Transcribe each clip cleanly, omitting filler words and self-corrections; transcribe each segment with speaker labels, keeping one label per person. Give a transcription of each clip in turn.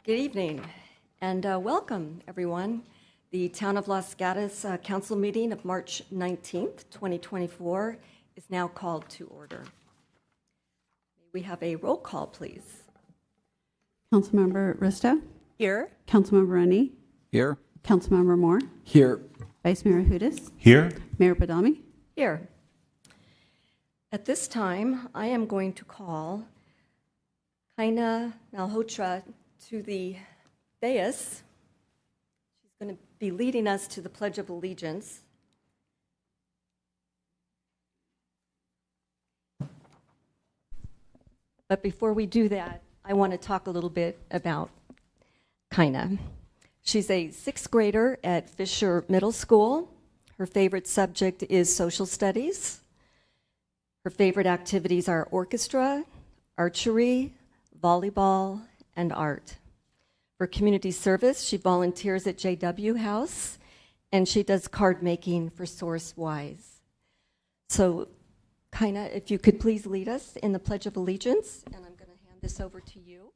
Speaker 1: Good evening, and welcome, everyone. The Town of Los Gatos Council meeting of March 19th, 2024 is now called to order. May we have a roll call, please?
Speaker 2: Councilmember Risto?
Speaker 1: Here.
Speaker 2: Councilmember Rennie?
Speaker 3: Here.
Speaker 2: Councilmember Moore?
Speaker 3: Here.
Speaker 2: Vice Mayor Hudas?
Speaker 3: Here.
Speaker 2: Mayor Badami?
Speaker 1: Here. At this time, I am going to call Kaina Malhotra to the dais. She's going to be leading us to the Pledge of Allegiance. But before we do that, I want to talk a little bit about Kaina. She's a sixth grader at Fisher Middle School. Her favorite subject is social studies. Her favorite activities are orchestra, archery, volleyball, and art. For community service, she volunteers at JW House, and she does card making for SourceWise. So, Kaina, if you could please lead us in the Pledge of Allegiance, and I'm going to hand this over to you.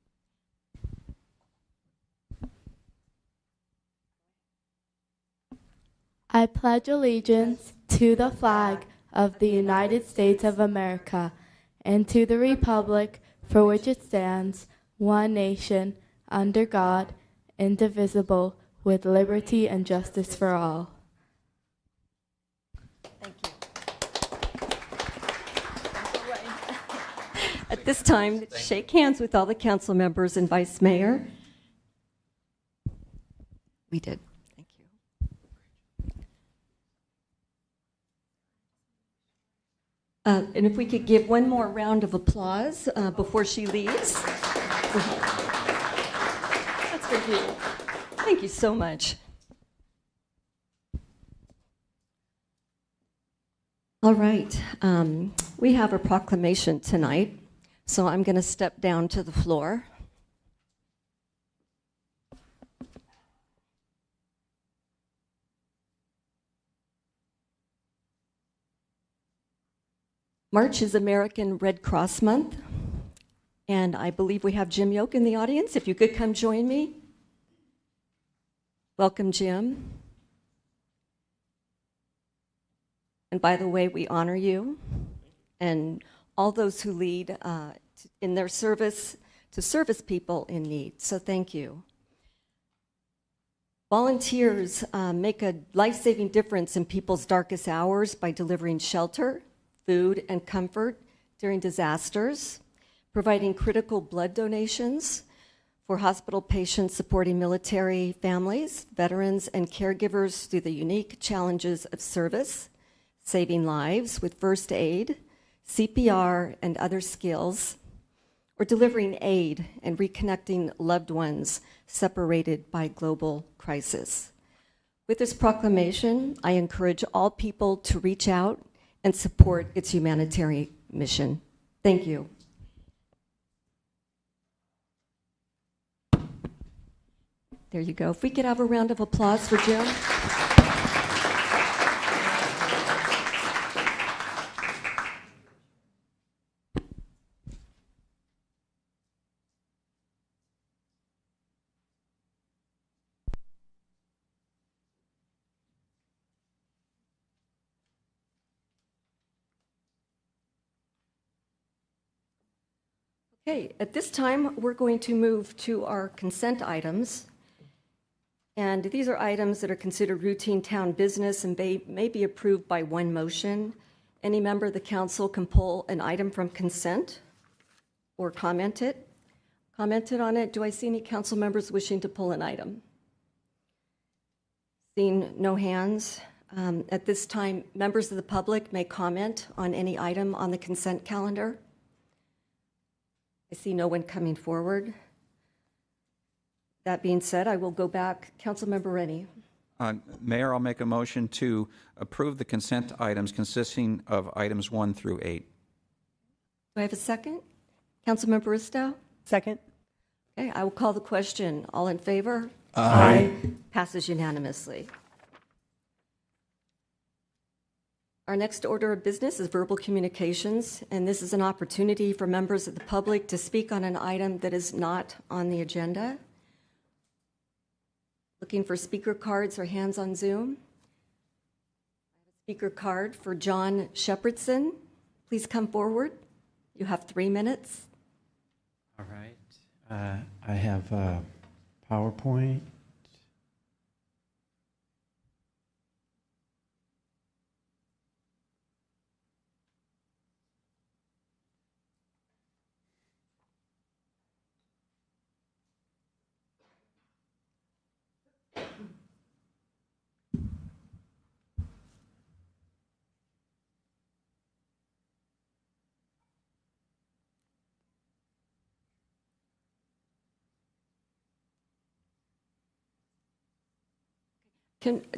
Speaker 4: I pledge allegiance to the flag of the United States of America and to the republic for which it stands, one nation, under God, indivisible, with liberty and justice for all.
Speaker 1: Thank you. At this time, shake hands with all the council members and vice mayor. We did. Thank you. And if we could give one more round of applause before she leaves. That's for you. Thank you so much. All right. We have a proclamation tonight, so I'm going to step down to the floor. March is American Red Cross Month, and I believe we have Jim Yoke in the audience. If you could come join me. Welcome, Jim. And by the way, we honor you and all those who lead in their service to service people in need. So thank you. Volunteers make a life-saving difference in people's darkest hours by delivering shelter, food, and comfort during disasters, providing critical blood donations for hospital patients, supporting military families, veterans, and caregivers through the unique challenges of service, saving lives with first aid, CPR, and other skills, or delivering aid and reconnecting loved ones separated by global crisis. With this proclamation, I encourage all people to reach out and support its humanitarian mission. Thank you. There you go. If we could have a round of applause for Jim. Okay, at this time, we're going to move to our consent items. And these are items that are considered routine town business and may be approved by one motion. Any member of the council can pull an item from consent or comment on it. Do I see any council members wishing to pull an item? Seeing no hands. At this time, members of the public may comment on any item on the consent calendar. I see no one coming forward. That being said, I will go back. Councilmember Rennie.
Speaker 3: Mayor, I'll make a motion to approve the consent items consisting of items 1 through 8.
Speaker 1: Do I have a second? Councilmember Risto?
Speaker 5: Second.
Speaker 1: Okay, I will call the question. All in favor?
Speaker 3: Aye.
Speaker 1: Passes unanimously. Our next order of business is verbal communications, and this is an opportunity for members of the public to speak on an item that is not on the agenda. Looking for speaker cards or hands on Zoom. Speaker card for John Shepherdson. Please come forward. You have 3 minutes.
Speaker 5: All right. I have PowerPoint.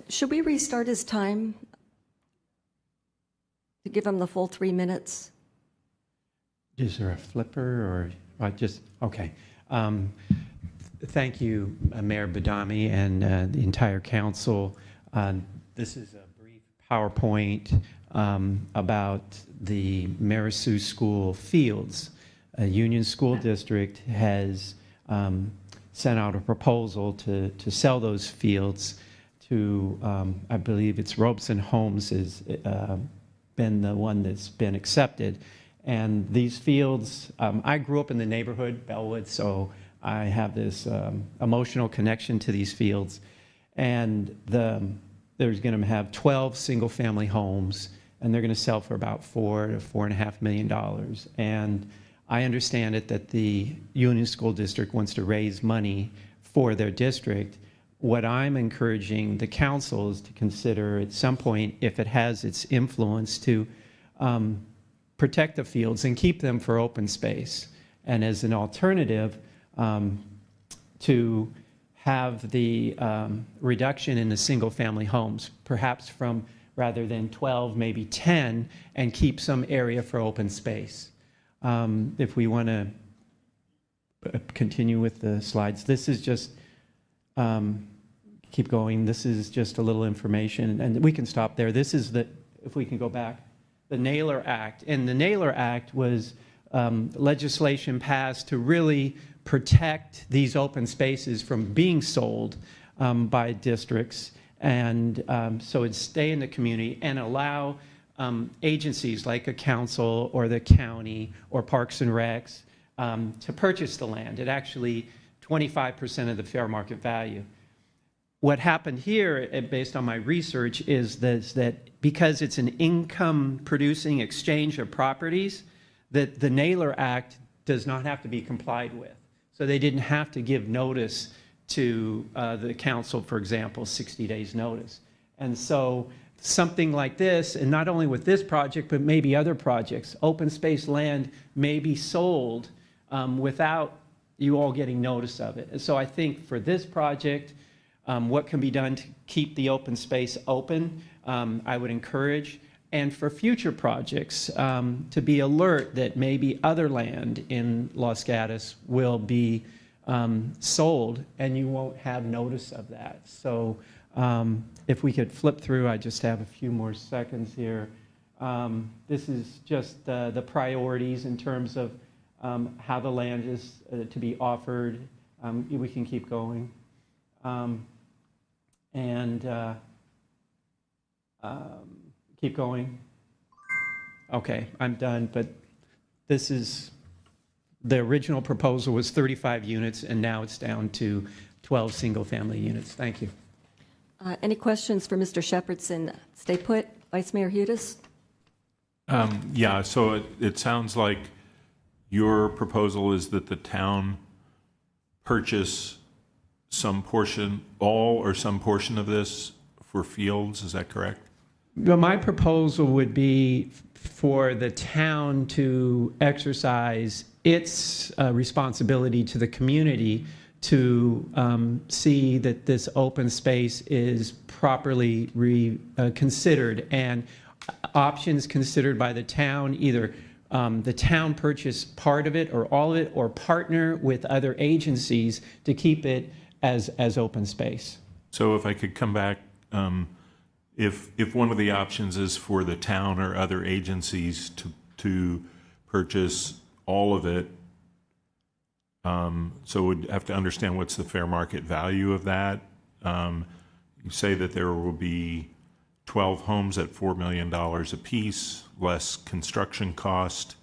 Speaker 1: Should we restart his time to give him the full 3 minutes?
Speaker 5: Is there a flipper or just, okay. Thank you, Mayor Badami and the entire council. This is a brief PowerPoint about the Marisu School fields. Union School District has sent out a proposal to sell those fields to, I believe it's Robeson Homes has been the one that's been accepted. And these fields, I grew up in the neighborhood, Bellwood, so I have this emotional connection to these fields. And there's going to have 12 single-family homes, and they're going to sell for about $4 to $4.5 million. And I understand it that the Union School District wants to raise money for their district. What I'm encouraging the council is to consider at some point, if it has its influence, to protect the fields and keep them for open space. And as an alternative, to have the reduction in the single-family homes, perhaps from rather than 12, maybe 10, and keep some area for open space. If we want to continue with the slides, this is just keep going. This is just a little information, and we can stop there. This is the, if we can go back, the Naylor Act. And the Naylor Act was legislation passed to really protect these open spaces from being sold by districts, and so it'd stay in the community and allow agencies like a council or the county or Parks and Recs to purchase the land at actually 25% of the fair market value. What happened here, based on my research, is that because it's an income-producing exchange of properties, that the Naylor Act does not have to be complied with. So they didn't have to give notice to the council, for example, 60 days notice. And so something like this, and not only with this project, but maybe other projects, open space land may be sold without you all getting notice of it. And so I think for this project, what can be done to keep the open space open, I would encourage. And for future projects, to be alert that maybe other land in Los Gatos will be sold and you won't have notice of that. So if we could flip through, I just have a few more seconds here. This is just the priorities in terms of how the land is to be offered. We can keep going. Keep going. Okay, I'm done, but this is, the original proposal was 35 units, and now it's down to 12 single-family units. Thank you.
Speaker 1: Any questions for Mr. Shepherdson? Stay put. Vice Mayor Hudes?
Speaker 6: Yeah, so it sounds like your proposal is that the town purchase some portion, all or some portion of this for fields, is that correct?
Speaker 5: Well, my proposal would be for the town to exercise its responsibility to the community to see that this open space is properly considered, and options considered by the town, either the town purchase part of it or all of it, or partner with other agencies to keep it as open space.
Speaker 6: So if I could come back, if one of the options is for the town or other agencies to purchase all of it, so we'd have to understand what's the fair market value of that. You say that there will be 12 homes at $4 million apiece, less construction cost,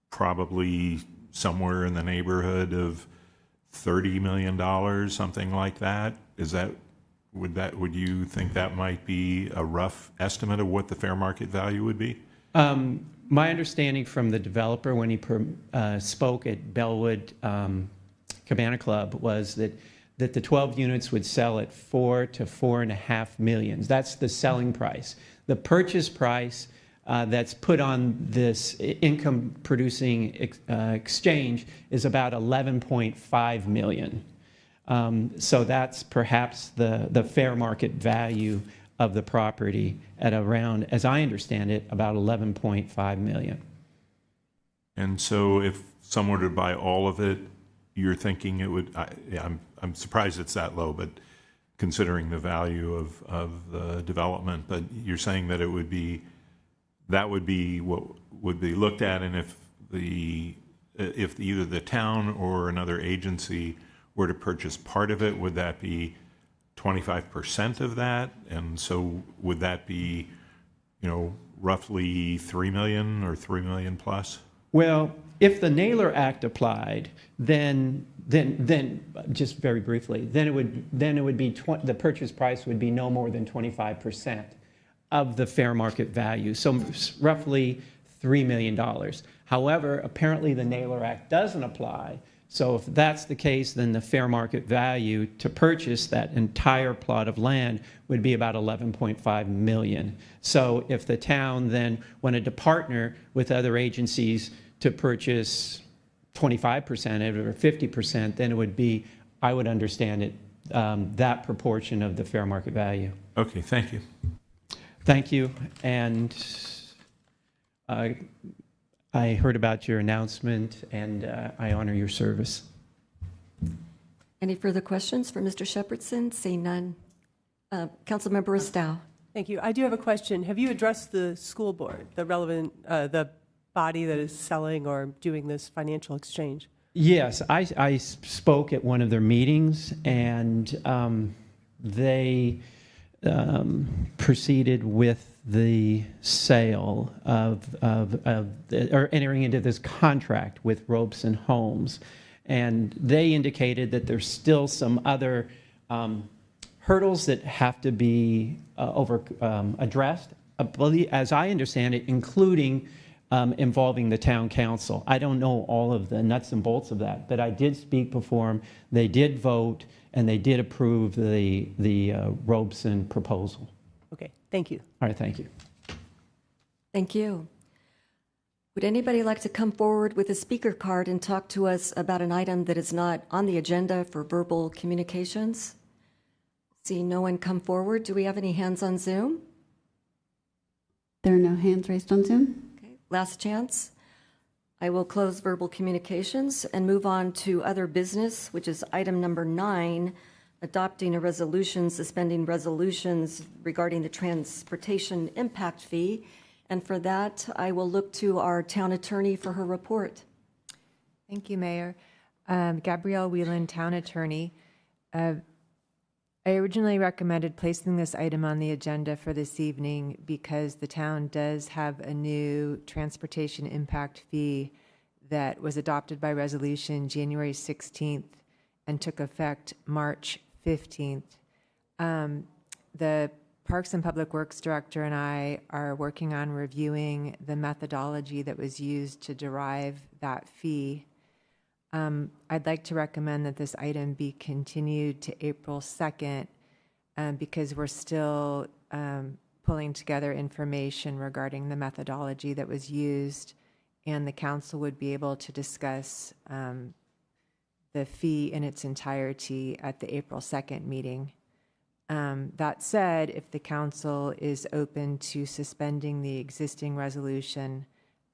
Speaker 6: probably somewhere in the neighborhood of $30 million, something like that. Would you think that might be a rough estimate of what the fair market value would be?
Speaker 5: My understanding from the developer when he spoke at Bellwood Cabana Club was that the 12 units would sell at $4 to $4.5 million. That's the selling price. The purchase price that's put on this income-producing exchange is about $11.5 million. So that's perhaps the fair market value of the property at around, as I understand it, about $11.5 million.
Speaker 6: And so if someone were to buy all of it, you're thinking it would, I'm surprised it's that low, but considering the value of the development, but you're saying that that would be what would be looked at, and if either the town or another agency were to purchase part of it, would that be 25% of that? And so would that be, roughly $3 million or $3 million plus?
Speaker 5: Well, if the Naylor Act applied, then just very briefly, then it would be the purchase price would be no more than 25% of the fair market value, so roughly $3 million. However, apparently the Naylor Act doesn't apply. So if that's the case, then the fair market value to purchase that entire plot of land would be about $11.5 million. So if the town then wanted to partner with other agencies to purchase 25% of it or 50%, then it would be, I would understand it, that proportion of the fair market value.
Speaker 6: Okay, thank you.
Speaker 5: Thank you. And I heard about your announcement, and I honor your service.
Speaker 1: Any further questions for Mr. Shepherdson? Seeing none. Councilmember Estow.
Speaker 7: Thank you. I do have a question. Have you addressed the school board, the relevant, the body that is selling or doing this financial exchange?
Speaker 5: Yes, I spoke at one of their meetings, and they proceeded with the sale or entering into this contract with Robeson Homes. And they indicated that there's still some other hurdles that have to be addressed, as I understand it, including involving the town council. I don't know all of the nuts and bolts of that, but I did speak before them. They did vote, and they did approve the Robeson proposal.
Speaker 7: Okay, thank you.
Speaker 5: All right, thank you.
Speaker 1: Thank you. Would anybody like to come forward with a speaker card and talk to us about an item that is not on the agenda for verbal communications? Seeing no one come forward, do we have any hands on Zoom?
Speaker 2: There are no hands raised on Zoom.
Speaker 1: Okay, last chance. I will close verbal communications and move on to other business, which is item number 9, adopting a resolution suspending resolutions regarding the transportation impact fee. And for that, I will look to our town attorney for her report.
Speaker 8: Thank you, Mayor. Gabrielle Whelan, town attorney. I originally recommended placing this item on the agenda for this evening because the town does have a new transportation impact fee that was adopted by resolution January 16th and took effect March 15th. The Parks and Public Works Director and I are working on reviewing the methodology that was used to derive that fee. I'd like to recommend that this item be continued to April 2nd because we're still pulling together information regarding the methodology that was used, and the council would be able to discuss the fee in its entirety at the April 2nd meeting. That said, if the council is open to suspending the existing resolution,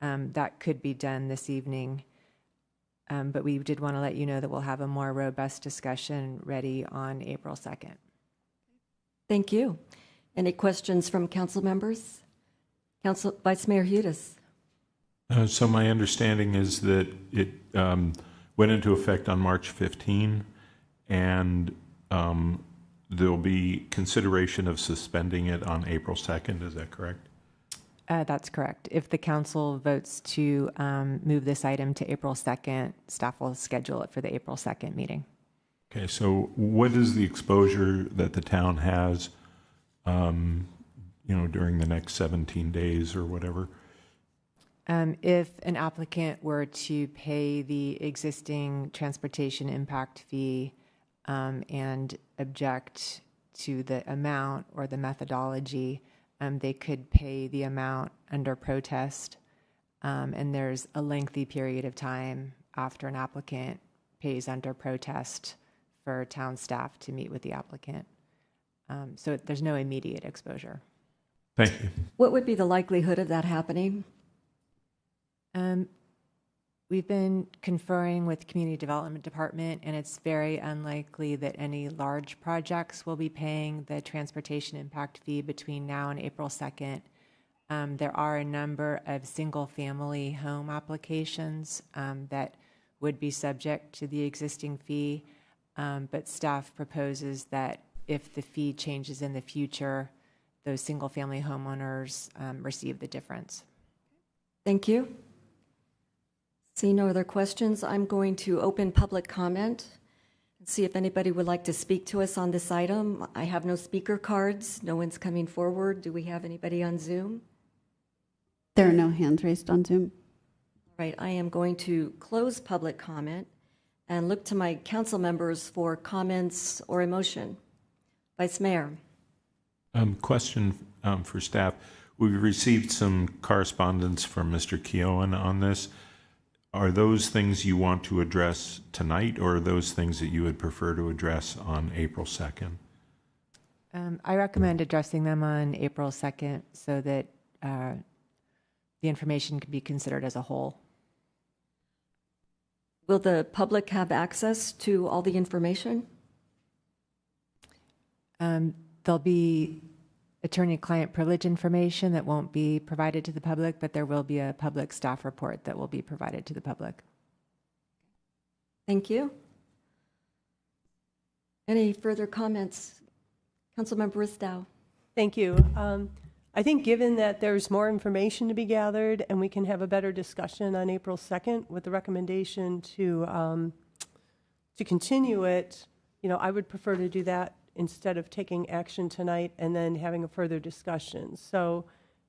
Speaker 8: that could be done this evening. But we did want to let you know that we'll have a more robust discussion ready on April 2nd.
Speaker 1: Thank you. Any questions from council members? Vice Mayor Hudes.
Speaker 6: So my understanding is that it went into effect on March 15, and there'll be consideration of suspending it on April 2nd. Is that correct?
Speaker 8: That's correct. If the council votes to move this item to April 2nd, staff will schedule it for the April 2nd meeting.
Speaker 6: Okay, so what is the exposure that the town has, during the next 17 days or whatever?
Speaker 8: If an applicant were to pay the existing transportation impact fee and object to the amount or the methodology, they could pay the amount under protest, and there's a lengthy period of time after an applicant pays under protest for town staff to meet with the applicant. So there's no immediate exposure.
Speaker 6: Thank you.
Speaker 1: What would be the likelihood of that happening?
Speaker 8: We've been conferring with Community Development Department, and it's very unlikely that any large projects will be paying the transportation impact fee between now and April 2nd. There are a number of single-family home applications that would be subject to the existing fee, but staff proposes that if the fee changes in the future, those single-family homeowners receive the difference.
Speaker 1: Thank you. See no other questions. I'm going to open public comment and see if anybody would like to speak to us on this item. I have no speaker cards. No one's coming forward. Do we have anybody on Zoom?
Speaker 2: There are no hands raised on Zoom.
Speaker 1: All right, I am going to close public comment and look to my council members for comments or a motion. Vice Mayor.
Speaker 6: Question for staff. We've received some correspondence from Mr. Keown on this. Are those things you want to address tonight, or are those things that you would prefer to address on April 2nd?
Speaker 8: I recommend addressing them on April 2nd so that the information can be considered as a whole.
Speaker 1: Will the public have access to all the information?
Speaker 8: There'll be attorney-client privilege information that won't be provided to the public, but there will be a public staff report that will be provided to the public.
Speaker 1: Thank you. Any further comments? Councilmember Bristow.
Speaker 7: Thank you. I think given that there's more information to be gathered and we can have a better discussion on April 2nd with the recommendation to continue it, I would prefer to do that instead of taking action tonight and then having a further discussion. So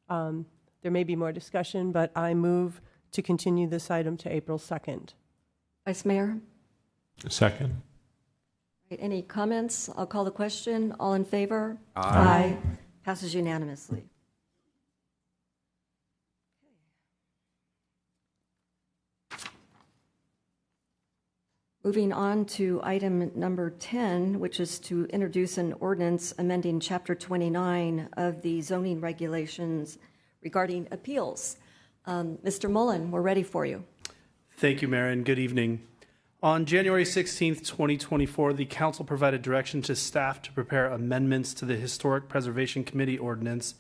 Speaker 7: there may be more discussion, but I move to continue this item to April 2nd.
Speaker 1: Vice Mayor?
Speaker 6: Second.
Speaker 1: Right, any comments? I'll call the question. All in favor?
Speaker 3: Aye.
Speaker 1: Passes unanimously. Moving on to item number 10, which is to introduce an ordinance amending Chapter 29 of the zoning regulations regarding appeals. Mr. Mullen, we're ready for you.
Speaker 9: Thank you, Mayor, and good evening. On January 16th, 2024, the council provided direction to staff to prepare amendments to the Historic Preservation Committee ordinance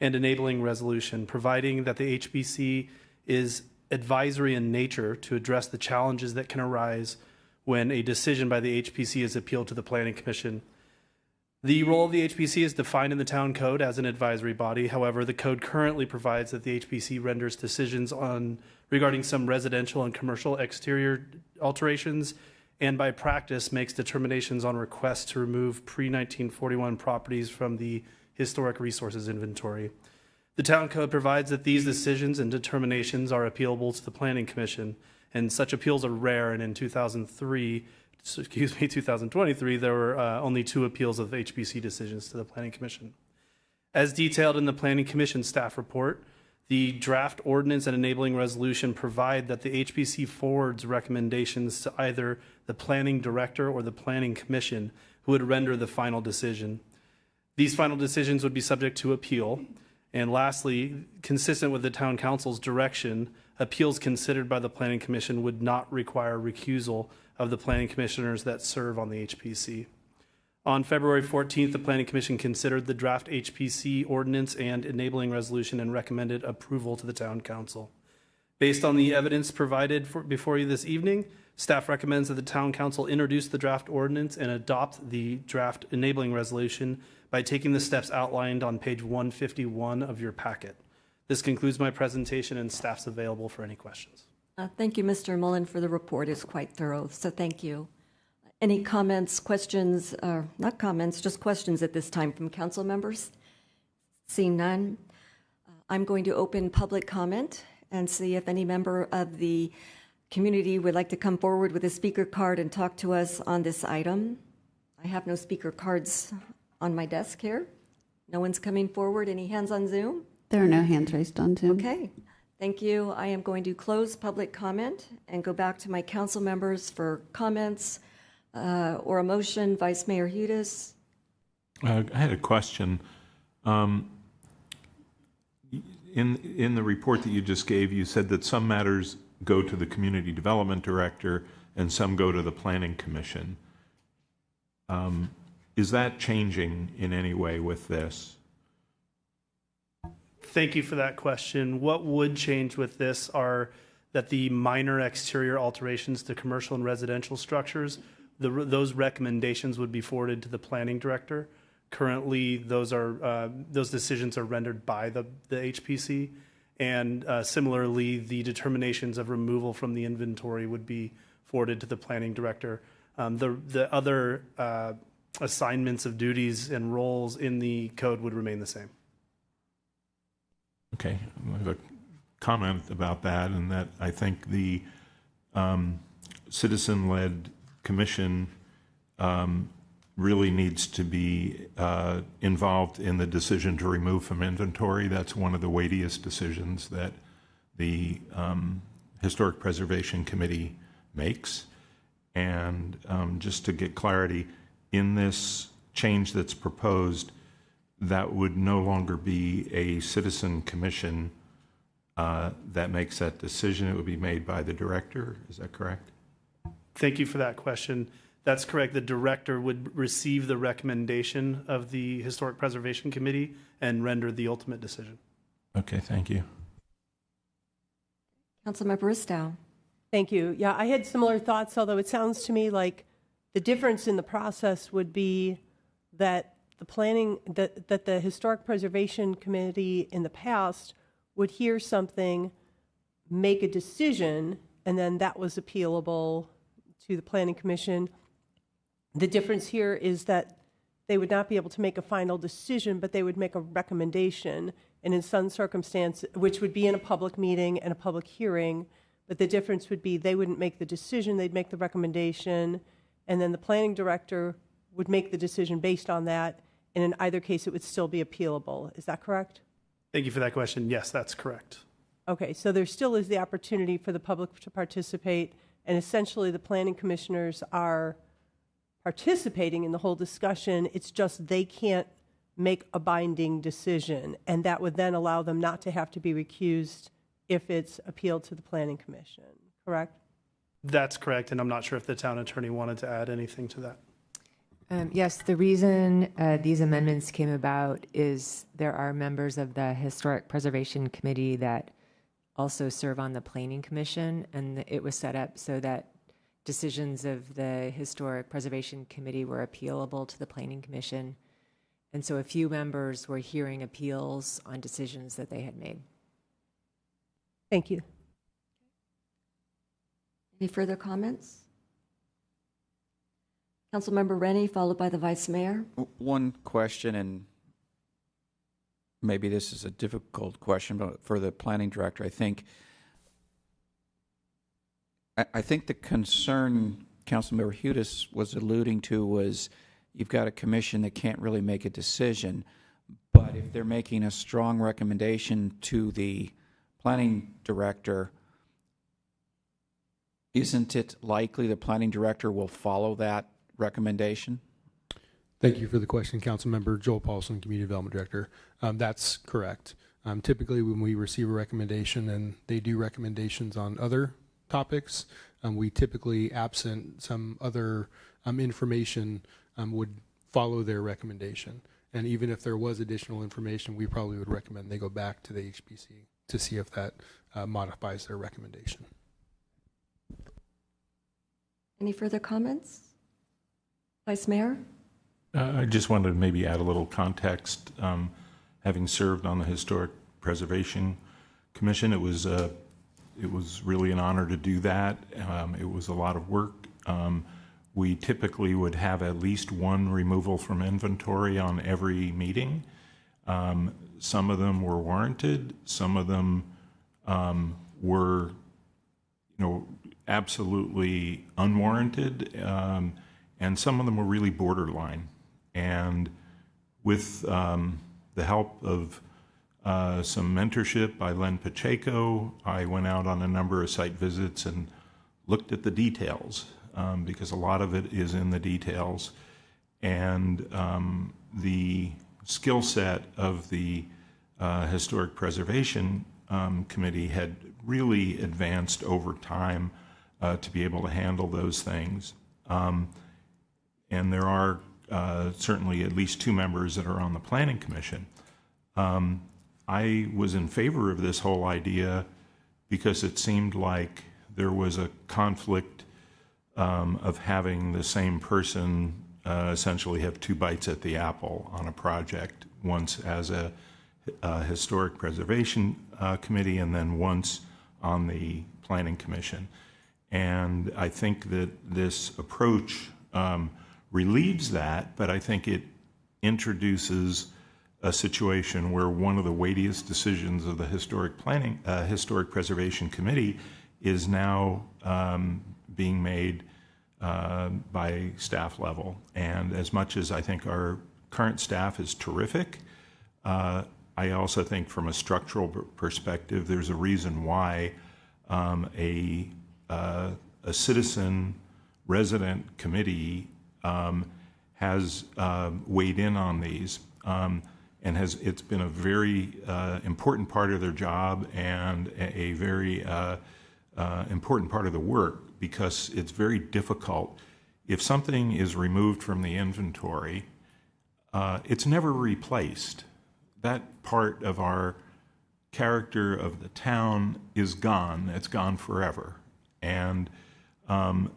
Speaker 9: and enabling resolution, providing that the HPC is advisory in nature to address the challenges that can arise when a decision by the HPC is appealed to the Planning Commission. The role of the HPC is defined in the town code as an advisory body. However, the code currently provides that the HPC renders decisions regarding some residential and commercial exterior alterations, and by practice makes determinations on requests to remove pre-1941 properties from the historic resources inventory. The town code provides that these decisions and determinations are appealable to the Planning Commission, and such appeals are rare, and in 2023, there were only 2 appeals of HPC decisions to the Planning Commission. As detailed in the Planning Commission staff report, the draft ordinance and enabling resolution provide that the HPC forwards recommendations to either the Planning Director or the Planning Commission, who would render the final decision. These final decisions would be subject to appeal. And lastly, consistent with the Town Council's direction, appeals considered by the Planning Commission would not require recusal of the planning commissioners that serve on the HPC. On February 14th, the Planning Commission considered the draft HPC ordinance and enabling resolution and recommended approval to the Town Council. Based on the evidence provided before you this evening, staff recommends that the Town Council introduce the draft ordinance and adopt the draft enabling resolution by taking the steps outlined on page 151 of your packet. This concludes my presentation, and staff's available for any questions.
Speaker 1: Thank you, Mr. Mullen, for the report. It's quite thorough, so thank you. Any comments, questions, not comments, just questions at this time from council members? Seeing none, I'm going to open public comment and see if any member of the community would like to come forward with a speaker card and talk to us on this item. I have no speaker cards on my desk here. No one's coming forward. Any hands on Zoom?
Speaker 2: There are no hands raised on Zoom.
Speaker 1: Okay, thank you. I am going to close public comment and go back to my council members for comments or a motion. Vice Mayor Hudes.
Speaker 6: I had a question. In the report that you just gave, you said that some matters go to the Community Development Director and some go to the Planning Commission. Is that changing in any way with this?
Speaker 9: Thank you for that question. What would change with this are that the minor exterior alterations to commercial and residential structures, those recommendations would be forwarded to the Planning Director. Currently, those decisions are rendered by the HPC, and similarly, the determinations of removal from the inventory would be forwarded to the Planning Director. The other assignments of duties and roles in the code would remain the same.
Speaker 6: Okay, I have a comment about that, and that I think the citizen-led commission really needs to be involved in the decision to remove from inventory. That's one of the weightiest decisions that the Historic Preservation Committee makes. And just to get clarity, in this change that's proposed, that would no longer be a citizen commission that makes that decision. It would be made by the director. Is that correct?
Speaker 9: Thank you for that question. That's correct. The director would receive the recommendation of the Historic Preservation Committee and render the ultimate decision.
Speaker 6: Okay, thank you.
Speaker 1: Councilmember Bristow.
Speaker 7: Thank you. Yeah, I had similar thoughts, although it sounds to me like the difference in the process would be that that the Historic Preservation Committee in the past would hear something, make a decision, and then that was appealable to the Planning Commission. The difference here is that they would not be able to make a final decision, but they would make a recommendation, and in some circumstances, which would be in a public meeting and a public hearing, but the difference would be they wouldn't make the decision, they'd make the recommendation, and then the planning director would make the decision based on that, and in either case, it would still be appealable. Is that correct?
Speaker 9: Thank you for that question. Yes, that's correct.
Speaker 7: Okay, so there still is the opportunity for the public to participate, and essentially the planning commissioners are participating in the whole discussion. It's just they can't make a binding decision, and that would then allow them not to have to be recused if it's appealed to the Planning Commission, correct?
Speaker 9: That's correct, and I'm not sure if the town attorney wanted to add anything to that.
Speaker 8: Yes, the reason these amendments came about is there are members of the Historic Preservation Committee that also serve on the Planning Commission, and it was set up so that decisions of the Historic Preservation Committee were appealable to the Planning Commission. And so a few members were hearing appeals on decisions that they had made.
Speaker 7: Thank you.
Speaker 1: Any further comments? Councilmember Rennie, followed by the Vice Mayor.
Speaker 3: One question, and maybe this is a difficult question, but for the planning director, I think the concern Councilmember Hudes was alluding to was you've got a commission that can't really make a decision, but if they're making a strong recommendation to the planning director, isn't it likely the planning director will follow that recommendation?
Speaker 10: Thank you for the question, Councilmember Joel Paulson, Community Development Director. That's correct. Typically, when we receive a recommendation and they do recommendations on other topics, we typically, absent some other information, would follow their recommendation. And even if there was additional information, we probably would recommend they go back to the HPC to see if that modifies their recommendation.
Speaker 1: Any further comments? Vice Mayor?
Speaker 6: I just wanted to maybe add a little context. Having served on the Historic Preservation Commission, it was really an honor to do that. It was a lot of work. We typically would have at least one removal from inventory on every meeting. Some of them were warranted. Some of them were, absolutely unwarranted, and some of them were really borderline. And with the help of some mentorship by Len Pacheco, I went out on a number of site visits and looked at the details, because a lot of it is in the details. And the skill set of the Historic Preservation Committee had really advanced over time to be able to handle those things. And there are certainly at least two members that are on the Planning Commission. I was in favor of this whole idea because it seemed like there was a conflict of having the same person essentially have two bites at the apple on a project, once as a Historic Preservation Committee and then once on the Planning Commission. And I think that this approach relieves that, but I think it introduces a situation where one of the weightiest decisions of the Historic Preservation Committee is now being made by staff level. And as much as I think our current staff is terrific, I also think from a structural perspective, there's a reason why a citizen resident committee has weighed in on these, and it's been a very important part of their job and a very important part of the work, because it's very difficult. If something is removed from the inventory, it's never replaced. That part of our character of the town is gone. It's gone forever. And and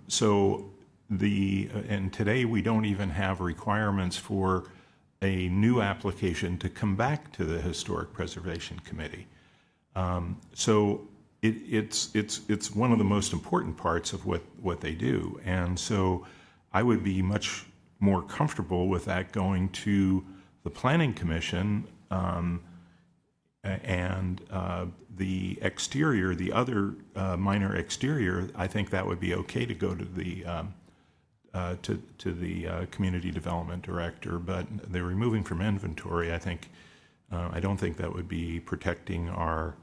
Speaker 6: today we don't even have requirements for a new application to come back to the Historic Preservation Committee. So it's one of the most important parts of what they do. And so I would be much more comfortable with that going to the Planning Commission, and the exterior, the other minor exterior, I think that would be okay to go to the community development director. But the removing from inventory, I don't think that would be protecting our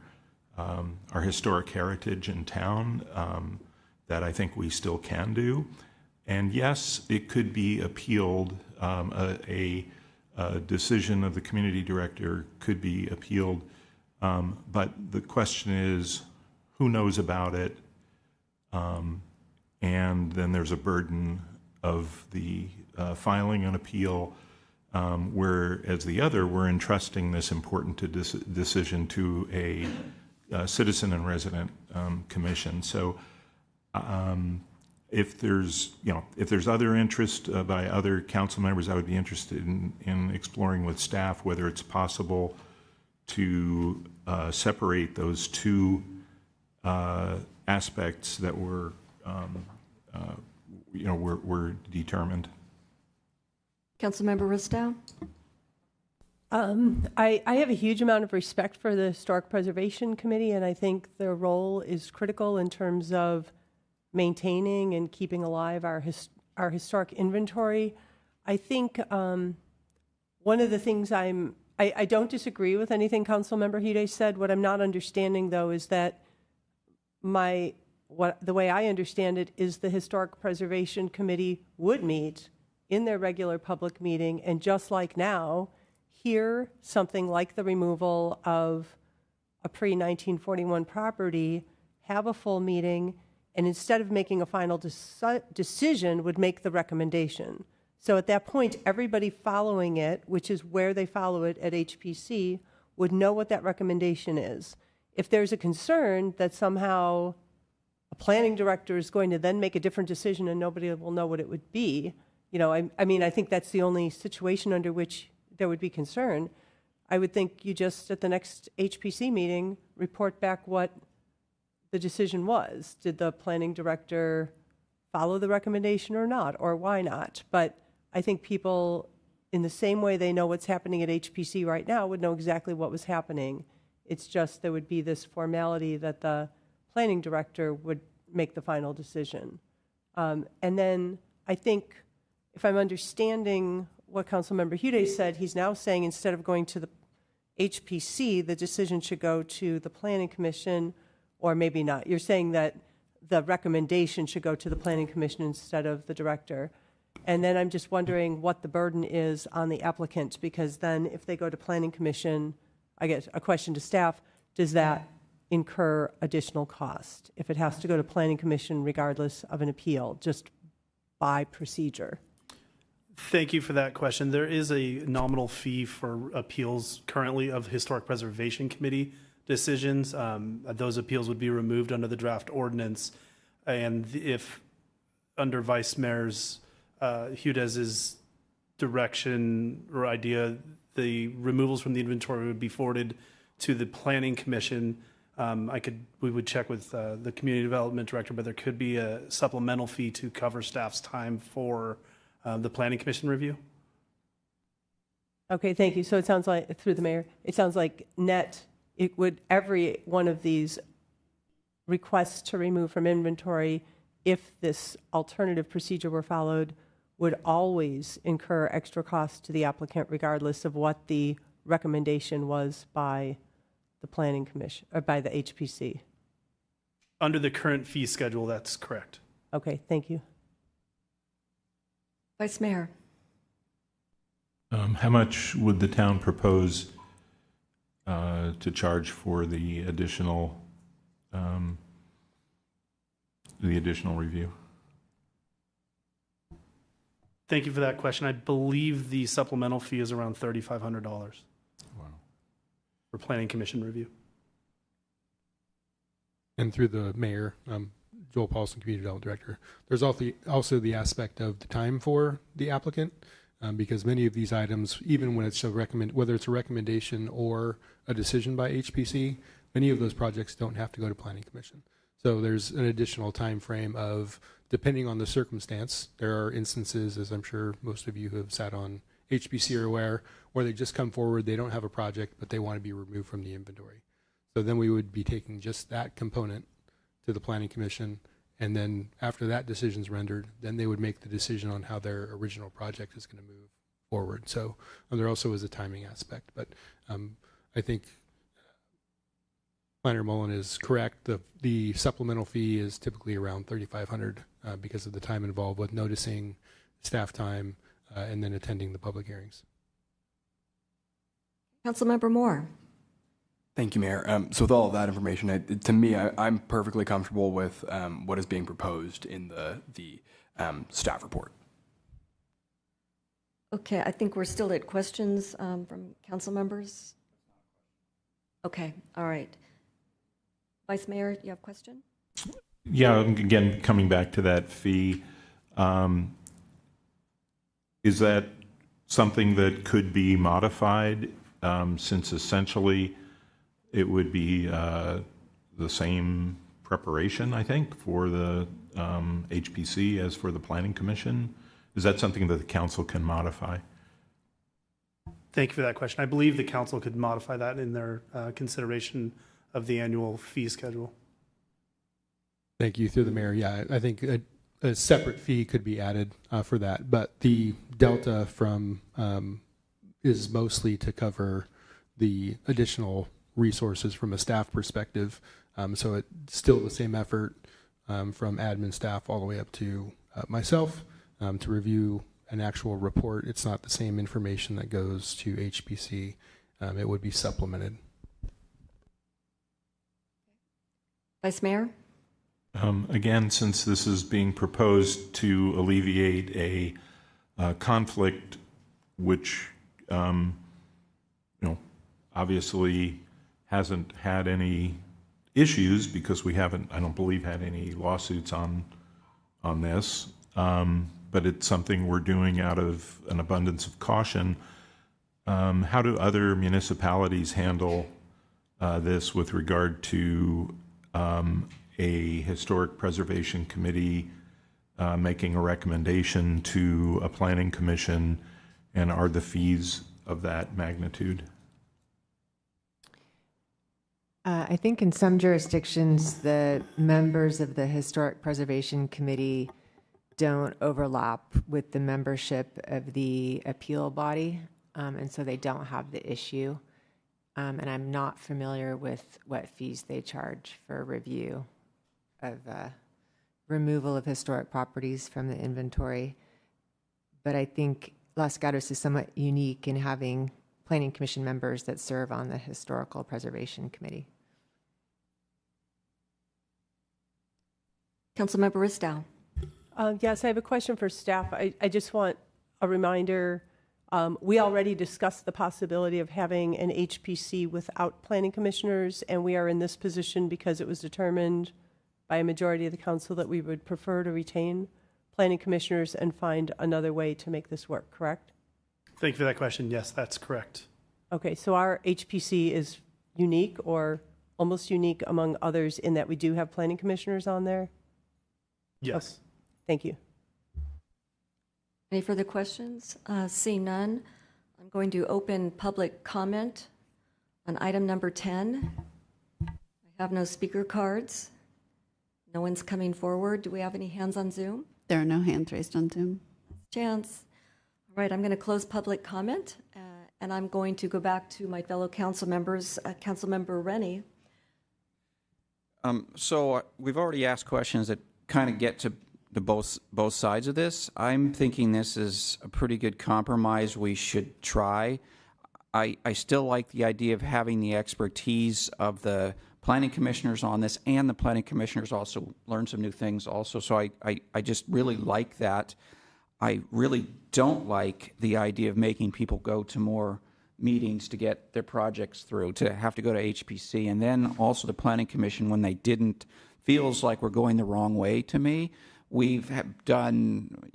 Speaker 6: historic heritage in town, that I think we still can do. And yes, it could be appealed. A decision of the community director could be appealed, but the question is, who knows about it? And then there's a burden of the filing an appeal, whereas the other, we're entrusting this important decision to a citizen and resident commission. So if there's other interest by other council members, I would be interested in exploring with staff whether it's possible to separate those two aspects that were determined.
Speaker 1: Councilmember Ristow?
Speaker 7: I have a huge amount of respect for the Historic Preservation Committee, and I think their role is critical in terms of maintaining and keeping alive our historic inventory. I think one of the things I don't disagree with anything Councilmember Hide said. What I'm not understanding, though, is that the way I understand it is the Historic Preservation Committee would meet in their regular public meeting, and just like now, hear something like the removal of a pre-1941 property, have a full meeting, and instead of making a final decision, would make the recommendation. So at that point, everybody following it, which is where they follow it at HPC, would know what that recommendation is. If there's a concern that somehow a planning director is going to then make a different decision and nobody will know what it would be, I mean, I think that's the only situation under which there would be concern. I would think you just, at the next HPC meeting, report back what the decision was. Did the planning director follow the recommendation or not, or why not? But I think people, in the same way they know what's happening at HPC right now, would know exactly what was happening. It's just there would be this formality that the planning director would make the final decision. And then I think, if I'm understanding what Councilmember Hude said, he's now saying instead of going to the HPC, the decision should go to the Planning Commission, or maybe not. You're saying that the recommendation should go to the Planning Commission instead of the director. And then I'm just wondering what the burden is on the applicant, because then if they go to Planning Commission, I get a question to staff, does that incur additional cost if it has to go to Planning Commission regardless of an appeal, just by procedure?
Speaker 9: Thank you for that question. There is a nominal fee for appeals currently of Historic Preservation Committee decisions. Those appeals would be removed under the draft ordinance. And if under Vice Mayor's Hudez's direction or idea, the removals from the inventory would be forwarded to the Planning Commission. We would check with the Community Development Director, but there could be a supplemental fee to cover staff's time for the Planning Commission review.
Speaker 7: Okay, thank you. So it sounds like, through the mayor, it sounds like net, it would, every one of these requests to remove from inventory, if this alternative procedure were followed, would always incur extra costs to the applicant regardless of what the recommendation was by the Planning Commission, or by the HPC.
Speaker 9: Under the current fee schedule, that's correct.
Speaker 7: Okay, thank you.
Speaker 1: Vice Mayor.
Speaker 6: How much would the town propose to charge for the additional review?
Speaker 9: Thank you for that question. I believe the supplemental fee is around $3,500. Wow. For Planning Commission review.
Speaker 10: And through the mayor, Joel Paulson, Community Development Director, there's also the aspect of the time for the applicant, because many of these items, even when it's whether it's a recommendation or a decision by HPC, many of those projects don't have to go to Planning Commission. So there's an additional time frame of, depending on the circumstance, there are instances, as I'm sure most of you who have sat on HPC are aware, where they just come forward, they don't have a project, but they want to be removed from the inventory. So then we would be taking just that component to the Planning Commission, and then after that decision's rendered, then they would make the decision on how their original project is going to move forward. So there also is a timing aspect, but I think Planner Mullen is correct. The supplemental fee is typically around $3,500 because of the time involved with noticing, staff time, and then attending the public hearings.
Speaker 1: Councilmember Moore.
Speaker 11: Thank you, Mayor. So with all of that information, to me, I'm perfectly comfortable with what is being proposed in the staff report.
Speaker 1: Okay, I think we're still at questions from council members. Okay, all right. Vice Mayor, you have a question?
Speaker 6: Yeah, again, coming back to that fee, is that something that could be modified since essentially it would be the same preparation, I think, for the HPC as for the Planning Commission? Is that something that the council can modify?
Speaker 9: Thank you for that question. I believe the council could modify that in their consideration of the annual fee schedule.
Speaker 10: Thank you. Through the mayor, yeah, I think a separate fee could be added for that, but the delta from is mostly to cover the additional resources from a staff perspective. So it's still the same effort from admin staff all the way up to myself to review an actual report. It's not the same information that goes to HPC. It would be supplemented.
Speaker 1: Vice Mayor?
Speaker 6: Again, since this is being proposed to alleviate conflict, which, obviously hasn't had any issues because we haven't, I don't believe, had any lawsuits on this. But it's something we're doing out of an abundance of caution. How do other municipalities handle this with regard to a historic preservation committee making a recommendation to a planning commission, and are the fees of that magnitude?
Speaker 8: I think in some jurisdictions, the members of the Historic Preservation Committee don't overlap with the membership of the appeal body, and so they don't have the issue. And I'm not familiar with what fees they charge for review of removal of historic properties from the inventory. But I think Los Gatos is somewhat unique in having Planning Commission members that serve on the Historical Preservation Committee.
Speaker 1: Councilmember Ristow.
Speaker 7: Yes, I have a question for staff. I just want a reminder. We already discussed the possibility of having an HPC without planning commissioners, and we are in this position because it was determined by a majority of the council that we would prefer to retain planning commissioners and find another way to make this work, correct?
Speaker 9: Thank you for that question. Yes, that's correct.
Speaker 7: Okay, so our HPC is unique or almost unique among others in that we do have planning commissioners on there?
Speaker 9: Yes.
Speaker 7: Okay. Thank you.
Speaker 1: Any further questions? Seeing none, I'm going to open public comment on item number 10. I have no speaker cards. No one's coming forward. Do we have any hands on Zoom?
Speaker 2: There are no hands raised on Zoom.
Speaker 1: Chance. All right, I'm going to close public comment, and I'm going to go back to my fellow council members. Councilmember Rennie.
Speaker 3: So we've already asked questions that kind of get to both sides of this. I'm thinking this is a pretty good compromise we should try. I still like the idea of having the expertise of the planning commissioners on this, and the planning commissioners also learn some new things also. So I just really like that. I really don't like the idea of making people go to more meetings to get their projects through, to have to go to HPC, and then also the planning commission when they didn't. Feels like we're going the wrong way to me. We've done,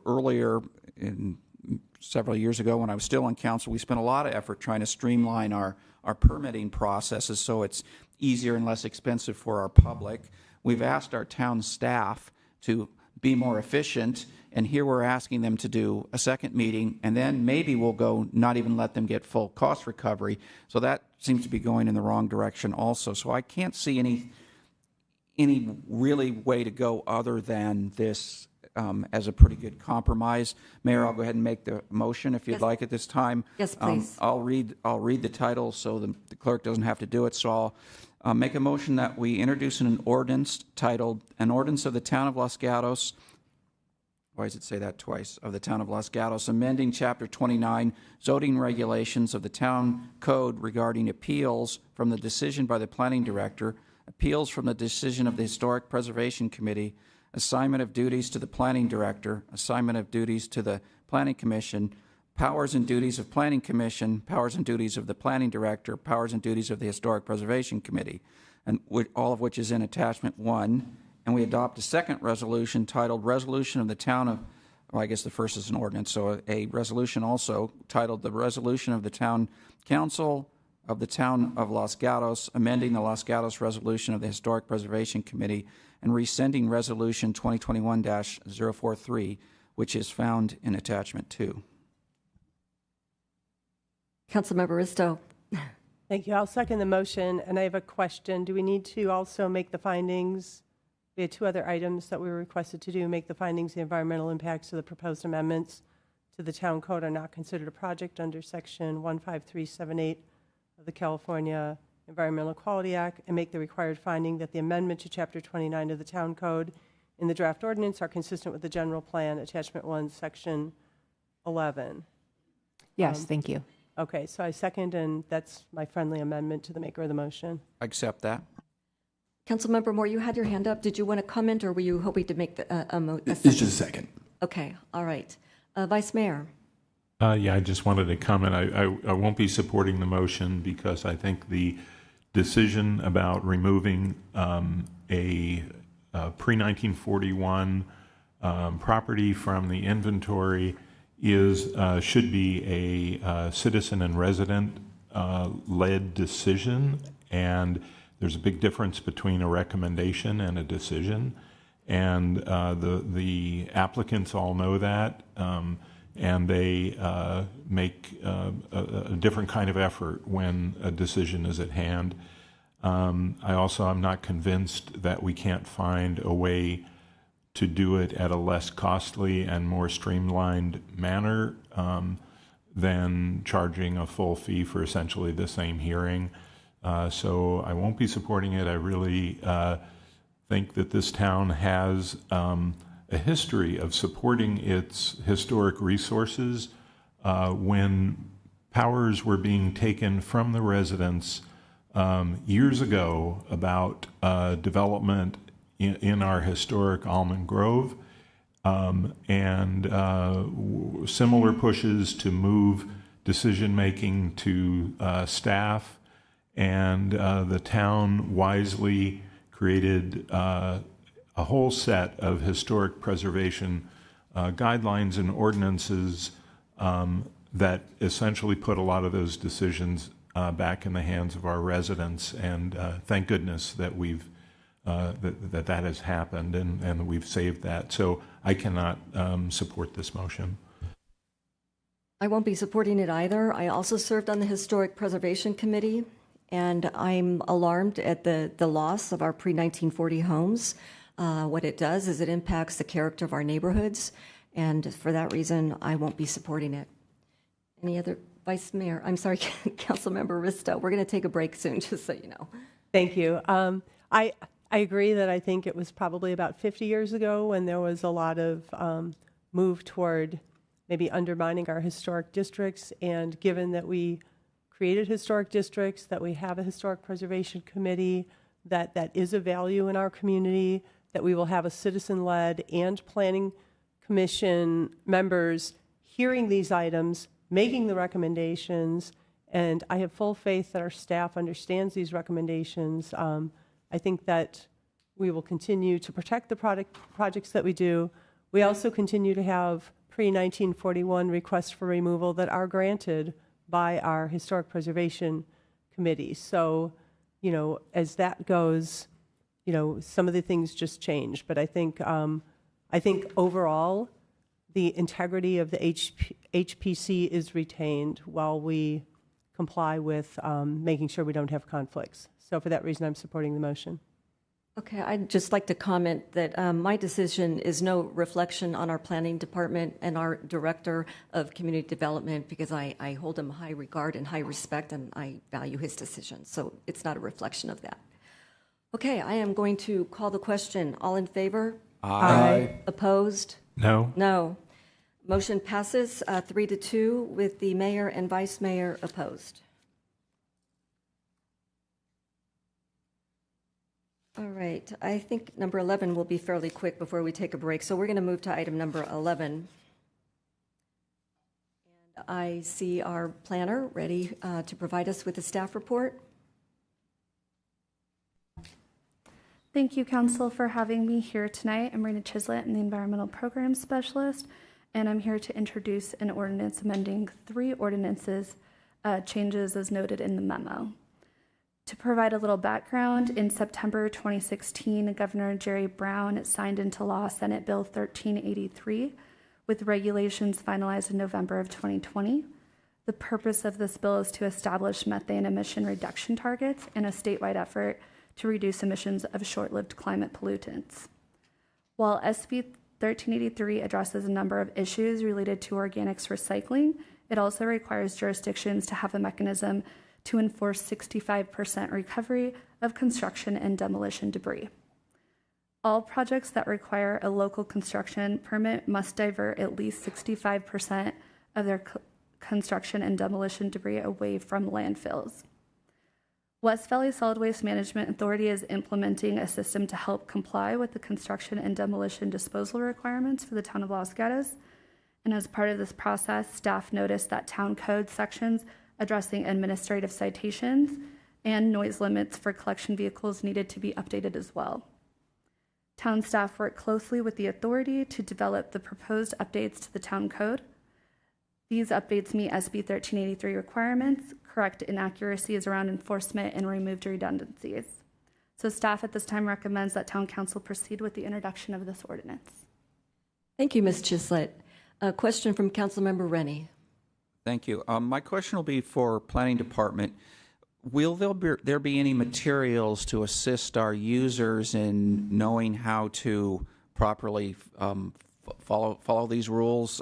Speaker 3: earlier in several years ago when I was still on council, we spent a lot of effort trying to streamline our permitting processes so it's easier and less expensive for our public. We've asked our town staff to be more efficient, and here we're asking them to do a second meeting, and then maybe we'll go not even let them get full cost recovery. So that seems to be going in the wrong direction also. So I can't see any really way to go other than this as a pretty good compromise. Mayor, I'll go ahead and make the motion if you'd like at this time.
Speaker 1: Yes, please.
Speaker 3: I'll read the title so the clerk doesn't have to do it. So I'll make a motion that we introduce an ordinance titled "An Ordinance of the Town of Los Gatos." Why does it say that twice? Of the Town of Los Gatos, amending Chapter 29 zoning regulations of the town code regarding appeals from the decision by the planning director, appeals from the decision of the Historic Preservation Committee, assignment of duties to the planning director, assignment of duties to the planning commission, powers and duties of planning commission, powers and duties of the planning director, powers and duties of the Historic Preservation Committee, and all of which is in attachment 1. And we adopt a second resolution titled Resolution of the Town of, well, I guess the first is an ordinance, so a resolution also titled the Resolution of the Town Council of the Town of Los Gatos, amending the Los Gatos Resolution of the Historic Preservation Committee and rescinding Resolution 2021-043, which is found in Attachment 2.
Speaker 1: Councilmember Risto.
Speaker 7: Thank you. I'll second the motion, and I have a question. Do we need to also make the findings? We had 2 other items that we were requested to do, make the findings the environmental impacts of the proposed amendments to the town code are not considered a project under Section 15378 of the California Environmental Quality Act, and make the required finding that the amendment to Chapter 29 of the Town Code in the draft ordinance are consistent with the general plan, Attachment 1, Section 11.
Speaker 8: Yes, thank you.
Speaker 7: Okay, so I second, and that's my friendly amendment to the maker of the motion.
Speaker 3: I accept that.
Speaker 1: Councilmember Moore, you had your hand up. Did you want to comment, or were you hoping to make
Speaker 11: It's just a second.
Speaker 1: Okay, all right. Vice Mayor.
Speaker 6: Yeah, I just wanted to comment. I won't be supporting the motion because I think the decision about removing a pre-1941 property from the inventory should be a citizen and resident led decision, and there's a big difference between a recommendation and a decision, and the applicants all know that, and they make a different kind of effort when a decision is at hand. I also am not convinced that we can't find a way to do it at a less costly and more streamlined manner than charging a full fee for essentially the same hearing. So I won't be supporting it. I really think that this town has a history of supporting its historic resources when powers were being taken from the residents years ago about development in our historic Almond Grove, and similar pushes to move decision-making to staff, and the town wisely created a whole set of historic preservation guidelines and ordinances that essentially put a lot of those decisions back in the hands of our residents, and thank goodness that we've that has happened, and we've saved that. So I cannot support this motion.
Speaker 1: I won't be supporting it either. I also served on the Historic Preservation Committee, and I'm alarmed at the loss of our pre-1940 homes. What it does is it impacts the character of our neighborhoods, and for that reason, I won't be supporting it. Any other? Vice Mayor, I'm sorry, Councilmember Risto, we're going to take a break soon, just so you know.
Speaker 7: Thank you. I agree that I think it was probably about 50 years ago when there was a lot of move toward maybe undermining our historic districts. And given that we created historic districts, that we have a historic preservation committee, that is a value in our community, that we will have a citizen-led and planning commission members hearing these items, making the recommendations, and I have full faith that our staff understands these recommendations. I think that we will continue to protect the projects that we do. We also continue to have pre-1941 requests for removal that are granted by our Historic Preservation Committee. So, you know, as that goes, you know, some of the things just change. But I think overall, the integrity of the HPC is retained while we comply with making sure we don't have conflicts. So for that reason, I'm supporting the motion.
Speaker 1: Okay, I'd just like to comment that my decision is no reflection on our planning department and our director of community development, because I hold him high regard and high respect, and I value his decision. So it's not a reflection of that. Okay, I am going to call the question. All in favor?
Speaker 3: Aye.
Speaker 1: Opposed?
Speaker 6: No?
Speaker 1: No. Motion passes 3-2 with the mayor and vice mayor opposed. All right, I think number 11 will be fairly quick before we take a break. So we're going to move to item number 11. And I see our planner ready to provide us with a staff report.
Speaker 12: Thank you, Council, for having me here tonight. I'm Rena Chislett, I'm the Environmental Programs Specialist, and I'm here to introduce an ordinance amending 3 ordinances changes as noted in the memo. To provide a little background, in September 2016, Governor Jerry Brown signed into law Senate Bill 1383 with regulations finalized in November of 2020. The purpose of this bill is to establish methane emission reduction targets in a statewide effort to reduce emissions of short-lived climate pollutants. While SB 1383 addresses a number of issues related to organics recycling, it also requires jurisdictions to have a mechanism to enforce 65% recovery of construction and demolition debris. All projects that require a local construction permit must divert at least 65% of their construction and demolition debris away from landfills. West Valley Solid Waste Management Authority is implementing a system to help comply with the construction and demolition disposal requirements for the town of Los Gatos, And as part of this process, staff noticed that town code sections addressing administrative citations and noise limits for collection vehicles needed to be updated as well. Town staff worked closely with the authority to develop the proposed updates to the town code. These updates meet SB 1383 requirements, correct inaccuracies around enforcement, and removed redundancies. So staff at this time recommends that Town Council proceed with the introduction of this ordinance.
Speaker 1: Thank you, Ms. Chislett. A question from Councilmember Rennie.
Speaker 3: Thank you. My question will be for Planning Department. Will there be any materials to assist our users in knowing how to properly follow these rules,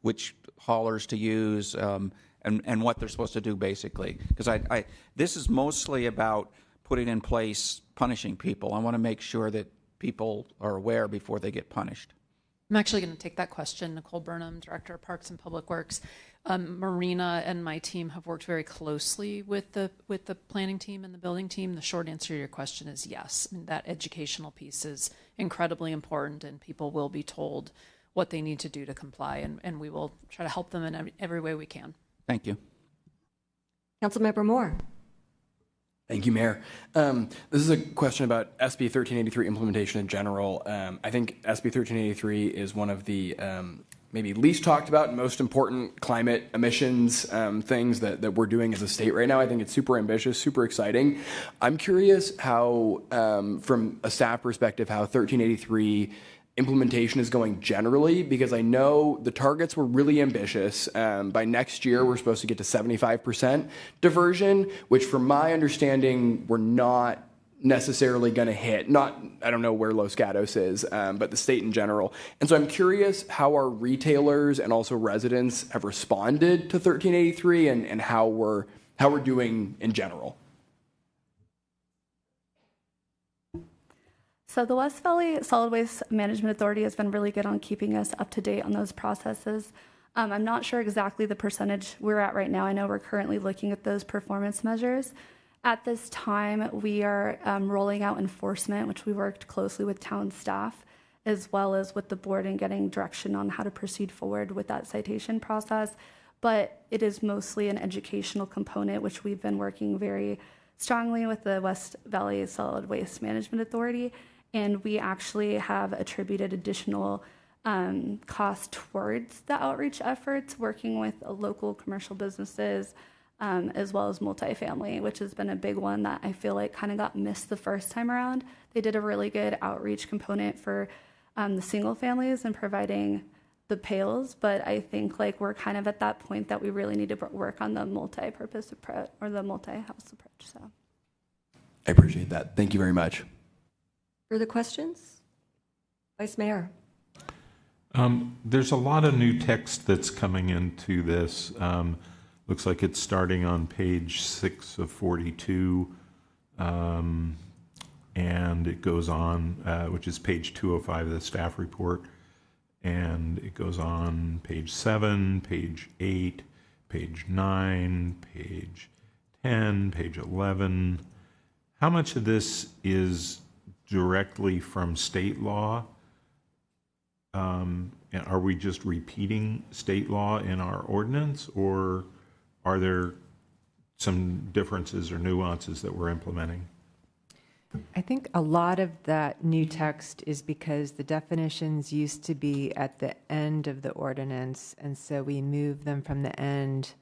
Speaker 3: which haulers to use, and what they're supposed to do, basically? Because this is mostly about putting in place punishing people. I want to make sure that people are aware before they get punished.
Speaker 13: I'm actually going to take that question. Nicole Burnham, Director of Parks and Public Works. Marina and my team have worked very closely with the planning team and the building team. The short answer to your question is yes. I mean, that educational piece is incredibly important, and people will be told what they need to do to comply, and we will try to help them in every way we can.
Speaker 3: Thank you.
Speaker 1: Councilmember Moore.
Speaker 11: Thank you, Mayor. This is a question about SB 1383 implementation in general. I think SB 1383 is one of the maybe least talked about and most important climate emissions things that we're doing as a state right now. I think it's super ambitious, super exciting. I'm curious how, from a staff perspective, how 1383 implementation is going generally, because I know the targets were really ambitious. By next year, we're supposed to get to 75% diversion, which from my understanding, we're not necessarily going to hit. I don't know where Los Gatos is, but the state in general. And so I'm curious how our retailers and also residents have responded to 1383 and how we're doing in general.
Speaker 12: So the West Valley Solid Waste Management Authority has been really good on keeping us up to date on those processes. I'm not sure exactly the percentage we're at right now. I know we're currently looking at those performance measures. At this time, we are rolling out enforcement, which we worked closely with town staff, as well as with the board in getting direction on how to proceed forward with that citation process. But it is mostly an educational component, which we've been working very strongly with the West Valley Solid Waste Management Authority. And we actually have attributed additional cost towards the outreach efforts, working with local commercial businesses, as well as multifamily, which has been a big one that I feel like kind of got missed the first time around. They did a really good outreach component for the single families and providing the pails, but I think like we're kind of at that point that we really need to work on the multi-purpose approach or the multi-house approach. So
Speaker 11: I appreciate that. Thank you very much.
Speaker 1: Further questions? Vice Mayor.
Speaker 6: There's a lot of new text that's coming into this. Looks like it's starting on page 6 of 42, and it goes on, which is page 205 of the staff report, and it goes on page 7, page 8, page 9, page 10, page 11. How much of this is directly from state law? Are we just repeating state law in our ordinance, or are there some differences or nuances that we're implementing?
Speaker 8: I think a lot of that new text is because the definitions used to be at the end of the ordinance, and so we moved them from the end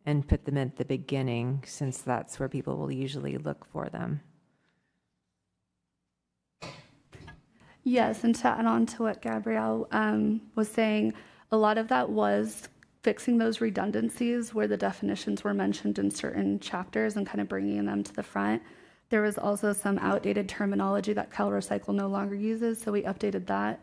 Speaker 8: and put them at the beginning, since that's where people will usually look for them.
Speaker 12: yes, and to add on to what Gabrielle was saying, a lot of that was fixing those redundancies where the definitions were mentioned in certain chapters and kind of bringing them to the front. There was also some outdated terminology that CalRecycle no longer uses, so we updated that.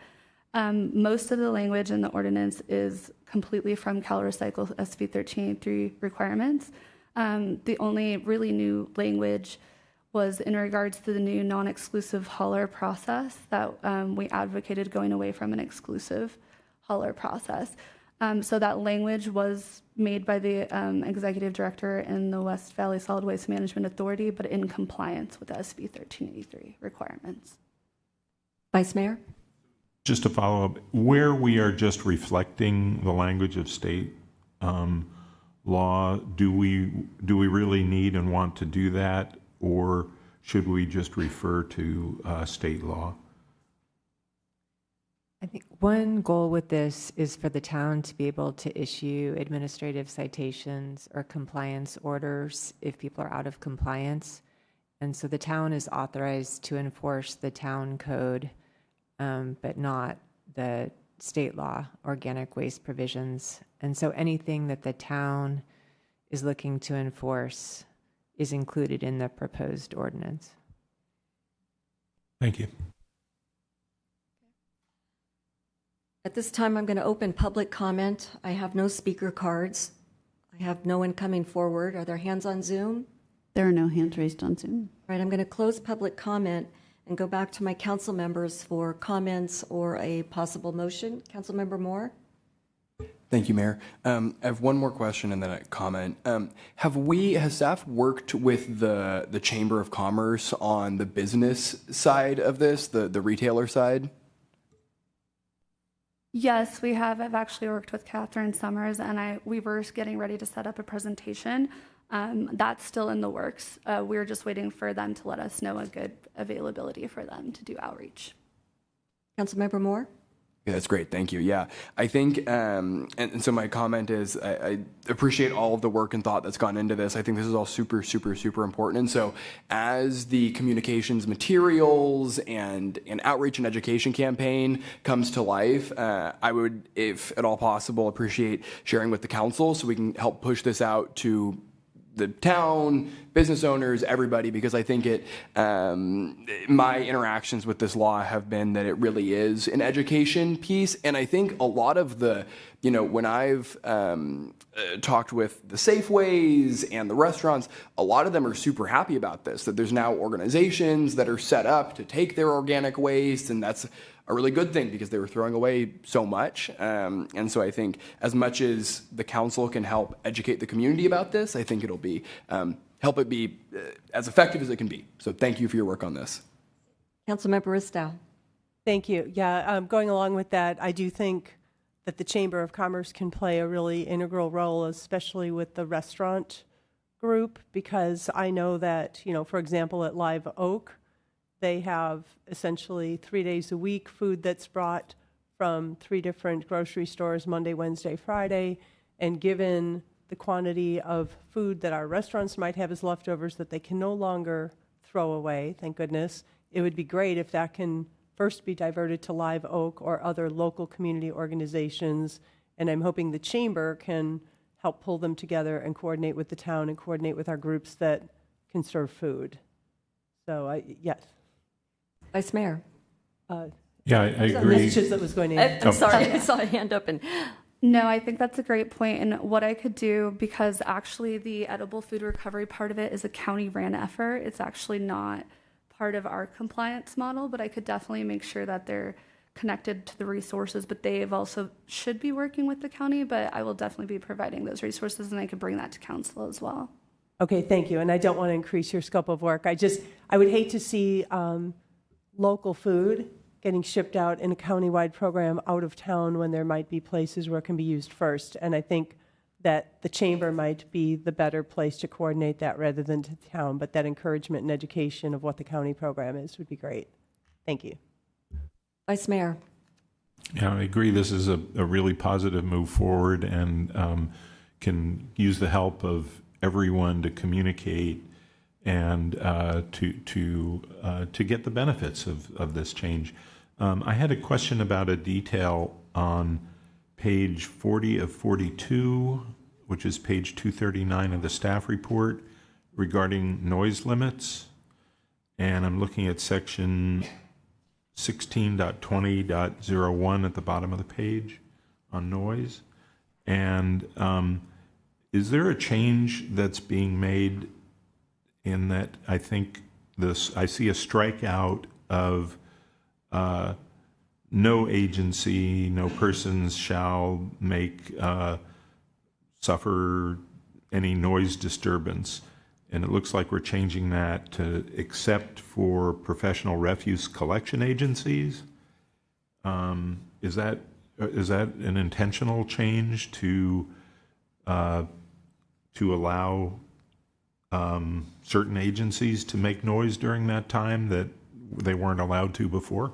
Speaker 12: Most of the language in the ordinance is completely from CalRecycle SB 1383 requirements. The only really new language was in regards to the new non-exclusive hauler process that we advocated going away from an exclusive hauler process. So that language was made by the executive director in the West Valley Solid Waste Management Authority, but in compliance with the SB 1383 requirements.
Speaker 1: Vice Mayor?
Speaker 6: Just to follow up, where we are just reflecting the language of state law, do we really need and want to do that, or should we just refer to state law?
Speaker 8: I think one goal with this is for the town to be able to issue administrative citations or compliance orders if people are out of compliance. And so the town is authorized to enforce the town code, but not the state law organic waste provisions. And so anything that the town is looking to enforce is included in the proposed ordinance.
Speaker 6: Thank you.
Speaker 1: At this time, I'm going to open public comment. I have no speaker cards. I have no one coming forward. Are there hands on Zoom?
Speaker 2: There are no hands raised on Zoom.
Speaker 1: All right, I'm going to close public comment and go back to my council members for comments or a possible motion. Councilmember Moore?
Speaker 11: Thank you, Mayor. I have one more question and then a comment. Has staff worked with the Chamber of Commerce on the business side of this, the retailer side?
Speaker 12: Yes, we have. I've actually worked with Catherine Summers, and we were getting ready to set up a presentation. That's still in the works. We're just waiting for them to let us know a good availability for them to do outreach.
Speaker 1: Councilmember Moore?
Speaker 11: Yeah, that's great. Thank you. Yeah, I think, and so my comment is I appreciate all of the work and thought that's gone into this. I think this is all super, super, super important. And so as the communications materials and an outreach and education campaign comes to life, I would, if at all possible, appreciate sharing with the council so we can help push this out to the town, business owners, everybody, because I think my interactions with this law have been that it really is an education piece. And I think a lot of when I've talked with the Safeways and the restaurants, a lot of them are super happy about this, that there's now organizations that are set up to take their organic waste, and that's a really good thing because they were throwing away so much. And so I think as much as the council can help educate the community about this, I think it'll be help it be as effective as it can be. So thank you for your work on this.
Speaker 1: Councilmember Ristow.
Speaker 7: Thank you. Yeah, going along with that, I do think that the Chamber of Commerce can play a really integral role, especially with the restaurant group, because I know that, for example, at Live Oak, they have essentially 3 days a week food that's brought from 3 different grocery stores, Monday, Wednesday, Friday. And given the quantity of food that our restaurants might have as leftovers that they can no longer throw away, thank goodness, it would be great if that can first be diverted to Live Oak or other local community organizations. And I'm hoping the chamber can help pull them together and coordinate with the town and coordinate with our groups that can serve food. So, yes.
Speaker 1: Vice Mayor?
Speaker 6: Yeah, I agree.
Speaker 7: Messages that was going in.
Speaker 1: I'm sorry, I saw a hand open.
Speaker 12: No, I think that's a great point. And what I could do, because actually the edible food recovery part of it is a county-ran effort. It's actually not part of our compliance model, but I could definitely make sure that they're connected to the resources, but they also should be working with the county, but I will definitely be providing those resources, and I could bring that to council as well.
Speaker 7: Okay, thank you. And I don't want to increase your scope of work. I would hate to see local food getting shipped out in a countywide program out of town when there might be places where it can be used first. And I think that the chamber might be the better place to coordinate that rather than to town, but that encouragement and education of what the county program is would be great. Thank you.
Speaker 1: Vice Mayor?
Speaker 6: Yeah, I agree. This is a really positive move forward, and can use the help of everyone to communicate and to get the benefits of this change. I had a question about a detail on page 40 of 42, which is page 239 of the staff report regarding noise limits. And I'm looking at section 16.20.01 at the bottom of the page on noise. And is there a change that's being made in that? I think I see a strikeout of no agency, no persons shall suffer any noise disturbance. And it looks like we're changing that to except for professional refuse collection agencies. Is that an intentional change to allow certain agencies to make noise during that time that they weren't allowed to before?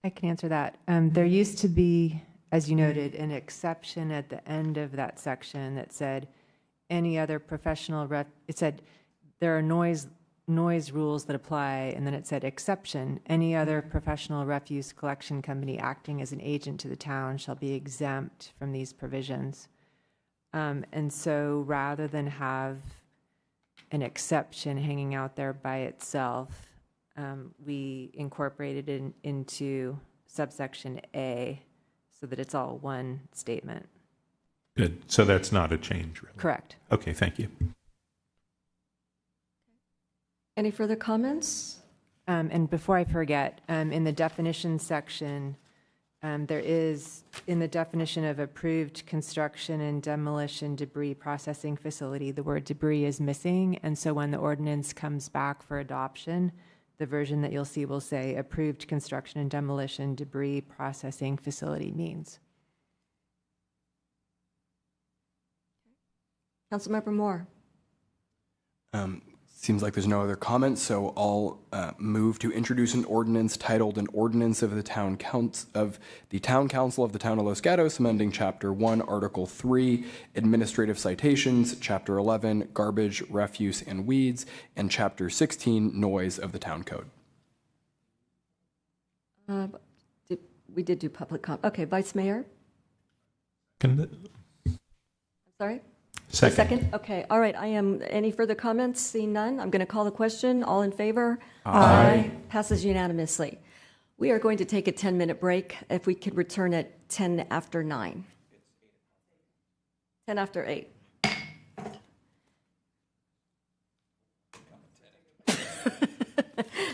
Speaker 8: I can answer that. There used to be, as you noted, an exception at the end of that section that said any other professional it said there are noise rules that apply, and then it said exception, any other professional refuse collection company acting as an agent to the town shall be exempt from these provisions. And so rather than have an exception hanging out there by itself, we incorporated it into subsection A so that it's all one statement.
Speaker 6: Good. So that's not a change, really?
Speaker 8: Correct.
Speaker 6: Okay, thank you.
Speaker 1: Any further comments?
Speaker 8: And before I forget, in the definition section, there is, in the definition of approved construction and demolition debris processing facility, the word debris is missing. And so when the ordinance comes back for adoption, the version that you'll see will say approved construction and demolition debris processing facility means.
Speaker 1: Councilmember Moore.
Speaker 11: Seems like there's no other comments, so I'll move to introduce an ordinance titled "An Ordinance of the Town Council of the Town of Los Gatos, amending Chapter 1, Article 3, Administrative Citations, Chapter 11, Garbage, Refuse, and Weeds, and Chapter 16, Noise of the Town Code."
Speaker 1: We did do public comment. Okay, Vice Mayor?
Speaker 6: Can
Speaker 1: Sorry?
Speaker 6: Second.
Speaker 1: Okay, all right. Any further comments? Seeing none, I'm going to call the question. All in favor?
Speaker 6: Aye.
Speaker 1: Passes unanimously. We are going to take a 10-minute break. If we could return at 10 after 9. 10 after 8.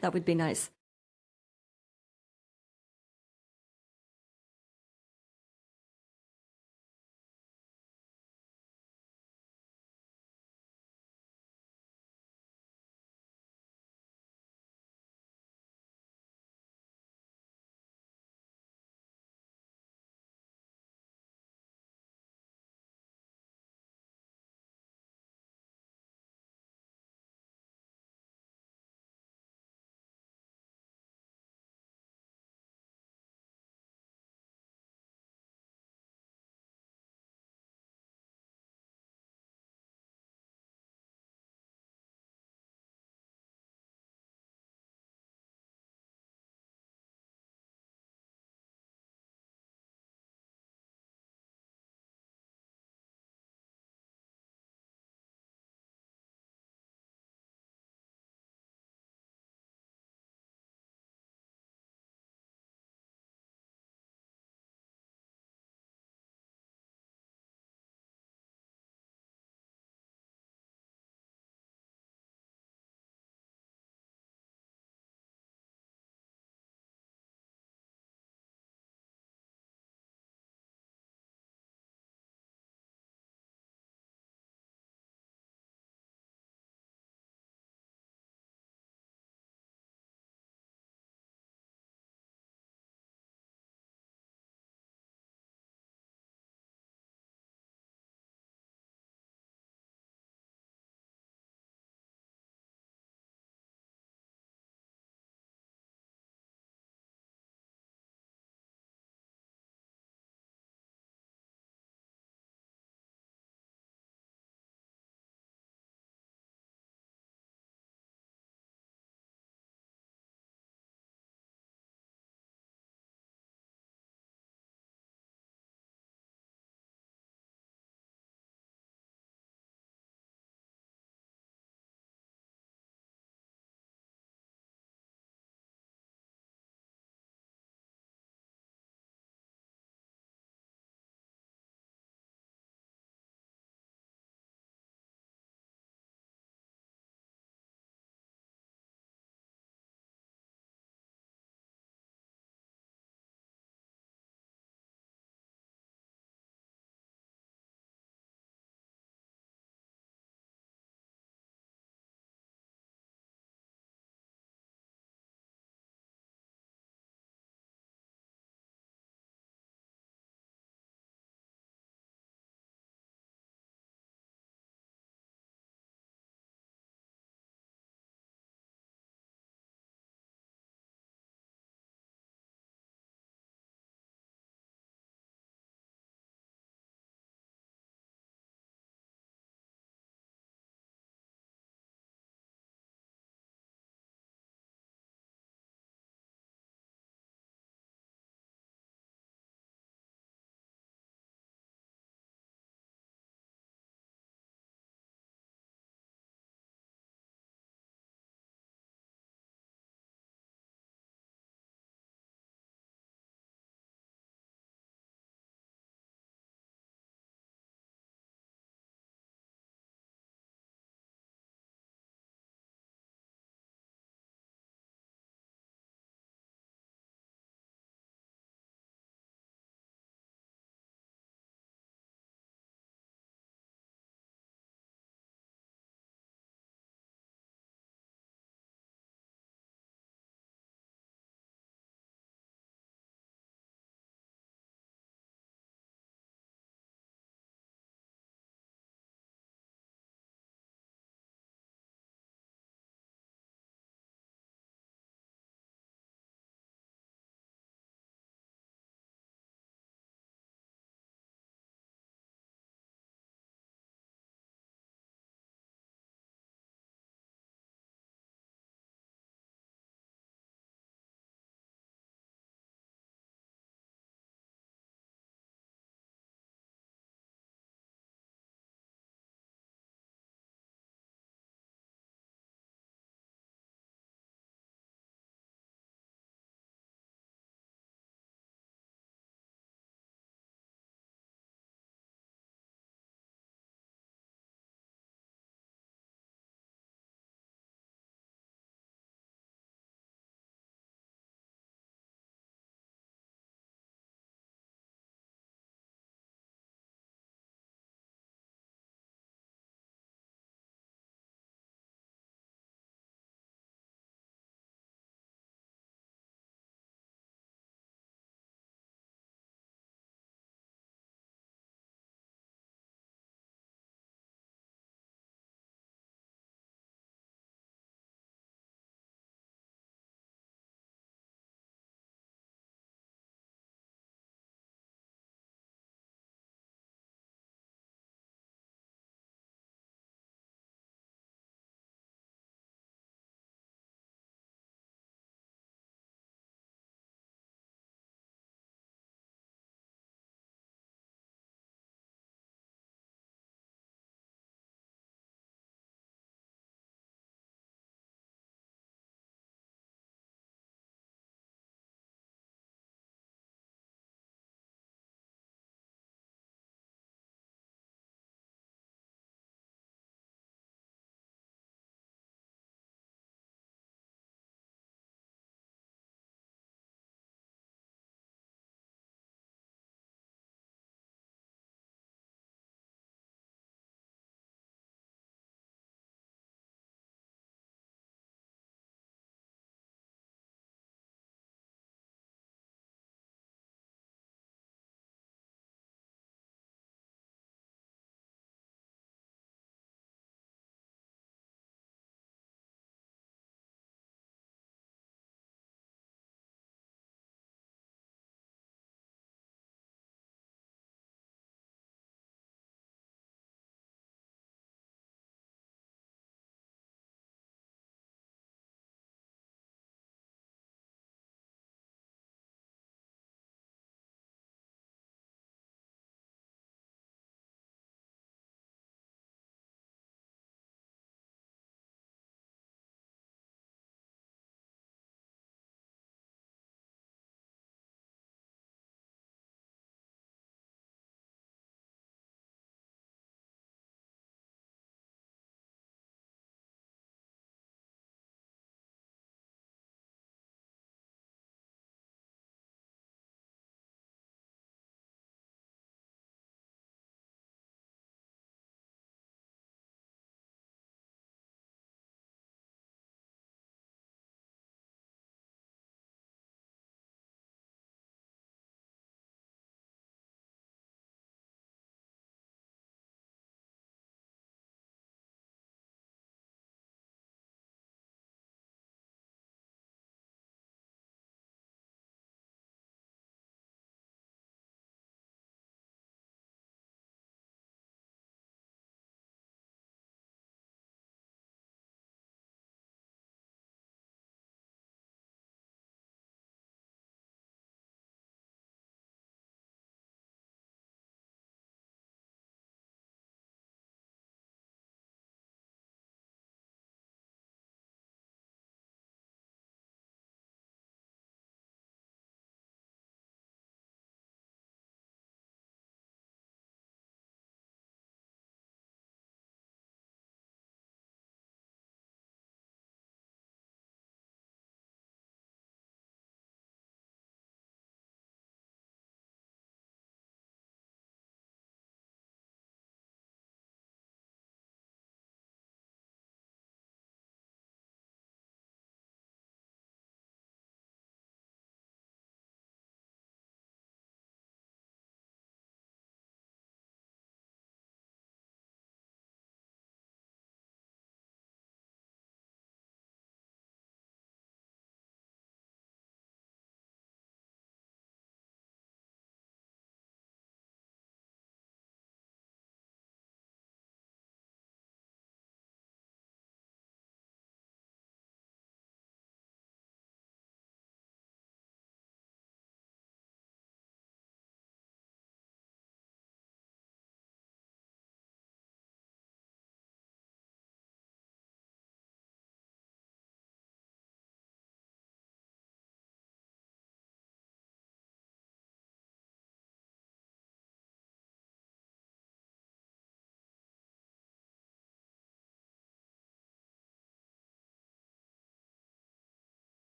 Speaker 1: That would be nice.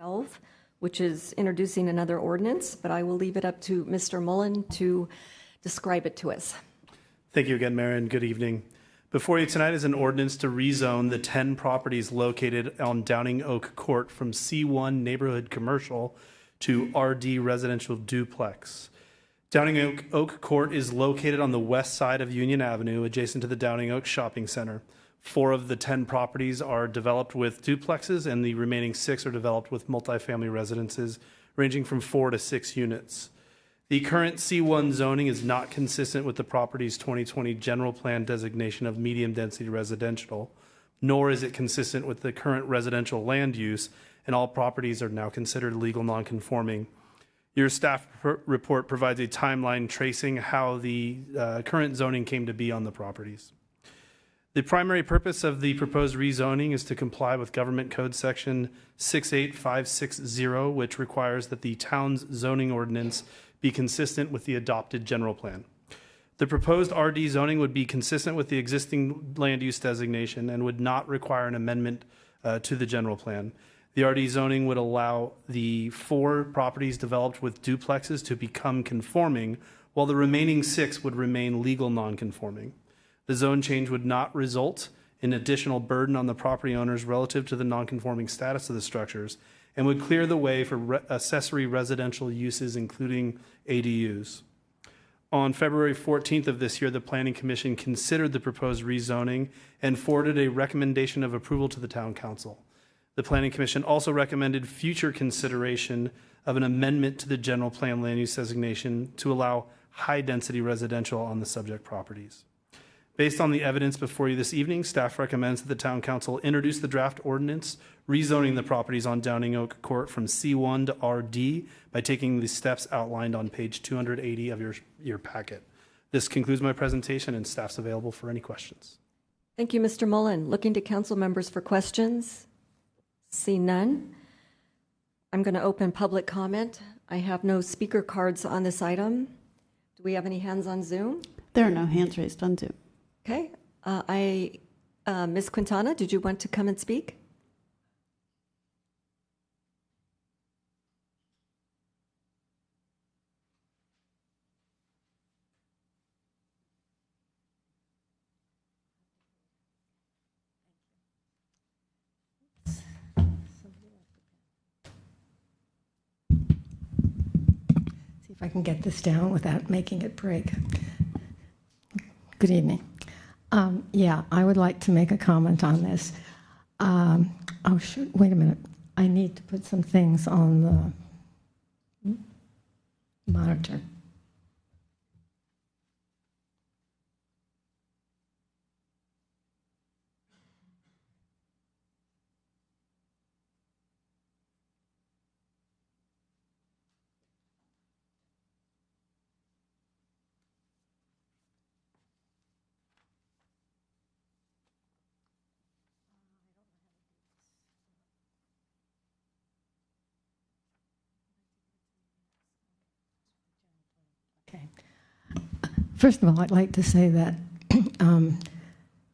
Speaker 1: 12, which is introducing another ordinance, but I will leave it up to Mr. Mullen to describe it to us.
Speaker 9: Thank you again, Mayor, and good evening. Before you tonight is an ordinance to rezone the 10 properties located on Downing Oak Court from C1 neighborhood commercial to RD residential duplex. Downing Oak Court is located on the west side of Union Avenue, adjacent to the Downing Oak Shopping Center. 4 of the 10 properties are developed with duplexes, and the remaining 6 are developed with multifamily residences, ranging from 4 to 6 units. The current C1 zoning is not consistent with the property's 2020 general plan designation of medium-density residential, nor is it consistent with the current residential land use, and all properties are now considered legal nonconforming. Your staff report provides a timeline tracing how the current zoning came to be on the properties. The primary purpose of the proposed rezoning is to comply with Government Code Section 68560, which requires that the town's zoning ordinance be consistent with the adopted general plan. The proposed RD zoning would be consistent with the existing land use designation and would not require an amendment to the general plan. The RD zoning would allow the 4 properties developed with duplexes to become conforming, while the remaining 6 would remain legal nonconforming. The zone change would not result in additional burden on the property owners relative to the nonconforming status of the structures, and would clear the way for accessory residential uses, including ADUs. On February 14th of this year, the Planning Commission considered the proposed rezoning and forwarded a recommendation of approval to the Town Council. The Planning Commission also recommended future consideration of an amendment to the general plan land use designation to allow high-density residential on the subject properties. Based on the evidence before you this evening, staff recommends that the Town Council introduce the draft ordinance rezoning the properties on Downing Oak Court from C1 to RD by taking the steps outlined on page 280 of your packet. This concludes my presentation, and staff's available for any questions.
Speaker 1: Thank you, Mr. Mullen. Looking to council members for questions. See none. I'm going to open public comment. I have no speaker cards on this item. Do we have any hands on Zoom?
Speaker 2: There are no hands raised on Zoom.
Speaker 1: Okay. Ms. Quintana, did you want to come and speak?
Speaker 14: See if I can get this down without making it break. Good evening. Yeah, I would like to make a comment on this. Oh, shoot, wait a minute. I need to put some things on the monitor. First of all, I'd like to say that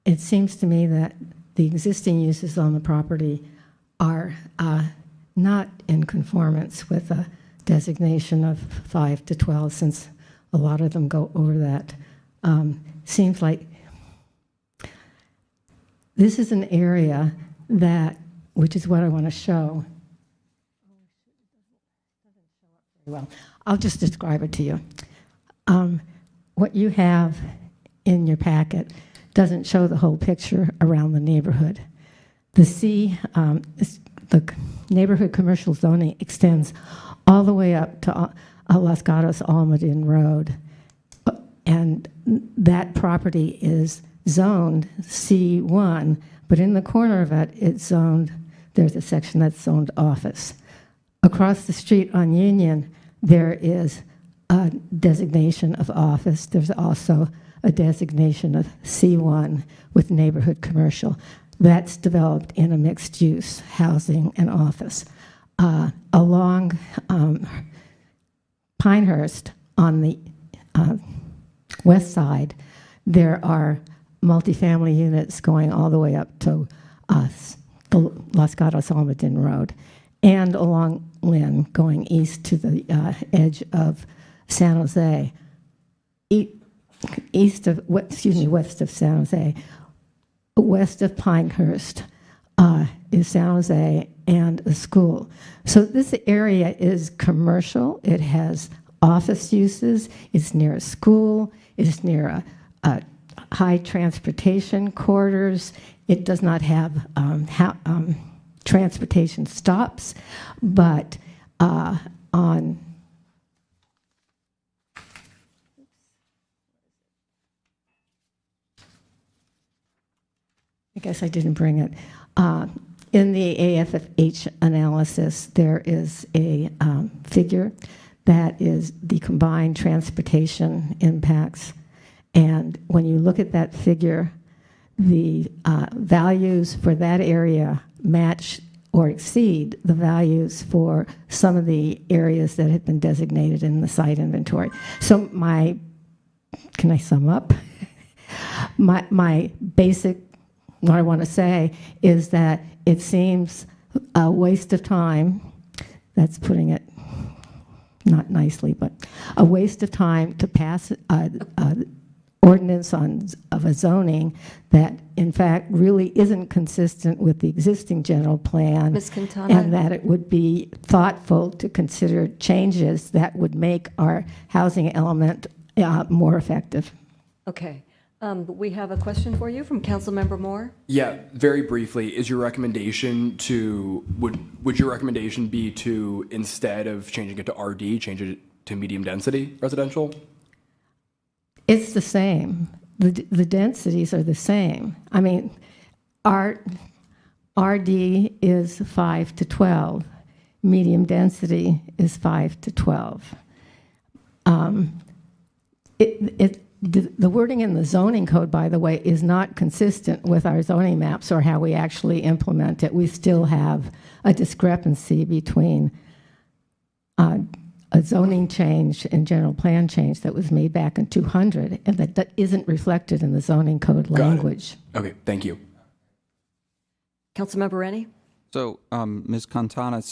Speaker 14: it seems to me that the existing uses on the property are not in conformance with a designation of 5 to 12, since a lot of them go over that. Seems like this is an area that, which is what I want to show. Well, I'll just describe it to you. What you have in your packet doesn't show the whole picture around the neighborhood. The neighborhood commercial zoning extends all the way up to Los Gatos Almaden Road, and that property is zoned C1, but in the corner of it, it's zoned, there's a section that's zoned office. Across the street on Union, there is a designation of office. There's also a designation of C1 with neighborhood commercial. That's developed in a mixed-use housing and office. Along Pinehurst on the west side, there are multifamily units going all the way up to the Los Gatos Almaden Road. and along Lynn, going east to the edge of San Jose. West of San Jose. West of Pinehurst is San Jose and a school. So this area is commercial. It has office uses. It's near a school. It's near a high transportation corridors. It does not have transportation stops, but on I guess I didn't bring it. In the AFFH analysis, there is a figure that is the combined transportation impacts. And when you look at that figure, the values for that area match or exceed the values for some of the areas that have been designated in the site inventory. So can I sum up? My basic, what I want to say is that it seems a waste of time, that's putting it not nicely, but a waste of time to pass ordinance of a zoning that in fact really isn't consistent with the existing general plan.
Speaker 1: Ms. Quintana.
Speaker 14: And that it would be thoughtful to consider changes that would make our housing element more effective.
Speaker 1: Okay. We have a question for you from Councilmember Moore.
Speaker 11: Yeah, very briefly, is your recommendation would your recommendation be to, instead of changing it to RD, change it to medium density residential?
Speaker 14: It's the same. The densities are the same. I mean, RD is 5 to 12. Medium density is 5 to 12. The wording in the zoning code, by the way, is not consistent with our zoning maps or how we actually implement it. We still have a discrepancy between a zoning change and general plan change that was made back in 200, and that isn't reflected in the zoning code language.
Speaker 11: Okay, thank you.
Speaker 1: Councilmember Rennie?
Speaker 3: So, Ms. Quintana,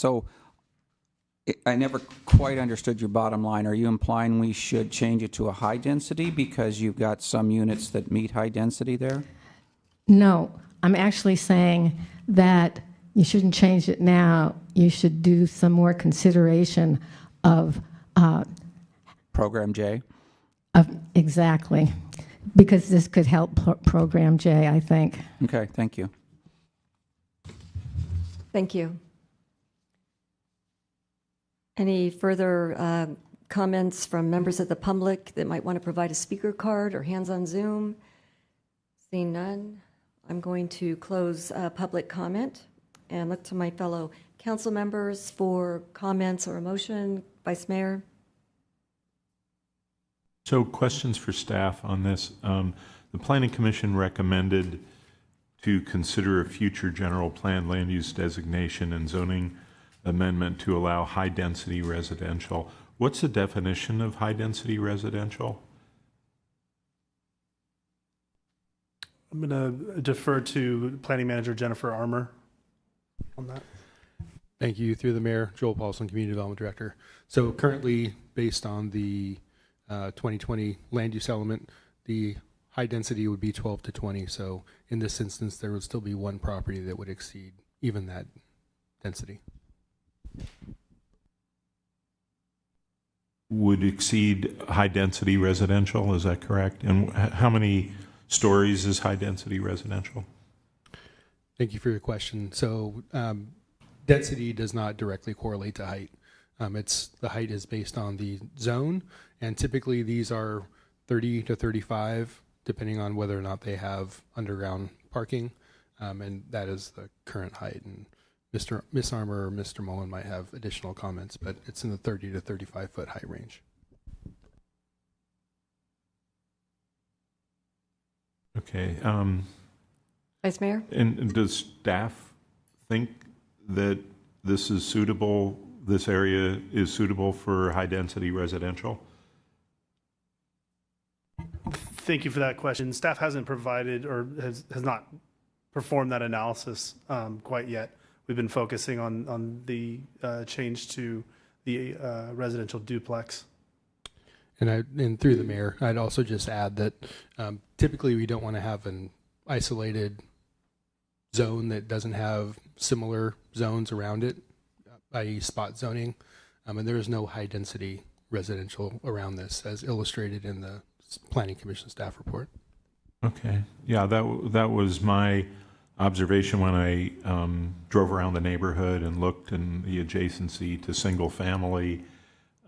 Speaker 3: I never quite understood your bottom line. Are you implying we should change it to a high density because you've got some units that meet high density there?
Speaker 14: No, I'm actually saying that you shouldn't change it now. You should do some more consideration of
Speaker 3: Program J?
Speaker 14: Exactly, because this could help Program J, I think.
Speaker 3: Okay, thank you.
Speaker 1: Thank you. Any further comments from members of the public that might want to provide a speaker card or hands on Zoom? Seeing none, I'm going to close public comment and look to my fellow council members for comments or a motion. Vice Mayor?
Speaker 6: So questions for staff on this. The Planning Commission recommended to consider a future general plan land use designation and zoning amendment to allow high-density residential. What's the definition of high-density residential?
Speaker 9: I'm going to defer to Planning Manager Jennifer Armour on that.
Speaker 10: Thank you. Through the mayor, Joel Paulson, Community Development Director. So currently, based on the 2020 land use element, the high density would be 12 to 20. So in this instance, there would still be one property that would exceed even that density.
Speaker 6: Would exceed high-density residential, is that correct? And how many stories is high-density residential?
Speaker 10: Thank you for your question. So density does not directly correlate to height. The height is based on the zone, and typically these are 30 to 35, depending on whether or not they have underground parking, and that is the current height. And Ms. Armour or Mr. Mullen might have additional comments, but it's in the 30 to 35 foot height range.
Speaker 6: Okay.
Speaker 1: Vice Mayor?
Speaker 6: And does staff think that this is suitable, this area is suitable for high-density residential?
Speaker 9: Thank you for that question. Staff hasn't provided or has not performed that analysis quite yet. we've been focusing on the change to the residential duplex.
Speaker 10: And through the mayor, I'd also just add that typically we don't want to have an isolated zone that doesn't have similar zones around it, i.e. spot zoning. And there is no high density residential around this, as illustrated in the Planning Commission staff report.
Speaker 6: Okay. Yeah, that was my observation when I drove around the neighborhood and looked in the adjacency to single family,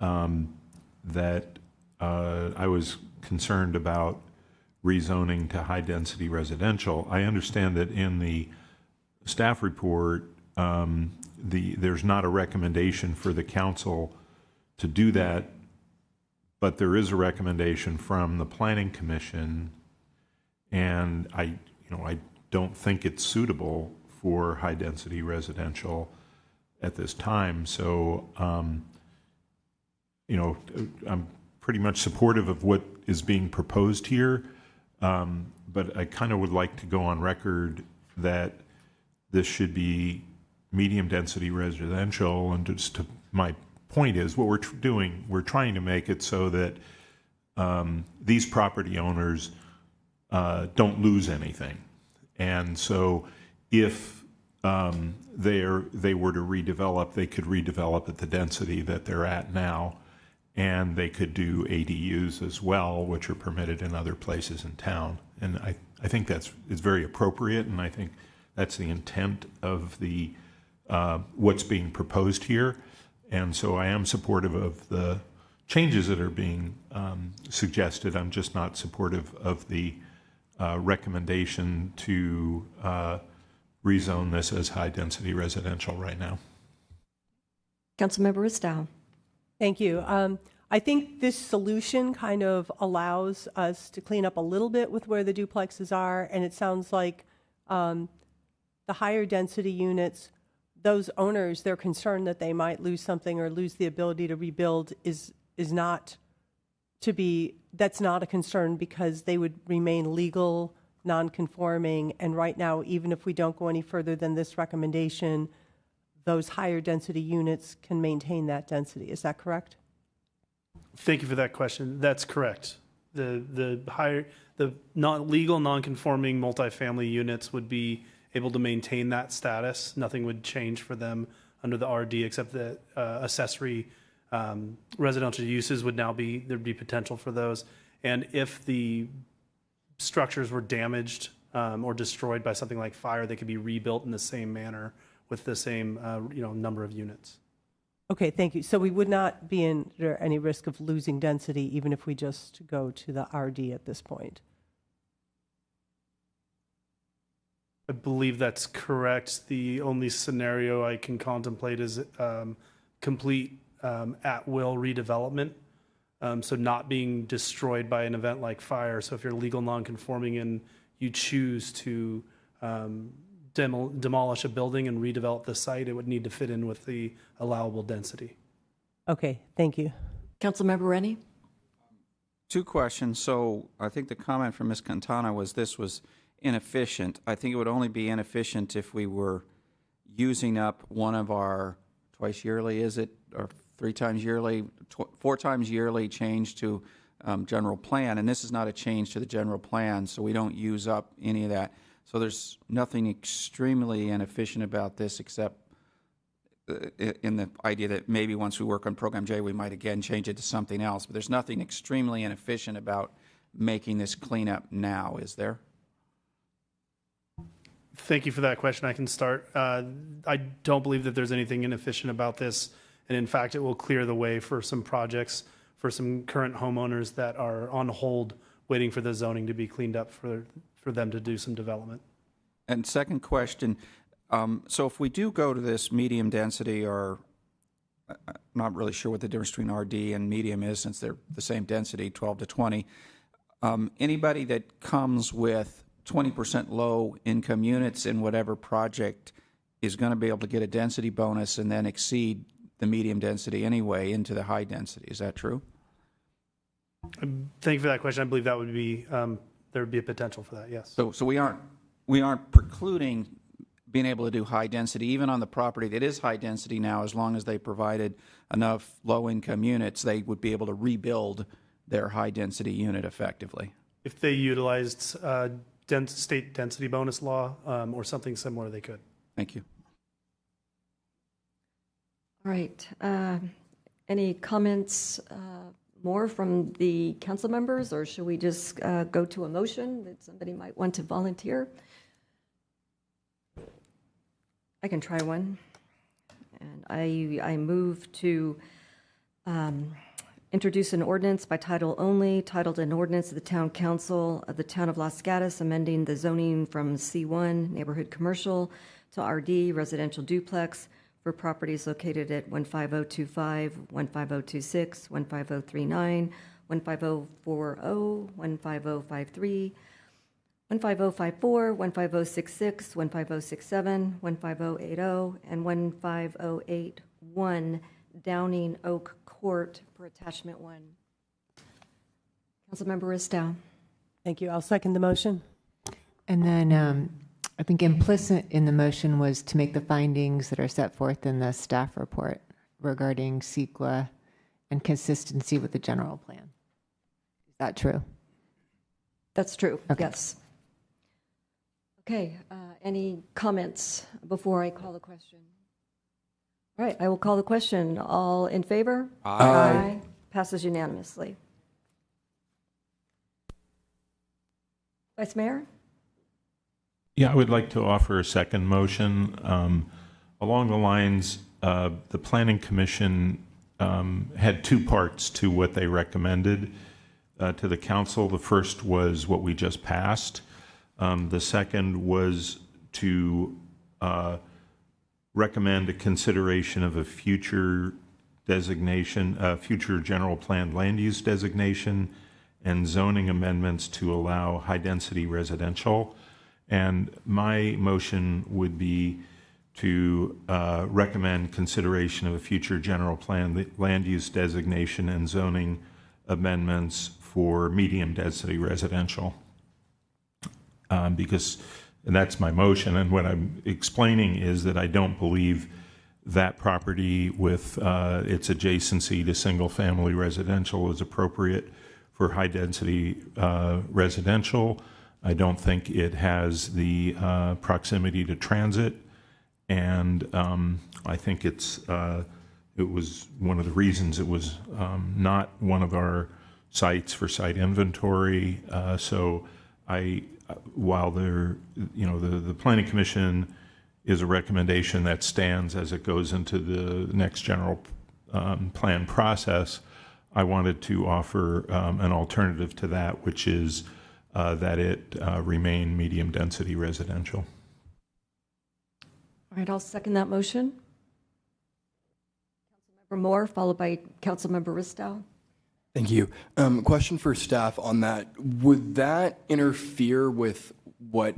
Speaker 6: that I was concerned about rezoning to high density residential. I understand that in the staff report, there's not a recommendation for the council to do that, but there is a recommendation from the Planning Commission, and I don't think it's suitable for high density residential at this time. So, I'm pretty much supportive of what is being proposed here, but I kind of would like to go on record that this should be medium density residential. And just to my point is, what we're doing, we're trying to make it so that these property owners don't lose anything. And so if they were to redevelop, they could redevelop at the density that they're at now, and they could do ADUs as well, which are permitted in other places in town. And I think it's very appropriate, and I think that's the intent of the what's being proposed here. And so I am supportive of the changes that are being suggested. I'm just not supportive of the recommendation to rezone this as high-density residential right now.
Speaker 1: Councilmember Ristow.
Speaker 7: Thank you. I think this solution kind of allows us to clean up a little bit with where the duplexes are, and it sounds like the higher density units, those owners, they're concerned that they might lose something or lose the ability to rebuild that's not a concern, because they would remain legal, non-conforming, and right now, even if we don't go any further than this recommendation, those higher density units can maintain that density. Is that correct?
Speaker 9: Thank you for that question. That's correct. The legal, non-conforming multifamily units would be able to maintain that status. Nothing would change for them under the RD, except that accessory residential uses would now there'd be potential for those. And if the structures were damaged or destroyed by something like fire, they could be rebuilt in the same manner with the same number of units.
Speaker 7: Okay, thank you. So we would not be under any risk of losing density even if we just go to the RD at this point.
Speaker 9: I believe that's correct. The only scenario I can contemplate is complete at-will redevelopment, so not being destroyed by an event like fire. So if you're legal non-conforming and you choose to demolish a building and redevelop the site, it would need to fit in with the allowable density.
Speaker 7: Okay, thank you.
Speaker 1: Councilmember Rennie?
Speaker 3: Two questions. So I think the comment from Ms. Cantana was this was inefficient. I think it would only be inefficient if we were using up one of our twice yearly, is it, or 3 times yearly, 4 times yearly change to general plan. And this is not a change to the general plan, so we don't use up any of that. So there's nothing extremely inefficient about this, except in the idea that maybe once we work on Program J, we might again change it to something else. But there's nothing extremely inefficient about making this cleanup now, is there?
Speaker 9: Thank you for that question. I can start. I don't believe that there's anything inefficient about this. And in fact, it will clear the way for some projects, for some current homeowners that are on hold waiting for the zoning to be cleaned up for them to do some development.
Speaker 3: And second question, so if we do go to this medium density, or I'm not really sure what the difference between RD and medium is, since they're the same density, 12 to 20, anybody that comes with 20% low income units in whatever project is going to be able to get a density bonus and then exceed the medium density anyway into the high density. Is that true?
Speaker 9: Thank you for that question. I believe that would be there would be a potential for that. Yes.
Speaker 3: So we aren't precluding being able to do high density, even on the property that is high density now, as long as they provided enough low-income units, they would be able to rebuild their high-density unit effectively.
Speaker 9: If they utilized state density bonus law or something similar, they could.
Speaker 3: Thank you.
Speaker 1: All right. Any comments more from the council members, or should we just go to a motion that somebody might want to volunteer? I can try one. And I move to introduce an ordinance by title only, titled an ordinance of the Town Council of the Town of Los Gatos amending the zoning from C1 neighborhood commercial to RD residential duplex for properties located at 15025, 15026, 15039, 15040, 15053, 15054, 15066, 15067, 15080, and 15081 Downing Oak Court for attachment 1. Councilmember Ristow.
Speaker 7: Thank you. I'll second the motion.
Speaker 8: And then I think implicit in the motion was to make the findings that are set forth in the staff report regarding CEQA and consistency with the general plan. Is that true?
Speaker 1: That's true,
Speaker 8: Okay.
Speaker 1: yes. Okay, any comments before I call the question? All right, I will call the question. All in favor?
Speaker 11: Aye.
Speaker 1: Passes unanimously. Vice Mayor?
Speaker 6: Yeah, I would like to offer a second motion. Along the lines, the Planning Commission had two parts to what they recommended to the council. The first was what we just passed. The second was to recommend a consideration of a future designation, future general plan land use designation and zoning amendments to allow high-density residential. And my motion would be to recommend consideration of a future general plan land use designation and zoning amendments for medium-density residential. Because and that's my motion, and what I'm explaining is that I don't believe that property with its adjacency to single-family residential is appropriate for high-density residential. I don't think it has the proximity to transit, and I think it was one of the reasons it was not one of our sites for site inventory. So while the Planning Commission is a recommendation that stands as it goes into the next general plan process, I wanted to offer an alternative to that, which is that it remain medium-density residential.
Speaker 1: All right, I'll second that motion. Councilmember Moore, followed by Councilmember Ristow.
Speaker 11: Thank you. Question for staff on that. Would that interfere with what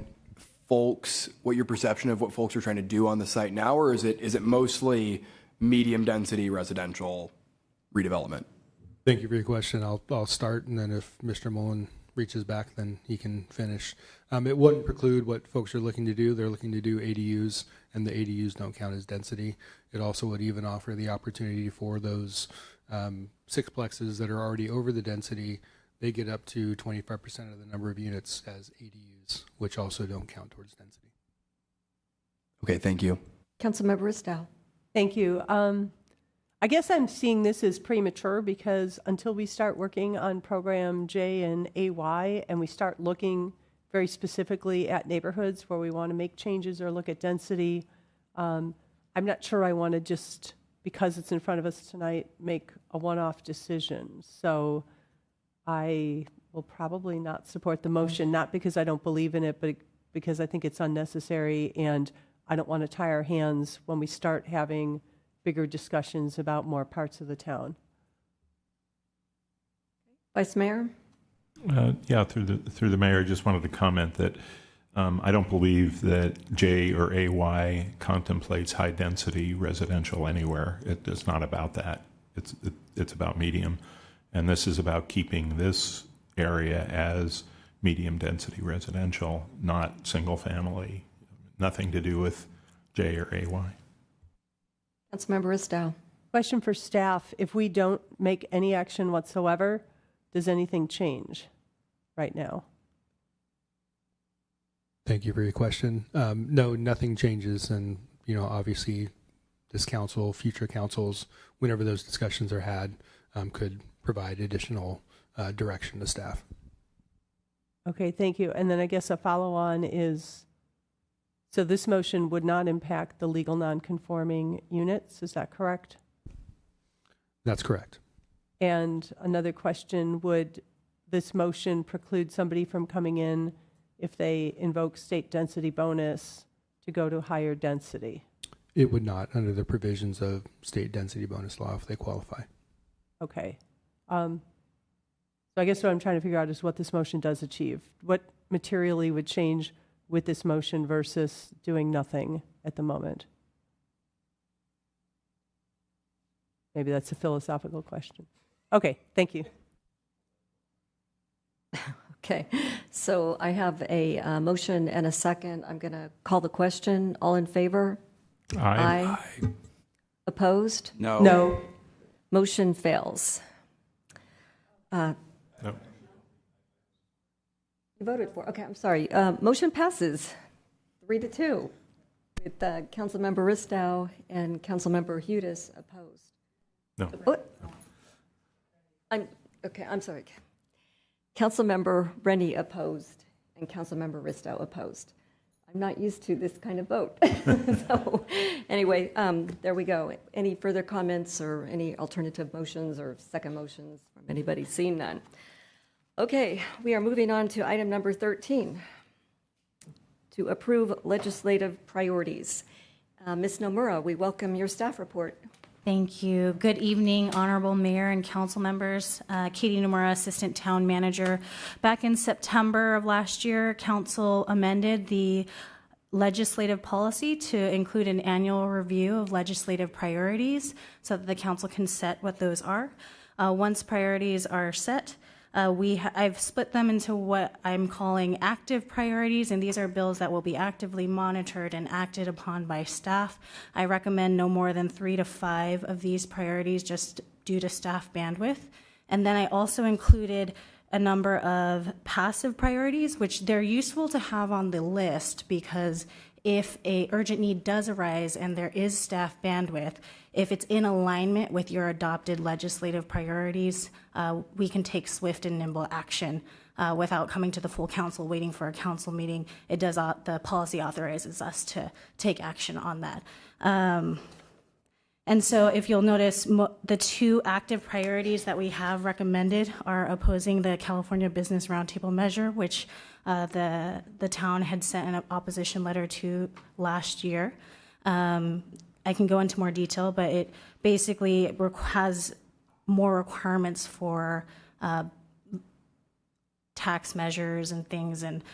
Speaker 11: your perception of what folks are trying to do on the site now, or is it mostly medium density residential redevelopment?
Speaker 10: Thank you for your question. I'll start, and then if Mr. Mullen reaches back, then he can finish. It wouldn't preclude what folks are looking to do. They're looking to do ADUs, and the ADUs don't count as density. It also would even offer the opportunity for those sixplexes that are already over the density. They get up to 25% of the number of units as ADUs, which also don't count towards density.
Speaker 11: Okay, thank you.
Speaker 1: Councilmember Ristow.
Speaker 7: Thank you. I guess I'm seeing this as premature because until we start working on program J and AY and we start looking very specifically at neighborhoods where we want to make changes or look at density, I'm not sure I want to just, because it's in front of us tonight, make a one-off decision. So I will probably not support the motion, not because I don't believe in it, but because I think it's unnecessary and I don't want to tie our hands when we start having bigger discussions about more parts of the town.
Speaker 1: Vice Mayor?
Speaker 6: Yeah, through the mayor, I just wanted to comment that I don't believe that J or AY contemplates high density residential anywhere. It's not about that. It's about medium, and this is about keeping this area as medium density residential, not single family, nothing to do with J or AY.
Speaker 1: Councilmember Istow.
Speaker 7: Question for staff. If we don't make any action whatsoever, does anything change right now?
Speaker 10: Thank you for your question. No, nothing changes. And, obviously this council, future councils, whenever those discussions are had, could provide additional direction to staff.
Speaker 7: Okay, thank you. And then I guess a follow-on is, so this motion would not impact the legal non-conforming units, is that correct?
Speaker 10: That's correct.
Speaker 7: And another question, would this motion preclude somebody from coming in if they invoke state density bonus to go to higher density?
Speaker 10: It would not, under the provisions of state density bonus law, if they qualify.
Speaker 7: Okay. So I guess what I'm trying to figure out is what this motion does achieve. What materially would change with this motion versus doing nothing at the moment? Maybe that's a philosophical question. Okay, thank you.
Speaker 1: Okay, so I have a motion and a second. I'm going to call the question. All in favor?
Speaker 6: Aye.
Speaker 1: Opposed?
Speaker 11: No.
Speaker 7: No.
Speaker 1: Motion fails.
Speaker 6: No.
Speaker 1: You voted for. Okay, I'm sorry. Motion passes 3-2 with Councilmember Ristow and Councilmember Hudes opposed.
Speaker 6: No.
Speaker 1: What? I'm sorry. Councilmember Rennie opposed and Councilmember Ristow opposed. I'm not used to this kind of vote. So anyway, there we go. Any further comments or any alternative motions or second motions from anybody? Seeing none. Okay, we are moving on to item number 13, to approve legislative priorities. Ms. Nomura, we welcome your staff report.
Speaker 15: Thank you. Good evening, Honorable Mayor and Council members. Katie Nomura, Assistant Town Manager. Back in September of last year, Council amended the legislative policy to include an annual review of legislative priorities so that the Council can set what those are. Once priorities are set, I've split them into what I'm calling active priorities, and these are bills that will be actively monitored and acted upon by staff. I recommend no more than 3 to 5 of these priorities just due to staff bandwidth. And then I also included a number of passive priorities, which they're useful to have on the list because if a urgent need does arise and there is staff bandwidth, if it's in alignment with your adopted legislative priorities, we can take swift and nimble action without coming to the full council, waiting for a council meeting. It does, the policy authorizes us to take action on that. And so if you'll notice, the 2 active priorities that we have recommended are opposing the California Business Roundtable measure, which the town had sent an opposition letter to last year. I can go into more detail, but it basically has more requirements for tax measures and things and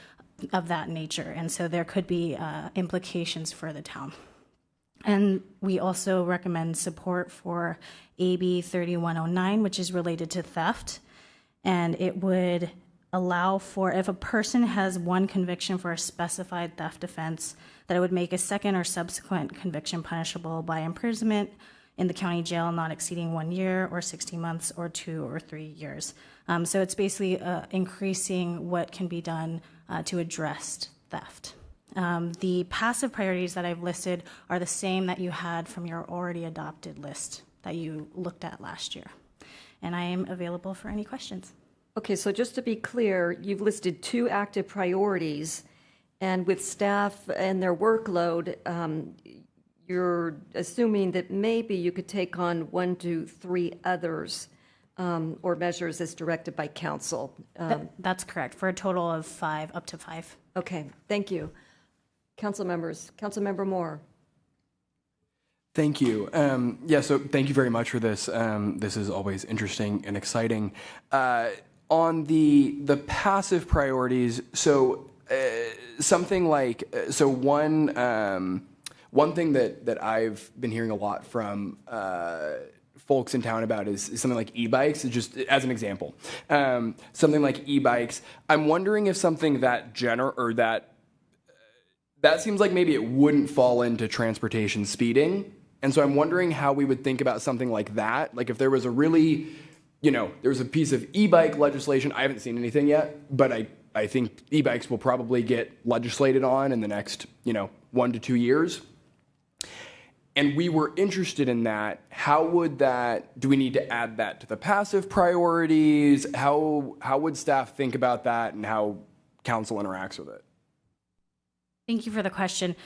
Speaker 15: of that nature. And so there could be implications for the town. And we also recommend support for AB 3109, which is related to theft. And it would allow for, if a person has one conviction for a specified theft offense, that it would make a second or subsequent conviction punishable by imprisonment in the county jail not exceeding 1 year or 60 months or 2 or 3 years. So it's basically increasing what can be done to address theft. The passive priorities that I've listed are the same that you had from your already adopted list that you looked at last year. And I am available for any questions.
Speaker 1: Okay, so just to be clear, you've listed 2 active priorities, and with staff and their workload, you're assuming that maybe you could take on 1 to 3 others or measures as directed by council.
Speaker 15: That's correct, for a total of 5, up to 5.
Speaker 1: Okay, thank you. Council members, Councilmember Moore.
Speaker 11: Thank you. So thank you very much for this. This is always interesting and exciting. On the passive priorities, so something like, so one thing that I've been hearing a lot from folks in town about is something like e-bikes, just as an example. Something like e-bikes. I'm wondering if something that that seems like maybe it wouldn't fall into transportation speeding. And so I'm wondering how we would think about something like that. Like if there was a really, there was a piece of e-bike legislation. I haven't seen anything yet, but I think e-bikes will probably get legislated on in the next, 1 to 2 years. And we were interested in that. Do we need to add that to the passive priorities? How would staff think about that and how council interacts with it?
Speaker 15: Thank you for the question.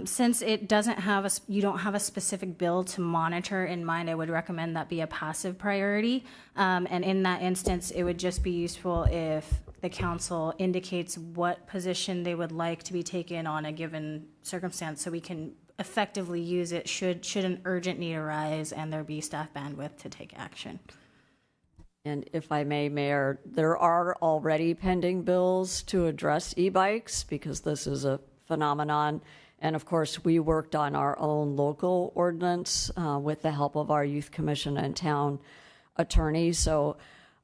Speaker 15: Since it doesn't have you don't have a specific bill to monitor in mind, I would recommend that be a passive priority. And in that instance, it would just be useful if the council indicates what position they would like to be taken on a given circumstance, so we can effectively use it should an urgent need arise and there be staff bandwidth to take action.
Speaker 16: And if I may, Mayor, there are already pending bills to address e-bikes because this is a phenomenon. And of course, we worked on our own local ordinance with the help of our youth commission and town attorney. So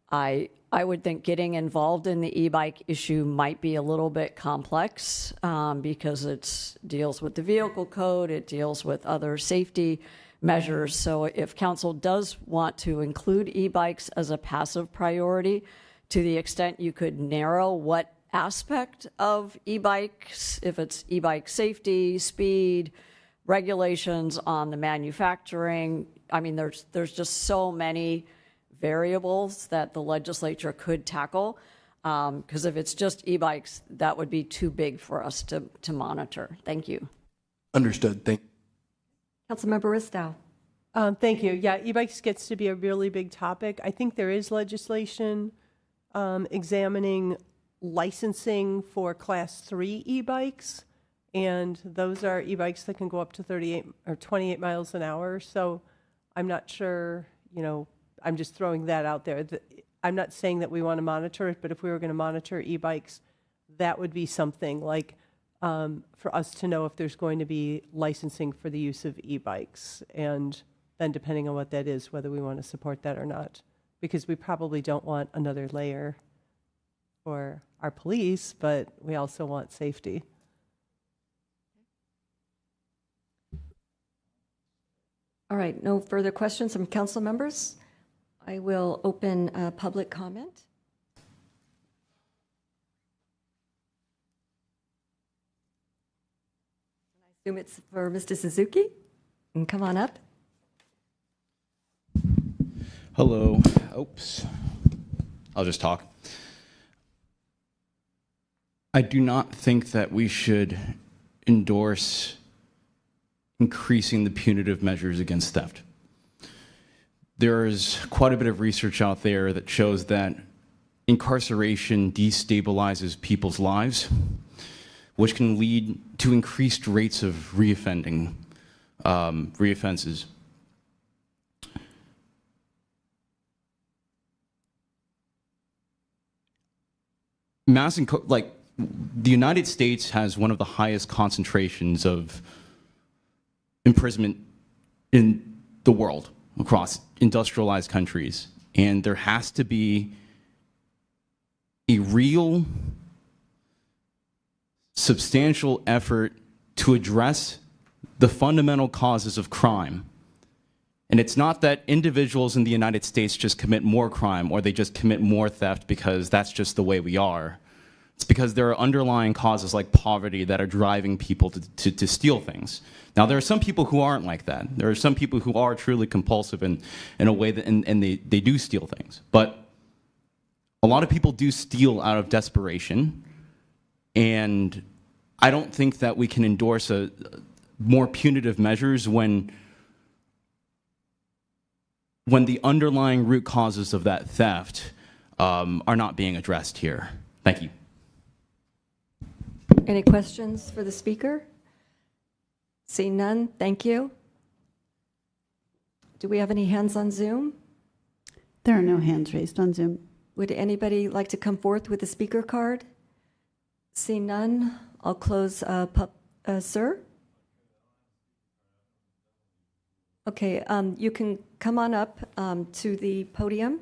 Speaker 16: I would think getting involved in the e-bike issue might be a little bit complex because it deals with the vehicle code, it deals with other safety measures. So if council does want to include e-bikes as a passive priority, to the extent you could narrow what aspect of e-bikes, if it's e-bike safety, speed, regulations on the manufacturing, I mean, there's just so many variables that the legislature could tackle. Because if it's just e-bikes, that would be too big for us to monitor. Thank you.
Speaker 11: Understood.
Speaker 1: Councilmember Ristow.
Speaker 7: Thank you. Yeah, e-bikes gets to be a really big topic. I think there is legislation examining licensing for Class 3 e-bikes, and those are e-bikes that can go up to 38 or 28 miles an hour. So I'm not sure, I'm just throwing that out there. I'm not saying that we want to monitor it, but if we were going to monitor e-bikes, that would be something like for us to know if there's going to be licensing for the use of e-bikes, and then depending on what that is, whether we want to support that or not, because we probably don't want another layer for our police, but we also want safety.
Speaker 1: All right, no further questions from council members. I will open public comment. I assume it's for Mr. Suzuki. And come on up.
Speaker 17: Hello. Oops. I'll just talk. I do not think that we should endorse increasing the punitive measures against theft. There is quite a bit of research out there that shows that incarceration destabilizes people's lives, which can lead to increased rates of reoffenses. The United States has one of the highest concentrations of imprisonment in the world across industrialized countries, and there has to be a real substantial effort to address the fundamental causes of crime. And it's not that individuals in the United States just commit more crime or they just commit more theft because that's just the way we are. It's because there are underlying causes like poverty that are driving people to steal things. Now, there are some people who aren't like that. There are some people who are truly compulsive in a way that, and they do steal things. But a lot of people do steal out of desperation, and I don't think that we can endorse more punitive measures when the underlying root causes of that theft are not being addressed here. Thank you.
Speaker 1: Any questions for the speaker? Seeing none, thank you. Do we have any hands on Zoom?
Speaker 2: There are no hands raised on Zoom.
Speaker 1: Would anybody like to come forth with a speaker card? Seeing none, I'll close. Sir? Okay, you can come on up to the podium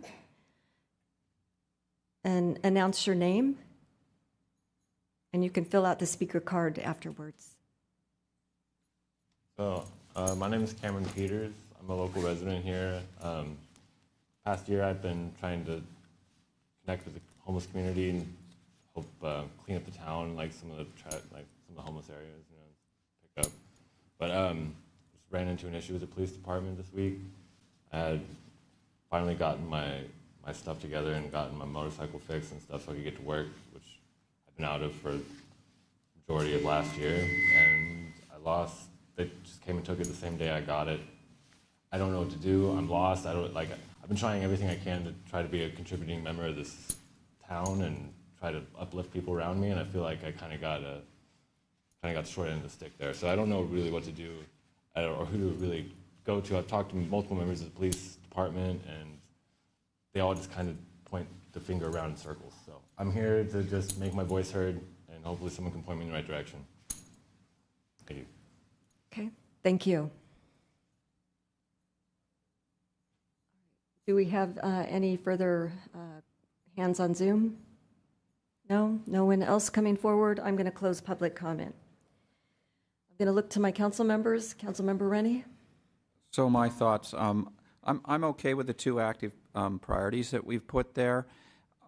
Speaker 1: and announce your name. And you can fill out the speaker card afterwards.
Speaker 18: So, my name is Cameron Peters. I'm a local resident here. Past year, I've been trying to connect with the homeless community and help clean up the town, like some of the homeless areas, pick up. But just ran into an issue with the police department this week. I had finally gotten my stuff together and gotten my motorcycle fixed and stuff so I could get to work, which I've been out of for the majority of last year. And I lost. They just came and took it the same day I got it. I don't know what to do. I'm lost. I've been trying everything I can to try to be a contributing member of this town and try to uplift people around me. And I feel like I kind of got the short end of the stick there. So I don't know really what to do or who to really go to. I've talked to multiple members of the police department, and they all just kind of point the finger around in circles. So I'm here to just make my voice heard, and hopefully someone can point me in the right direction. Thank you.
Speaker 1: Okay, thank you. Do we have any further hands on Zoom? No? No one else coming forward? I'm going to close public comment. I'm going to look to my council members. Councilmember Rennie?
Speaker 3: So my thoughts, I'm okay with the two active priorities that we've put there.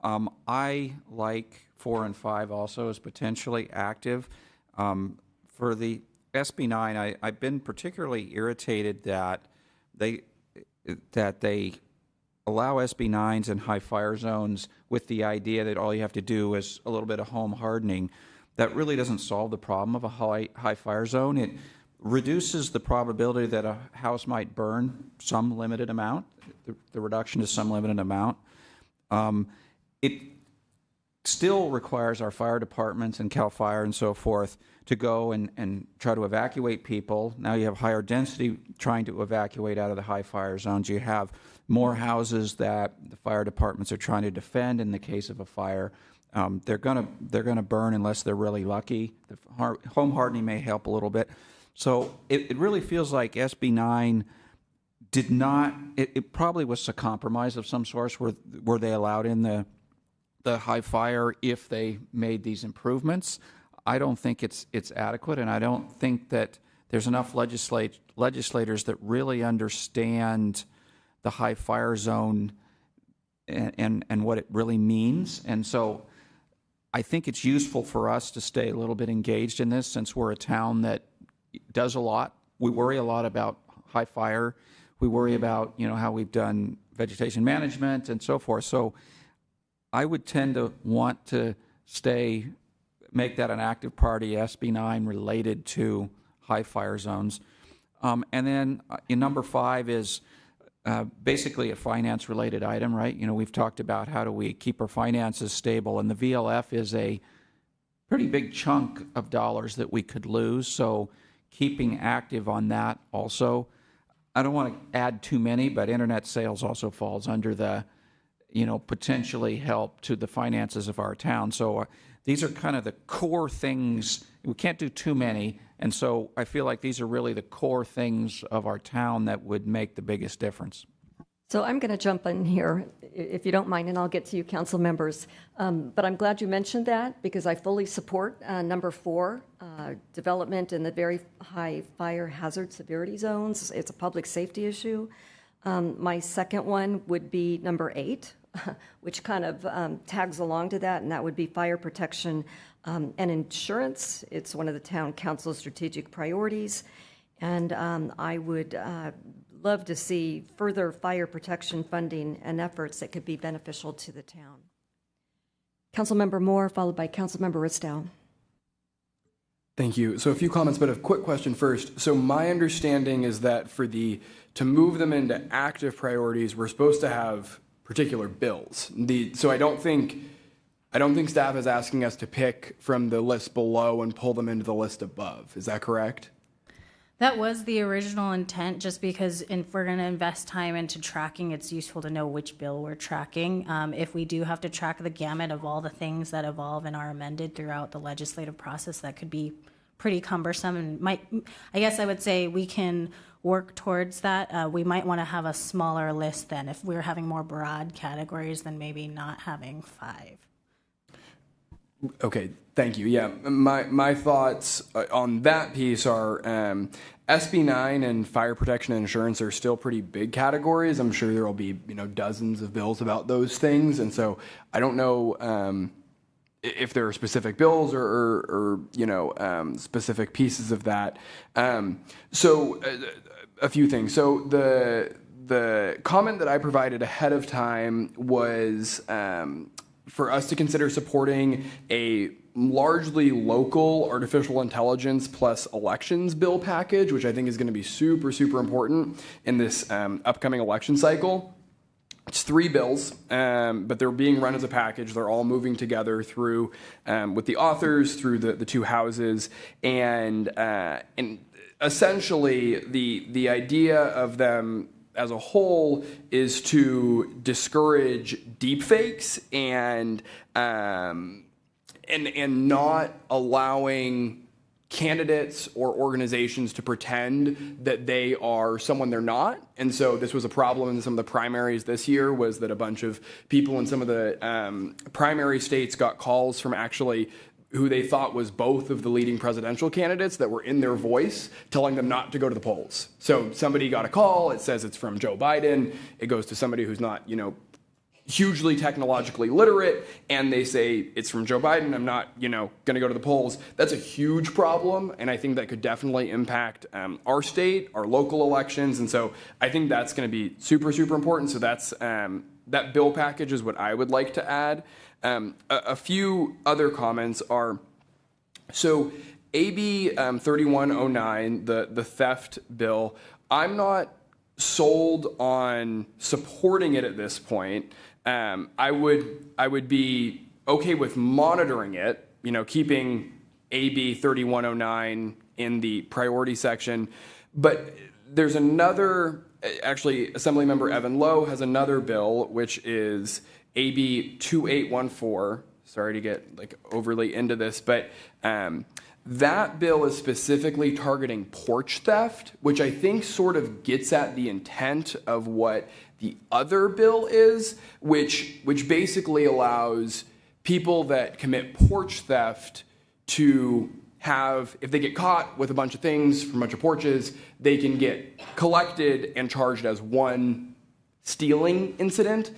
Speaker 3: I like 4 and 5 also as potentially active. For the SB 9, I've been particularly irritated that they allow SB 9s in high fire zones with the idea that all you have to do is a little bit of home hardening. That really doesn't solve the problem of a high fire zone. It reduces the probability that a house might burn some limited amount, the reduction to some limited amount. It still requires our fire departments and CAL FIRE and so forth to go and try to evacuate people. Now you have higher density trying to evacuate out of the high fire zones. You have more houses that the fire departments are trying to defend in the case of a fire. They're gonna burn unless they're really lucky. The home hardening may help a little bit. So it really feels like SB 9 did not. It probably was a compromise of some sort. Were they allowed in the high fire if they made these improvements? I don't think it's adequate, and I don't think that there's enough legislators that really understand the high fire zone and what it really means. And so I think it's useful for us to stay a little bit engaged in this, since we're a town that does a lot. We worry a lot about high fire. We worry about, how we've done vegetation management and so forth. So I would tend to want to make that an active priority, SB 9, related to high fire zones. And then in number 5 is basically a finance-related item, right? We've talked about how do we keep our finances stable, and the VLF is a pretty big chunk of dollars that we could lose. So keeping active on that also. I don't want to add too many, but internet sales also falls under the, potentially help to the finances of our town. So these are kind of the core things. We can't do too many, and so I feel like these are really the core things of our town that would make the biggest difference.
Speaker 1: So I'm going to jump in here, if you don't mind, and I'll get to you, council members. But I'm glad you mentioned that, because I fully support number 4, development in the very high fire hazard severity zones. It's a public safety issue. My second one would be number 8, which kind of tags along to that, and that would be fire protection and insurance. It's one of the town council's strategic priorities, and I would love to see further fire protection funding and efforts that could be beneficial to the town. Councilmember Moore, followed by Councilmember Ristow.
Speaker 11: Thank you. So a few comments, but a quick question first. So my understanding is that to move them into active priorities, we're supposed to have particular bills. So I don't think staff is asking us to pick from the list below and pull them into the list above. Is that correct?
Speaker 15: That was the original intent, just because if we're going to invest time into tracking, it's useful to know which bill we're tracking. If we do have to track the gamut of all the things that evolve and are amended throughout the legislative process, that could be pretty cumbersome, and I guess I would say we can work towards that. We might want to have a smaller list then. If we're having more broad categories, then maybe not having 5.
Speaker 11: Okay, thank you. Yeah, my thoughts on that piece are SB 9 and fire protection and insurance are still pretty big categories. I'm sure there will be dozens of bills about those things, and so I don't know if there are specific bills or specific pieces of that. So a few things. So the comment that I provided ahead of time was for us to consider supporting a largely local artificial intelligence plus elections bill package, which I think is going to be super, super important in this upcoming election cycle. It's 3 bills, but they're being run as a package. They're all moving together through with the authors through the 2 houses, and essentially the idea of them as a whole is to discourage deepfakes and not allowing candidates or organizations to pretend that they are someone they're not. And so this was a problem in some of the primaries this year, was that a bunch of people in some of the primary states got calls from actually who they thought was both of the leading presidential candidates that were in their voice telling them not to go to the polls. So somebody got a call, it says it's from Joe Biden, it goes to somebody who's not, hugely technologically literate, and they say it's from Joe Biden, I'm not, going to go to the polls. That's a huge problem, and I think that could definitely impact our state, our local elections, and so I think that's going to be super, super important. So that's that bill package is what I would like to add. A few other comments are, so AB 3109, the theft bill, I'm not sold on supporting it at this point. I would be okay with monitoring it, keeping AB 3109 in the priority section, but there's another, actually Assemblymember Evan Lowe has another bill, which is AB 2814. Sorry to get overly into this, but that bill is specifically targeting porch theft, which I think sort of gets at the intent of what the other bill is, which basically allows people that commit porch theft to have, if they get caught with a bunch of things from a bunch of porches, they can get collected and charged as one stealing incident,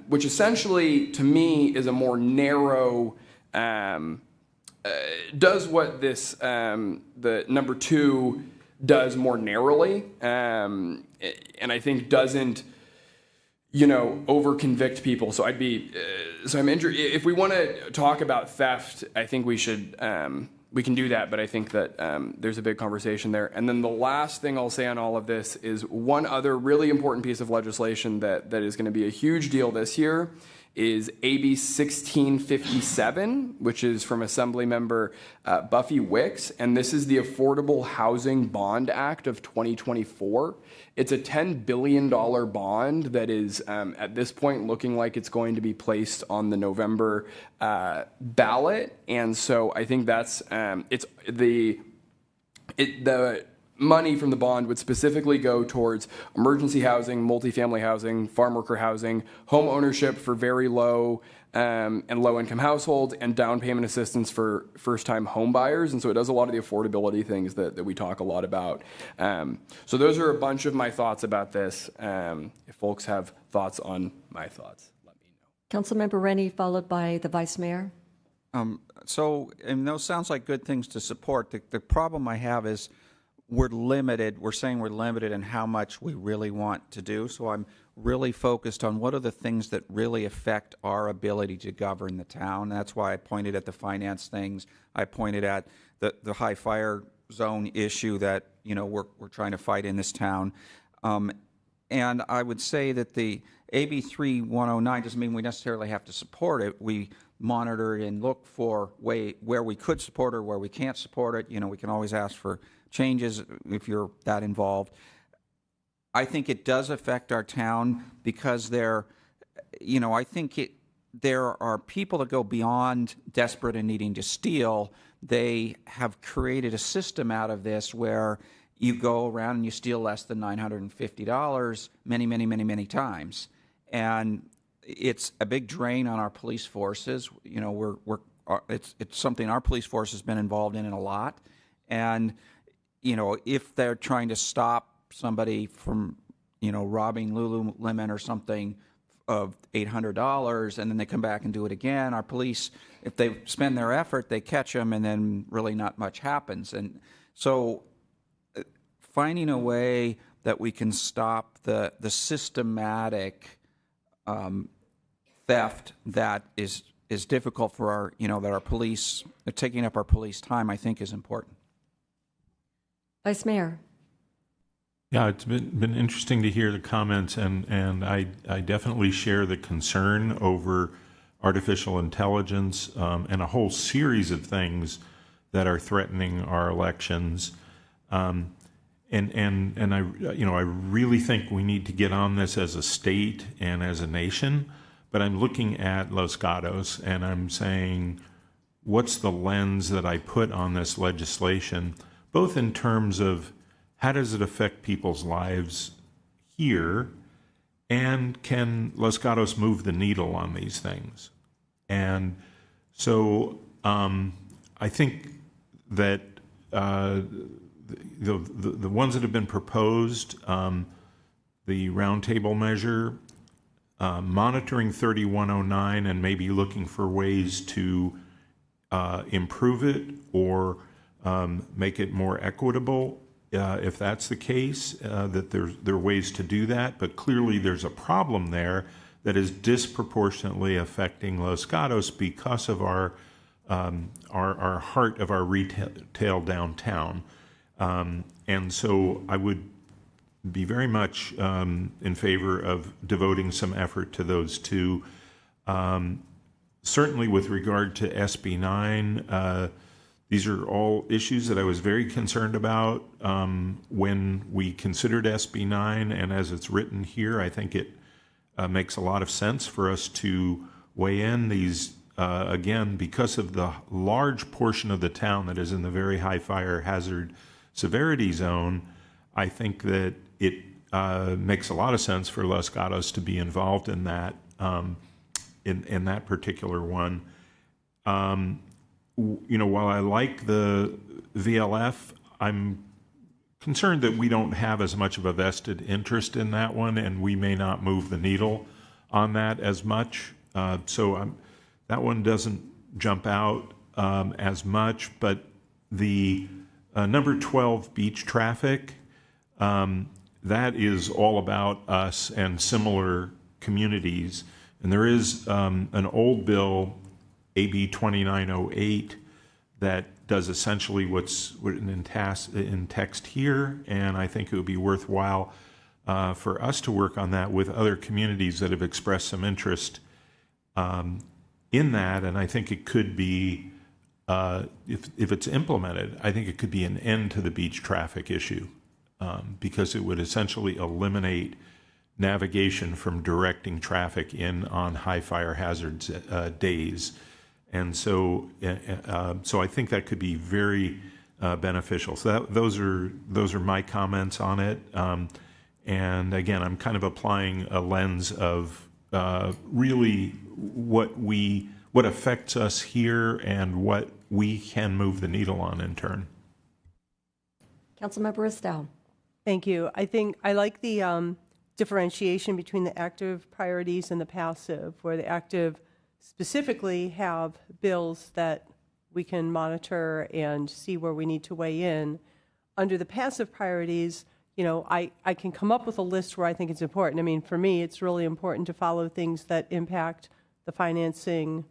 Speaker 11: which essentially, to me, is a more narrow, does what this, the number 2 does more narrowly, and I think doesn't, over-convict people. So I'd be, if we want to talk about theft, I think we should, we can do that, but I think that there's a big conversation there. And then the last thing I'll say on all of this is one other really important piece of legislation that is going to be a huge deal this year is AB 1657, which is from Assemblymember Buffy Wicks, and this is the Affordable Housing Bond Act of 2024. It's a $10 billion bond that is, at this point, looking like it's going to be placed on the November ballot, and so I think that's the money from the bond would specifically go towards emergency housing, multifamily housing, farm worker housing, home ownership for very low and low-income households, and down payment assistance for first-time home buyers. And so it does a lot of the affordability things that we talk a lot about. So those are a bunch of my thoughts about this. If folks have thoughts on my thoughts, let me know.
Speaker 1: Councilmember Rennie, followed by the Vice Mayor.
Speaker 3: And those sounds like good things to support. The problem I have is we're limited. We're saying we're limited in how much we really want to do. So I'm really focused on what are the things that really affect our ability to govern the town. That's why I pointed at the finance things. I pointed at the high fire zone issue that we're trying to fight in this town. And I would say that the AB 3109 doesn't mean we necessarily have to support it. We monitor it and look for where we could support it or where we can't support it. We can always ask for changes if you're that involved. I think it does affect our town because there are people that go beyond desperate and needing to steal. They have created a system out of this where you go around and you steal less than $950 many, many, many, many times. And it's a big drain on our police forces. We're it's something our police force has been involved in a lot. And, if they're trying to stop somebody from, robbing Lululemon or something of $800, and then they come back and do it again, our police, if they spend their effort, they catch them, and then really not much happens. And so finding a way that we can stop the systematic theft that is difficult for our, that our police, taking up our police time, I think is important.
Speaker 1: Vice Mayor.
Speaker 6: Yeah, it's been interesting to hear the comments, and I definitely share the concern over artificial intelligence and a whole series of things that are threatening our elections. And I really think we need to get on this as a state and as a nation. But I'm looking at Los Gatos and I'm saying, what's the lens that I put on this legislation, both in terms of how does it affect people's lives here, and can Los Gatos move the needle on these things? And so I think that the ones that have been proposed, the roundtable measure, monitoring 3109 and maybe looking for ways to improve it or make it more equitable, if that's the case, that there are ways to do that. But clearly there's a problem there that is disproportionately affecting Los Gatos because of our heart of our retail downtown. And so I would be very much in favor of devoting some effort to those two. Certainly with regard to SB 9, these are all issues that I was very concerned about when we considered SB 9, and as it's written here, I think it makes a lot of sense for us to weigh in these, again, because of the large portion of the town that is in the very high fire hazard severity zone. I think that it makes a lot of sense for Los Gatos to be involved in that, in that particular one. While I like the VLF, I'm concerned that we don't have as much of a vested interest in that one, and we may not move the needle on that as much. So that one doesn't jump out as much, but the number 12, beach traffic, that is all about us and similar communities. And there is an old bill, AB 2908, that does essentially what's written in text here, and I think it would be worthwhile for us to work on that with other communities that have expressed some interest in that. And I think it could be, if it's implemented, I think it could be an end to the beach traffic issue, because it would essentially eliminate navigation from directing traffic in on high fire hazards days. And so I think that could be very beneficial. So those are my comments on it. And again, I'm kind of applying a lens of really what affects us here and what we can move the needle on in turn.
Speaker 1: Councilmember Estelle.
Speaker 7: Thank you. I think I like the differentiation between the active priorities and the passive, where the active specifically have bills that we can monitor and see where we need to weigh in. Under the passive priorities, I can come up with a list where I think it's important. I mean, for me, it's really important to follow things that impact the financing,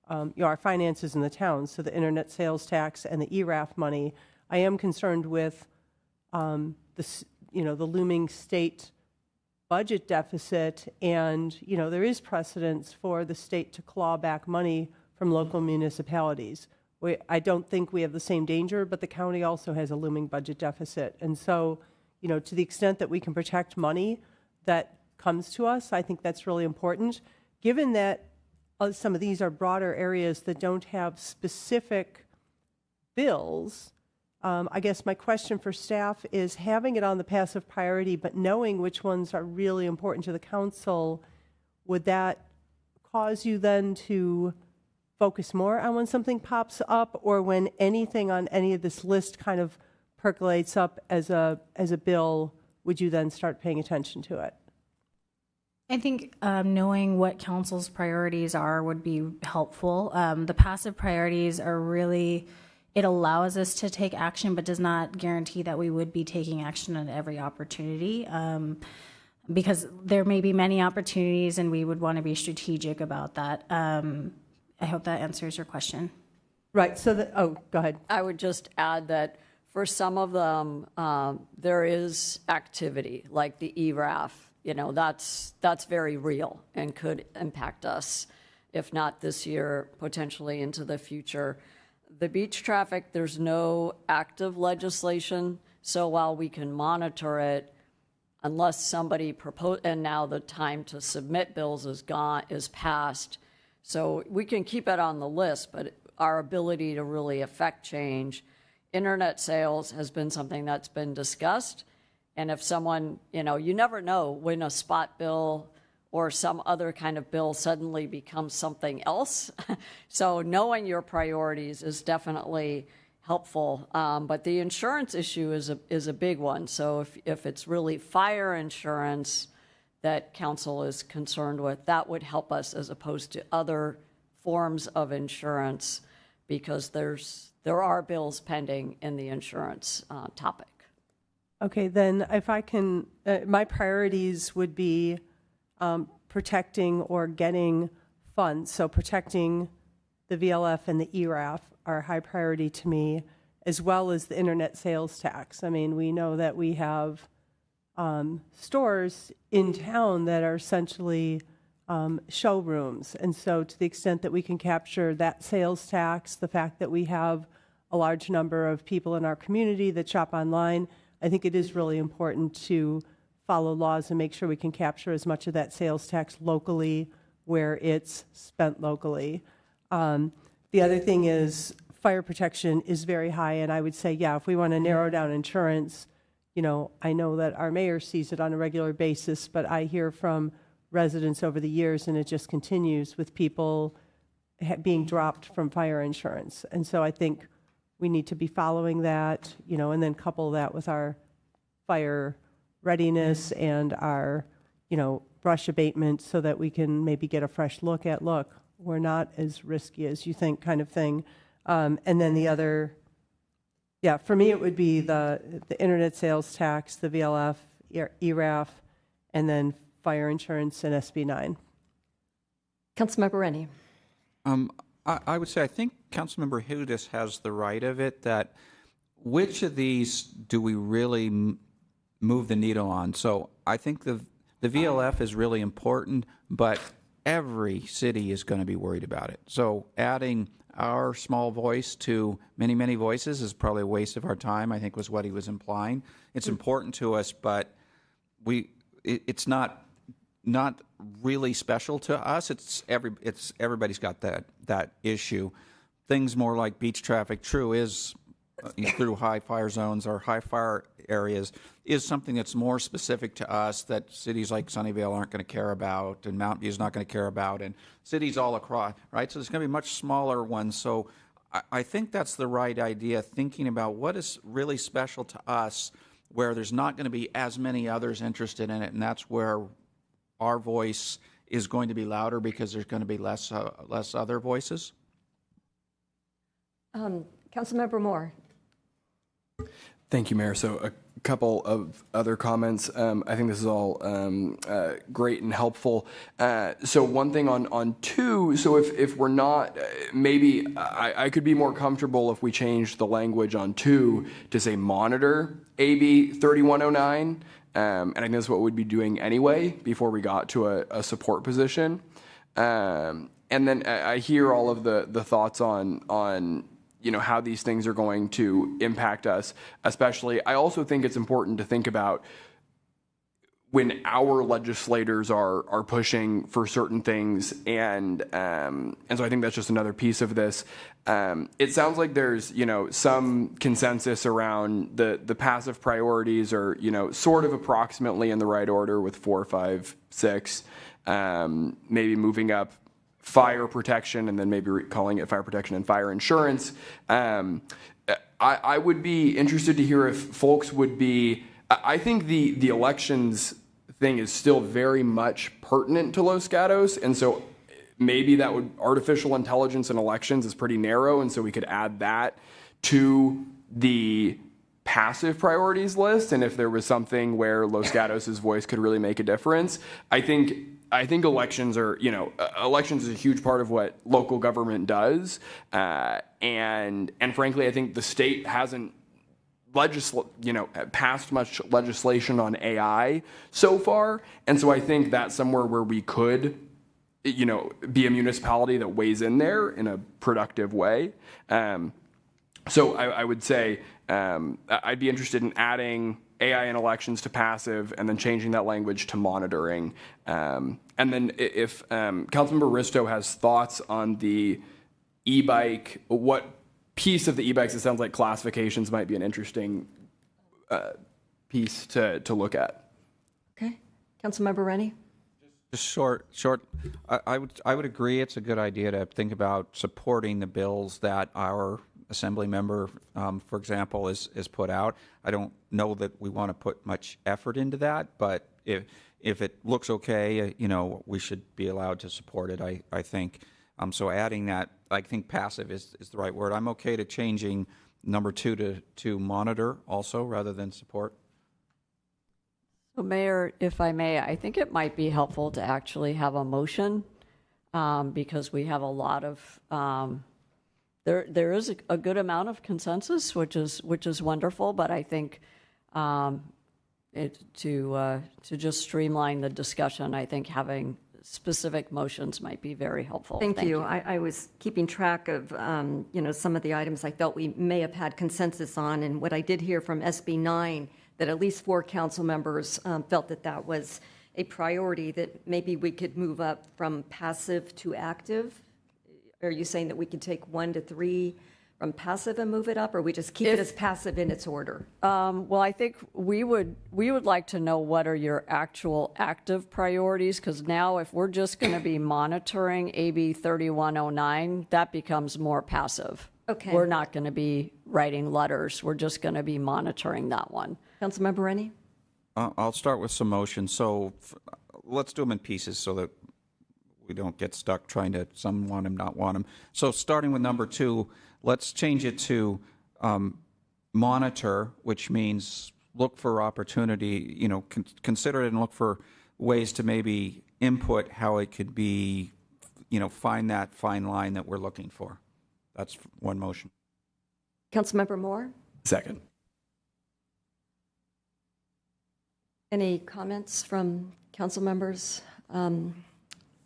Speaker 7: our finances in the town, so the internet sales tax and the ERAF money. I am concerned with the looming state budget deficit, and there is precedence for the state to claw back money from local municipalities. I don't think we have the same danger, but the county also has a looming budget deficit. And so, to the extent that we can protect money that comes to us, I think that's really important. Given that some of these are broader areas that don't have specific bills, I guess my question for staff is, having it on the passive priority, but knowing which ones are really important to the council, would that cause you then to focus more on when something pops up, or when anything on any of this list kind of percolates up as a bill, would you then start paying attention to it?
Speaker 15: I think knowing what council's priorities are would be helpful. The passive priorities are really, it allows us to take action, but does not guarantee that we would be taking action on every opportunity. Because there may be many opportunities and we would want to be strategic about that. I hope that answers your question.
Speaker 7: Right, so oh, go ahead.
Speaker 16: I would just add that for some of them, there is activity, like the ERAF. You know, that's very real and could impact us, if not this year, potentially into the future. The beach traffic, there's no active legislation, so while we can monitor it, unless somebody propose, and now the time to submit bills is passed, so we can keep it on the list, but our ability to really affect change, internet sales has been something that's been discussed. And if someone, you know, you never know when a spot bill or some other kind of bill suddenly becomes something else. So knowing your priorities is definitely helpful. But the insurance issue is a big one. So if it's really fire insurance that council is concerned with, that would help us as opposed to other forms of insurance, because there are bills pending in the insurance topic.
Speaker 7: Okay, then if I can, my priorities would be protecting or getting funds. So protecting the VLF and the ERAF are high priority to me, as well as the internet sales tax. I mean, we know that we have stores in town that are essentially showrooms. And so to the extent that we can capture that sales tax, the fact that we have a large number of people in our community that shop online, I think it is really important to follow laws and make sure we can capture as much of that sales tax locally where it's spent locally. The other thing is fire protection is very high, and I would say, yeah, if we want to narrow down insurance, you know, I know that our mayor sees it on a regular basis, but I hear from residents over the years, and it just continues with people being dropped from fire insurance. And so I think we need to be following that, you know, and then couple that with our fire readiness and our, you know, brush abatement, so that we can maybe get a fresh look at, look, we're not as risky as you think, kind of thing. And then the other, yeah, for me it would be the internet sales tax, the VLF, ERAF, and then fire insurance and SB 9.
Speaker 1: Councilmember Rennie.
Speaker 3: I would say I think Councilmember Hudis has the right of it, that which of these do we really move the needle on? So I think the VLF is really important, but every city is going to be worried about it. So adding our small voice to many, many voices is probably a waste of our time, I think was what he was implying. It's important to us, but it's not really special to us. It's everybody's got that issue. Things more like beach traffic, true, is through high fire zones or high fire areas, is something that's more specific to us, that cities like Sunnyvale aren't going to care about, and Mountain View is not going to care about, and cities all across, right? So there's going to be much smaller ones. So I think that's the right idea, thinking about what is really special to us, where there's not going to be as many others interested in it, and that's where our voice is going to be louder, because there's going to be less other voices.
Speaker 1: Councilmember Moore.
Speaker 11: Thank you, Mayor. So a couple of other comments. I think this is all great and helpful. So one thing on 2, so if we're not, maybe I could be more comfortable if we changed the language on 2 to say monitor AB 3109. And I think that's what we'd be doing anyway before we got to a support position. And then I hear all of the thoughts on you know, how these things are going to impact us. Especially, I also think it's important to think about when our legislators are pushing for certain things, and so I think that's just another piece of this. It sounds like there's, you know, some consensus around the passive priorities, are, you know, sort of approximately in the right order with 4, 5, 6, maybe moving up fire protection and then maybe calling it fire protection and fire insurance. I would be interested to hear if folks would be, I think the elections thing is still very much pertinent to Los Gatos, and so maybe that would, artificial intelligence in elections is pretty narrow, and so we could add that to the passive priorities list. And if there was something where Los Gatos' voice could really make a difference, I think elections are, elections is a huge part of what local government does, and frankly, I think the state hasn't passed much legislation on AI so far, and so I think that's somewhere where we could, be a municipality that weighs in there in a productive way. So I would say I'd be interested in adding AI in elections to passive and then changing that language to monitoring. And then if Councilmember Risto has thoughts on the e-bike, what piece of the e-bikes, it sounds like classifications might be an interesting piece to look at.
Speaker 1: Okay. Councilmember Rennie?
Speaker 3: Just short. I would agree. It's a good idea to think about supporting the bills that our assembly member, for example, is put out. I don't know that we want to put much effort into that, but if it looks okay, we should be allowed to support it. I think. So adding that, I think passive is the right word. I'm okay to changing number 2 to monitor also rather than support.
Speaker 16: So Mayor, if I may, I think it might be helpful to actually have a motion because we have a lot of, there is a good amount of consensus, which is wonderful, but I think to just streamline the discussion, I think having specific motions might be very helpful.
Speaker 1: Thank you. I was keeping track of, some of the items I felt we may have had consensus on, and what I did hear from SB 9, that at least 4 council members felt that was a priority, that maybe we could move up from passive to active. Are you saying that we could take 1 to 3 from passive and move it up, or we just keep it as passive in its order?
Speaker 16: Well, I think we would like to know what are your actual active priorities, because now if we're just going to be monitoring AB 3109, that becomes more passive.
Speaker 1: Okay.
Speaker 16: We're not going to be writing letters. We're just going to be monitoring that one.
Speaker 1: Councilmember Rennie?
Speaker 3: I'll start with some motions. So let's do them in pieces so that we don't get stuck trying to, some want them, not want them. So starting with number 2, let's change it to monitor, which means look for opportunity, consider it and look for ways to maybe input how it could be, find that fine line that we're looking for. That's one motion.
Speaker 1: Councilmember Moore?
Speaker 11: Second.
Speaker 1: Any comments from council members?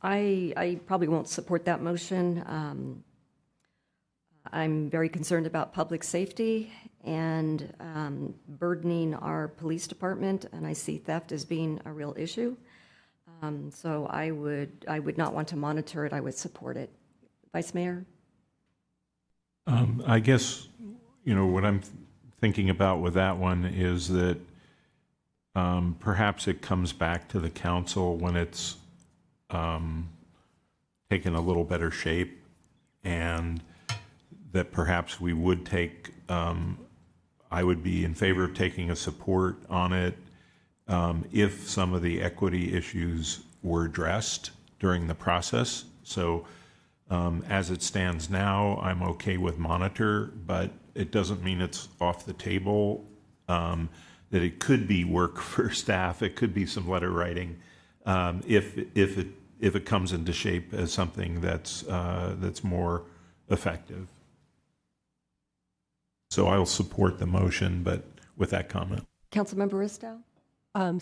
Speaker 1: I probably won't support that motion. I'm very concerned about public safety and burdening our police department, and I see theft as being a real issue. So I would not want to monitor it. I would support it. Vice Mayor?
Speaker 6: I guess, what I'm thinking about with that one is that perhaps it comes back to the council when it's taken a little better shape, and that perhaps we would take, I would be in favor of taking a support on it if some of the equity issues were addressed during the process. So as it stands now, I'm okay with monitor, but it doesn't mean it's off the table, that it could be work for staff, it could be some letter writing, if it comes into shape as something that's more effective. So I'll support the motion, but with that comment.
Speaker 1: Councilmember Risto?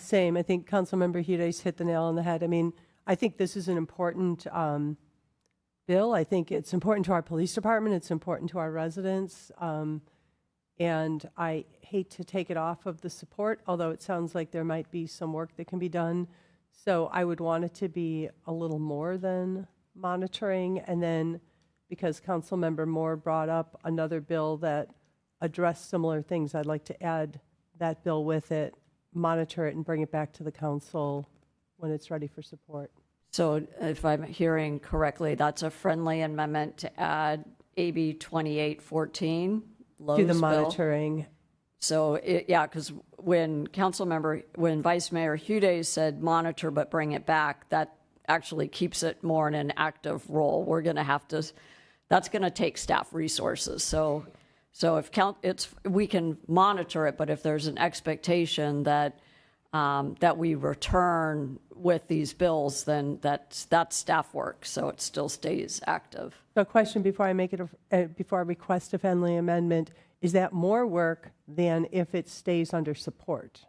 Speaker 7: Same. I think Councilmember Hudes hit the nail on the head. I mean, I think this is an important bill. I think it's important to our police department. It's important to our residents. And I hate to take it off of the support, although it sounds like there might be some work that can be done. So I would want it to be a little more than monitoring. And then because Councilmember Moore brought up another bill that addressed similar things, I'd like to add that bill with it, monitor it, and bring it back to the council when it's ready for support.
Speaker 16: So if I'm hearing correctly, that's a friendly amendment to add AB 2814, Lowe's
Speaker 7: Do the
Speaker 16: bill.
Speaker 7: monitoring.
Speaker 16: So, yeah, because when Vice Mayor Hude said monitor but bring it back, that actually keeps it more in an active role. We're going to have to, that's going to take staff resources. So if we can monitor it, but if there's an expectation that we return with these bills, then that's staff work. So it still stays active.
Speaker 7: So a question before I make it, before I request a friendly amendment, is that more work than if it stays under support?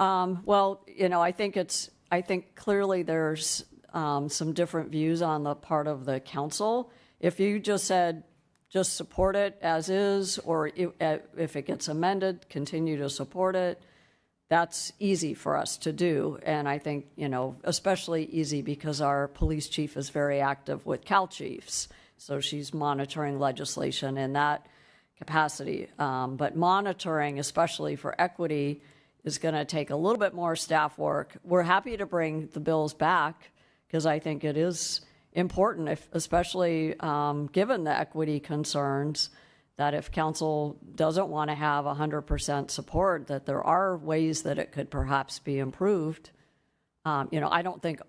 Speaker 16: Well, I think clearly there's some different views on the part of the council. If you just said, just support it as is, or if it gets amended, continue to support it, that's easy for us to do. And I think, especially easy because our police chief is very active with Cal Chiefs. So she's monitoring legislation in that capacity. But monitoring, especially for equity, is going to take a little bit more staff work. We're happy to bring the bills back because I think it is important, especially given the equity concerns, that if council doesn't want to have 100% support, that there are ways that it could perhaps be improved. I don't think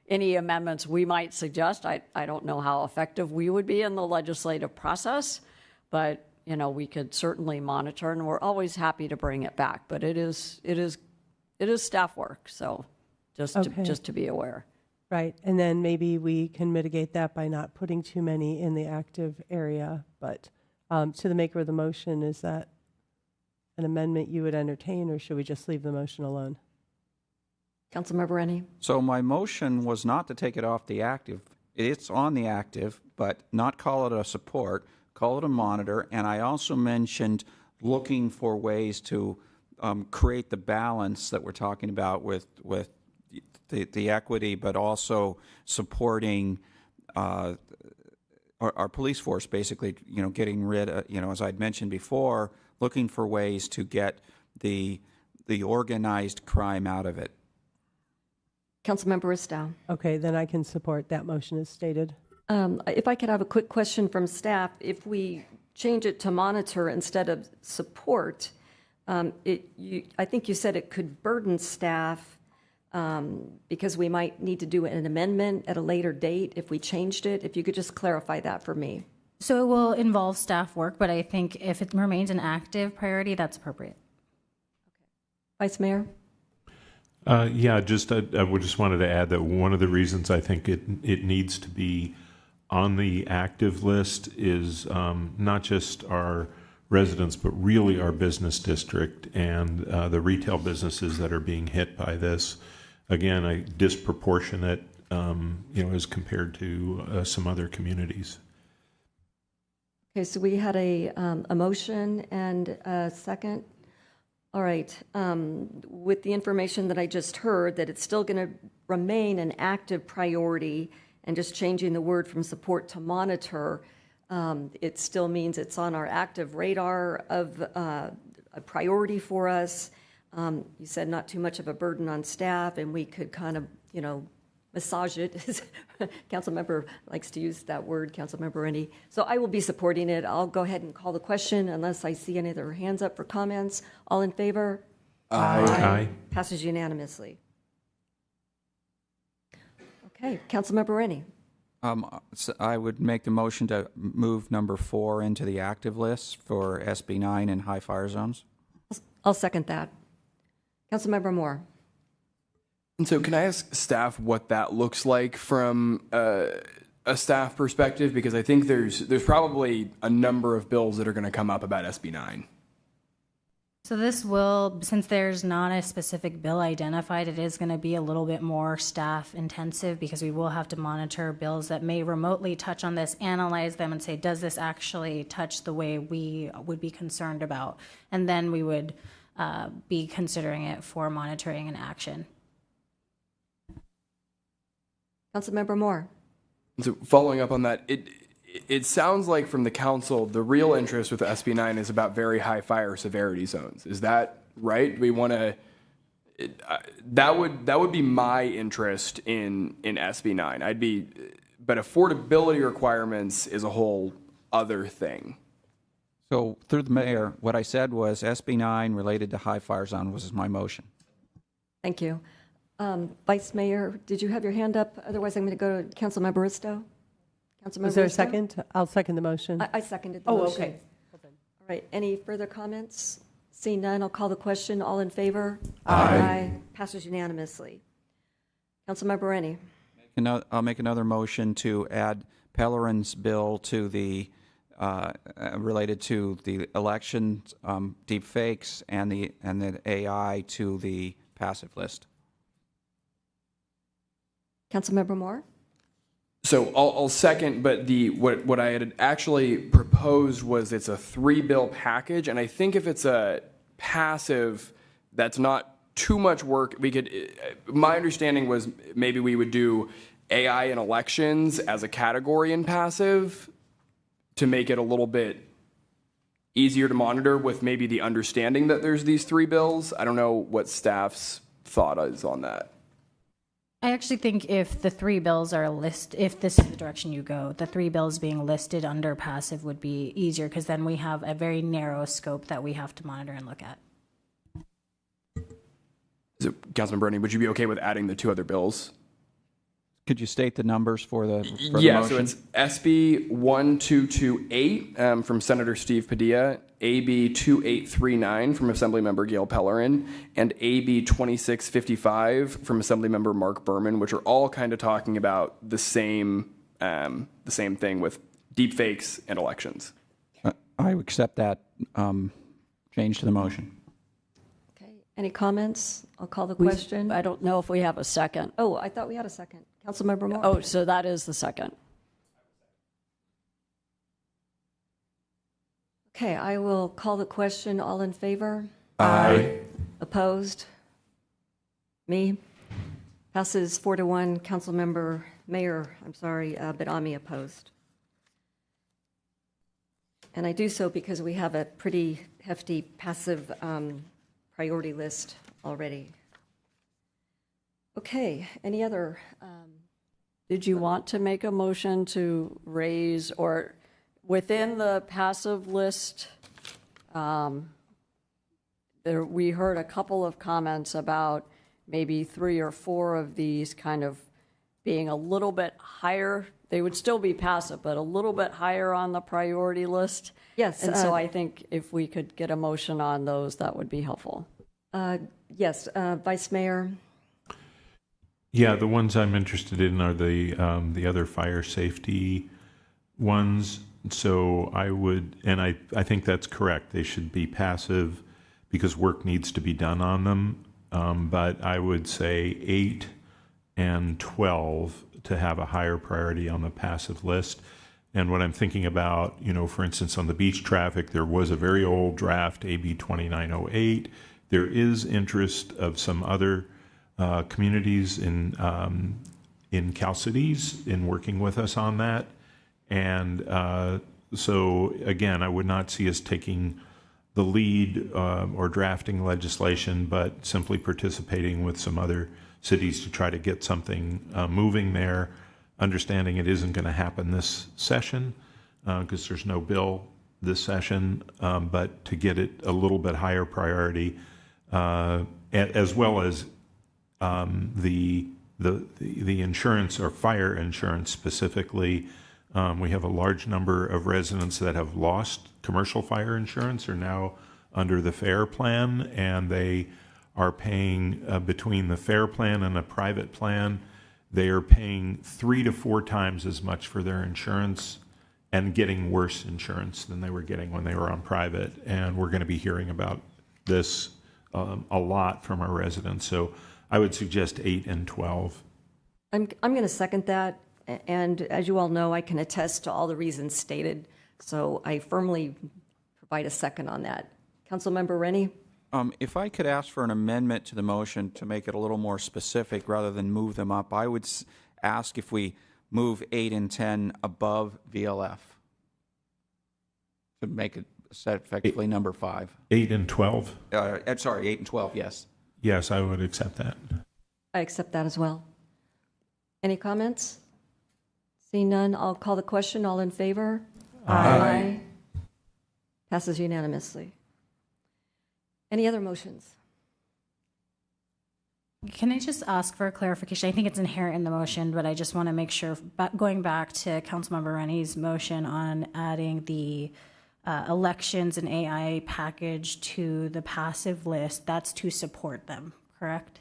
Speaker 16: any amendments we might suggest, I don't know how effective we would be in the legislative process, but we could certainly monitor, and we're always happy to bring it back. But it is staff work, so just to be aware.
Speaker 7: Right, and then maybe we can mitigate that by not putting too many in the active area. But to the maker of the motion, is that an amendment you would entertain, or should we just leave the motion alone?
Speaker 1: Councilmember Rennie?
Speaker 3: So my motion was not to take it off the active. It's on the active, but not call it a support, call it a monitor. And I also mentioned looking for ways to create the balance that we're talking about with the equity, but also supporting our police force, basically, getting rid of, as I'd mentioned before, looking for ways to get the organized crime out of it.
Speaker 1: Councilmember Ristow.
Speaker 7: Okay, then I can support that motion as stated.
Speaker 1: If I could have a quick question from staff. If we change it to monitor instead of support, I think you said it could burden staff because we might need to do an amendment at a later date if we changed it. If you could just clarify that for me.
Speaker 15: So it will involve staff work, but I think if it remains an active priority, that's appropriate.
Speaker 1: Vice Mayor?
Speaker 6: Yeah, I would just wanted to add that one of the reasons I think it needs to be on the active list is not just our residents, but really our business district and the retail businesses that are being hit by this. Again, a disproportionate, as compared to some other communities.
Speaker 1: Okay, so we had a motion and a second. All right, with the information that I just heard, that it's still going to remain an active priority, and just changing the word from support to monitor, it still means it's on our active radar of a priority for us. You said not too much of a burden on staff, and we could kind of, massage it. Councilmember likes to use that word, Councilmember Rennie. So I will be supporting it. I'll go ahead and call the question unless I see any other hands up for comments. All in favor?
Speaker 6: Aye. Aye.
Speaker 1: Passes unanimously. Okay, Councilmember Rennie.
Speaker 3: So I would make the motion to move number 4 into the active list for SB 9 and high fire zones.
Speaker 1: I'll second that. Councilmember Moore.
Speaker 11: And so can I ask staff what that looks like from a staff perspective? Because I think there's probably a number of bills that are going to come up about SB 9.
Speaker 15: So this will, since there's not a specific bill identified, it is going to be a little bit more staff intensive because we will have to monitor bills that may remotely touch on this, analyze them, and say, does this actually touch the way we would be concerned about? And then we would be considering it for monitoring and action.
Speaker 1: Councilmember Moore.
Speaker 11: So following up on that, it sounds like from the council, the real interest with SB 9 is about very high fire severity zones. Is that right? We want to, That would be my interest in SB 9. But affordability requirements is a whole other thing.
Speaker 3: So through the mayor, what I said was SB 9 related to high fire zone was my motion.
Speaker 1: Thank you. Vice Mayor, did you have your hand up? Otherwise, I'm going to go to Councilmember Risto.
Speaker 7: Was there a second? I'll second the motion.
Speaker 1: I seconded the motion.
Speaker 7: Okay.
Speaker 1: All right. Any further comments? Seeing none, I'll call the question. All in favor?
Speaker 3: Aye.
Speaker 1: Passes unanimously. Councilmember Rennie.
Speaker 3: I'll make another motion to add Pellerin's bill to the related to the elections, deep fakes, and the AI to the passive list.
Speaker 1: Councilmember Moore.
Speaker 11: So I'll second, but what I had actually proposed was it's a 3-bill package, and I think if it's a passive, that's not too much work. My understanding was maybe we would do AI and elections as a category in passive to make it a little bit easier to monitor with maybe the understanding that there's these 3 bills. I don't know what staff's thought is on that.
Speaker 15: I actually think if the 3 bills are if this is the direction you go, the 3 bills being listed under passive would be easier because then we have a very narrow scope that we have to monitor and look at.
Speaker 11: So, Councilman Bernie, would you be okay with adding the 2 other bills?
Speaker 3: Could you state the numbers for the
Speaker 11: motion? So it's SB 1228 from Senator Steve Padilla, AB 2839 from Assemblymember Gail Pellerin, and AB 2655 from Assemblymember Mark Berman, which are all kind of talking about the same thing with deepfakes and elections.
Speaker 3: I accept that change to the motion.
Speaker 1: Okay. Any comments? I'll call the question.
Speaker 16: I don't know if we have a second.
Speaker 1: Oh, I thought we had a second. Councilmember Moore.
Speaker 16: Oh, so that is the second.
Speaker 1: Okay, I will call the question. All in favor?
Speaker 3: Aye.
Speaker 1: Opposed? Me? Passes 4-1. Councilmember Mayor, Badami opposed. And I do so because we have a pretty hefty passive priority list already. Okay, any other?
Speaker 16: Did you want to make a motion to raise or within the passive list? We heard a couple of comments about maybe 3 or 4 of these kind of being a little bit higher. They would still be passive, but a little bit higher on the priority list.
Speaker 1: Yes.
Speaker 16: And so I think if we could get a motion on those, that would be helpful.
Speaker 1: Yes, Vice Mayor.
Speaker 6: Yeah, the ones I'm interested in are the other fire safety ones. So I would, and I think that's correct. They should be passive because work needs to be done on them. But I would say 8 and 12 to have a higher priority on the passive list. And what I'm thinking about, for instance, on the beach traffic, there was a very old draft, AB 2908. There is interest of some other communities in Cal Cities in working with us on that. And so, again, I would not see us taking the lead or drafting legislation, but simply participating with some other cities to try to get something moving there, understanding it isn't going to happen this session because there's no bill this session, but to get it a little bit higher priority, as well as the insurance or fire insurance specifically. We have a large number of residents that have lost commercial fire insurance, are now under the FAIR plan, and they are paying between the FAIR plan and a private plan, they are paying 3 to 4 times as much for their insurance and getting worse insurance than they were getting when they were on private. And we're going to be hearing about this a lot from our residents. So I would suggest 8 and 12.
Speaker 1: I'm going to second that. And as you all know, I can attest to all the reasons stated. So I firmly provide a second on that. Councilmember Rennie?
Speaker 3: If I could ask for an amendment to the motion to make it a little more specific rather than move them up, I would ask if we move 8 and 10 above VLF to make it set effectively number 5.
Speaker 6: 8 and 12?
Speaker 3: Sorry, 8 and 12, yes.
Speaker 6: Yes, I would accept that.
Speaker 1: I accept that as well. Any comments? Seeing none, I'll call the question. All in favor? Aye. Passes unanimously. Any other motions?
Speaker 15: Can I just ask for a clarification? I think it's inherent in the motion, but I just want to make sure, going back to Councilmember Rennie's motion on adding the elections and AI package to the passive list, that's to support them, correct?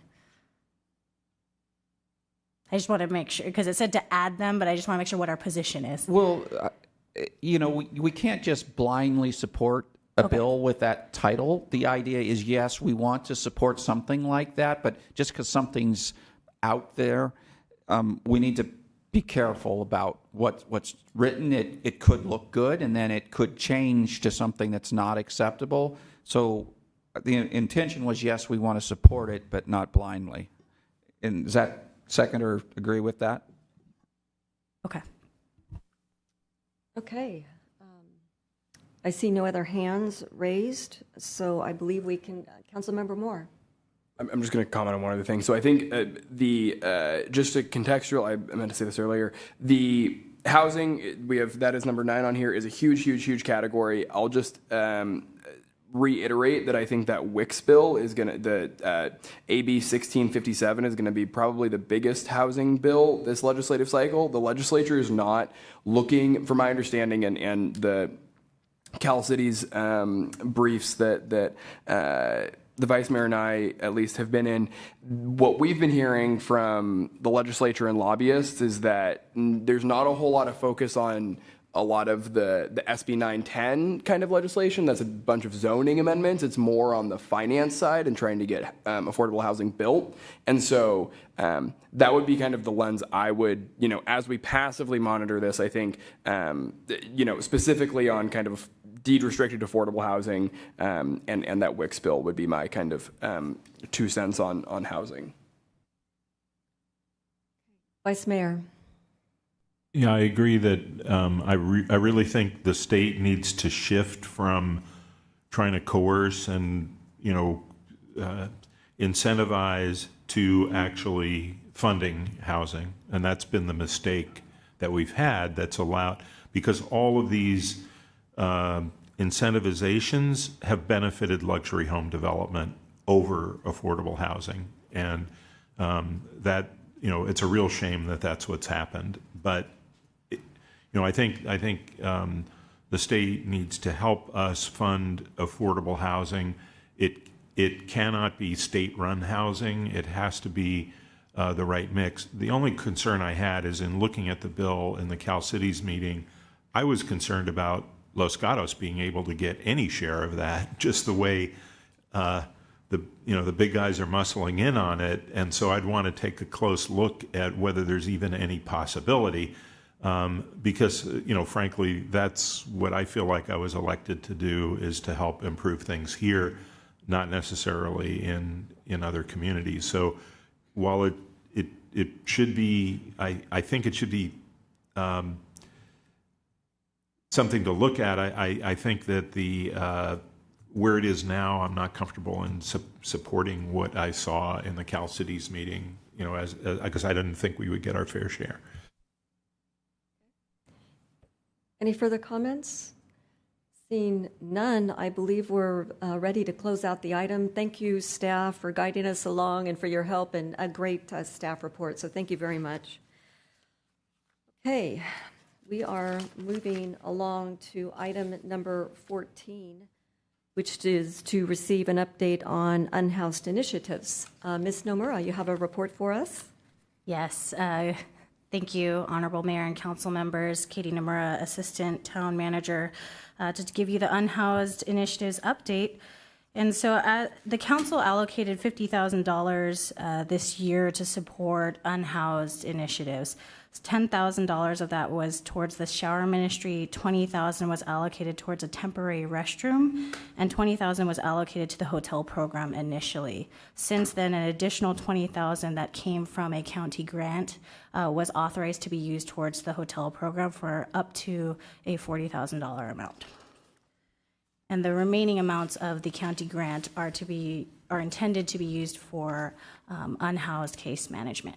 Speaker 15: I just want to make sure, because it said to add them, but I just want to make sure what our position is.
Speaker 3: Well, we can't just blindly support a bill with that title. The idea is, yes, we want to support something like that, but just because something's out there, we need to be careful about what's written. It could look good, and then it could change to something that's not acceptable. So the intention was, yes, we want to support it, but not blindly. And does that second or agree with that?
Speaker 15: Okay.
Speaker 1: Okay. I see no other hands raised, so I believe we can, Councilmember Moore.
Speaker 11: I'm just going to comment on one other thing. So I think just a contextual, I meant to say this earlier, the housing, that is number 9 on here, is a huge category. I'll just reiterate that I think that WICS bill is going to, AB 1657 is going to be probably the biggest housing bill this legislative cycle. The legislature is not looking, from my understanding, and the Cal City's briefs that the Vice Mayor and I at least have been in, what we've been hearing from the legislature and lobbyists is that there's not a whole lot of focus on a lot of the SB 910 kind of legislation. That's a bunch of zoning amendments. It's more on the finance side and trying to get affordable housing built. And so that would be kind of the lens I would, as we passively monitor this, I think, specifically on kind of deed-restricted affordable housing and that WICS bill would be my kind of 2 cents on housing.
Speaker 1: Vice Mayor.
Speaker 6: Yeah, I agree that I really think the state needs to shift from trying to coerce and incentivize to actually funding housing, and that's been the mistake that we've had. That's allowed, because all of these incentivizations have benefited luxury home development over affordable housing, and that it's a real shame that that's what's happened. But I think the state needs to help us fund affordable housing. It cannot be state-run housing. It has to be the right mix. The only concern I had is in looking at the bill in the Cal Cities meeting, I was concerned about Los Gatos being able to get any share of that, just the way the big guys are muscling in on it. And so I'd want to take a close look at whether there's even any possibility. Because, frankly, that's what I feel like I was elected to do, is to help improve things here, not necessarily in other communities. So while it should be, I think it should be something to look at, I think that where it is now, I'm not comfortable in supporting what I saw in the Cal Cities meeting, because I didn't think we would get our fair share.
Speaker 1: Any further comments? Seeing none, I believe we're ready to close out the item. Thank you, staff, for guiding us along and for your help, and a great staff report. So thank you very much. Okay, we are moving along to item number 14, which is to receive an update on unhoused initiatives. Ms. Nomura, you have a report for us?
Speaker 15: Yes. Thank you, Honorable Mayor and Council members. Katie Nomura, Assistant Town Manager, to give you the Unhoused Initiatives update. And so the Council allocated $50,000 this year to support unhoused initiatives. $10,000 of that was towards the shower ministry, $20,000 was allocated towards a temporary restroom, and $20,000 was allocated to the hotel program initially. Since then, an additional $20,000 that came from a county grant was authorized to be used towards the hotel program for up to a $40,000 amount. And the remaining amounts of the county grant are to be are intended to be used for unhoused case management.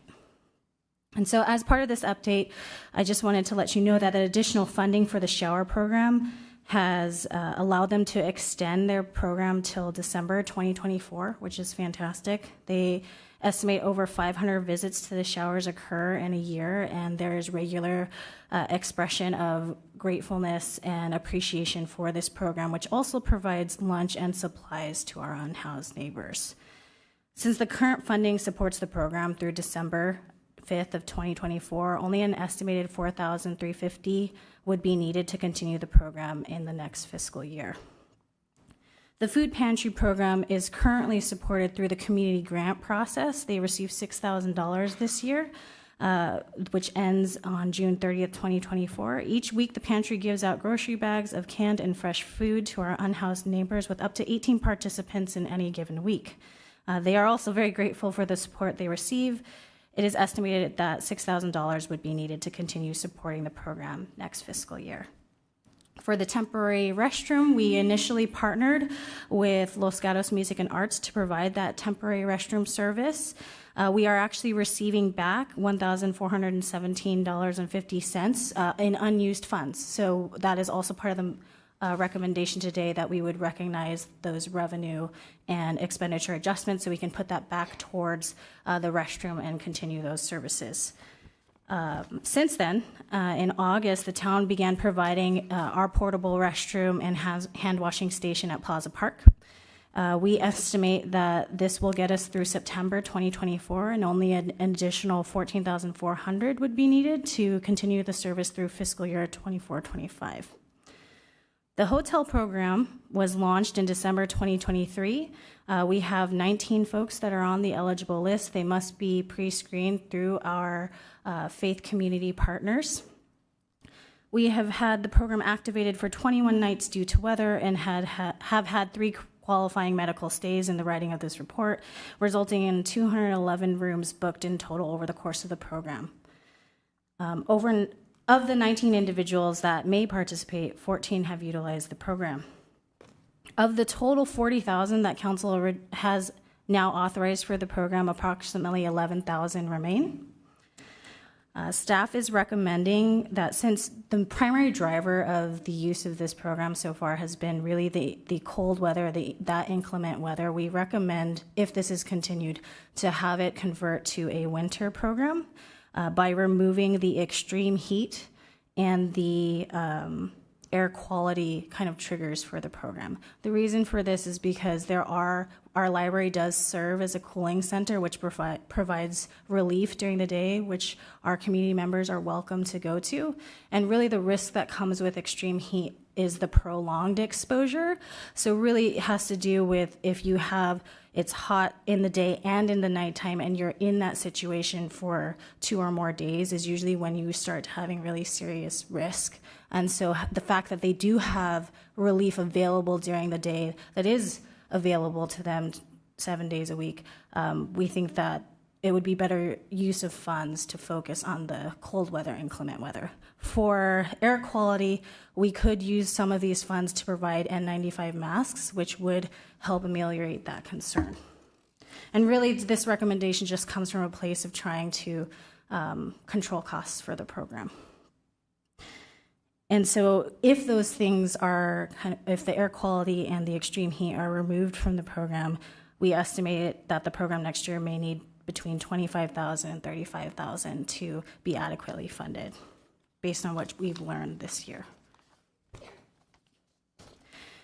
Speaker 15: And so as part of this update, I just wanted to let you know that additional funding for the shower program has allowed them to extend their program till December 2024, which is fantastic. They estimate over 500 visits to the showers occur in a year, and there is regular expression of gratefulness and appreciation for this program, which also provides lunch and supplies to our unhoused neighbors. Since the current funding supports the program through December 5th of 2024, only an estimated $4,350 would be needed to continue the program in the next fiscal year. The food pantry program is currently supported through the community grant process. They received $6,000 this year, which ends on June 30th, 2024. Each week, the pantry gives out grocery bags of canned and fresh food to our unhoused neighbors, with up to 18 participants in any given week. They are also very grateful for the support they receive. It is estimated that $6,000 would be needed to continue supporting the program next fiscal year. For the temporary restroom, we initially partnered with Los Gatos Music and Arts to provide that temporary restroom service. We are actually receiving back $1,417.50 in unused funds. So that is also part of the recommendation today, that we would recognize those revenue and expenditure adjustments so we can put that back towards the restroom and continue those services. Since then, in August, the town began providing our portable restroom and hand washing station at Plaza Park. We estimate that this will get us through September 2024, and only an additional $14,400 would be needed to continue the service through fiscal year 24-25. The hotel program was launched in December 2023. We have 19 folks that are on the eligible list. They must be pre-screened through our faith community partners. We have had the program activated for 21 nights due to weather, and have had 3 qualifying medical stays in the writing of this report, resulting in 211 rooms booked in total over the course of the program. Of the 19 individuals that may participate, 14 have utilized the program. Of the total 40,000 that council has now authorized for the program, approximately 11,000 remain. Staff is recommending that, since the primary driver of the use of this program so far has been really the cold weather, that inclement weather, we recommend, if this is continued, to have it convert to a winter program by removing the extreme heat and the air quality kind of triggers for the program. The reason for this is because our library does serve as a cooling center, which provides relief during the day, which our community members are welcome to go to. And really the risk that comes with extreme heat is the prolonged exposure. So really it has to do with if it's hot in the day and in the nighttime, and you're in that situation for 2 or more days, is usually when you start having really serious risk. And so the fact that they do have relief available during the day, that is available to them 7 days a week, we think that it would be better use of funds to focus on the cold weather, inclement weather. For air quality, we could use some of these funds to provide N95 masks, which would help ameliorate that concern. And really, this recommendation just comes from a place of trying to control costs for the program. And so if those things are, if the air quality and the extreme heat are removed from the program, we estimate that the program next year may need between $25,000 and $35,000 to be adequately funded, based on what we've learned this year.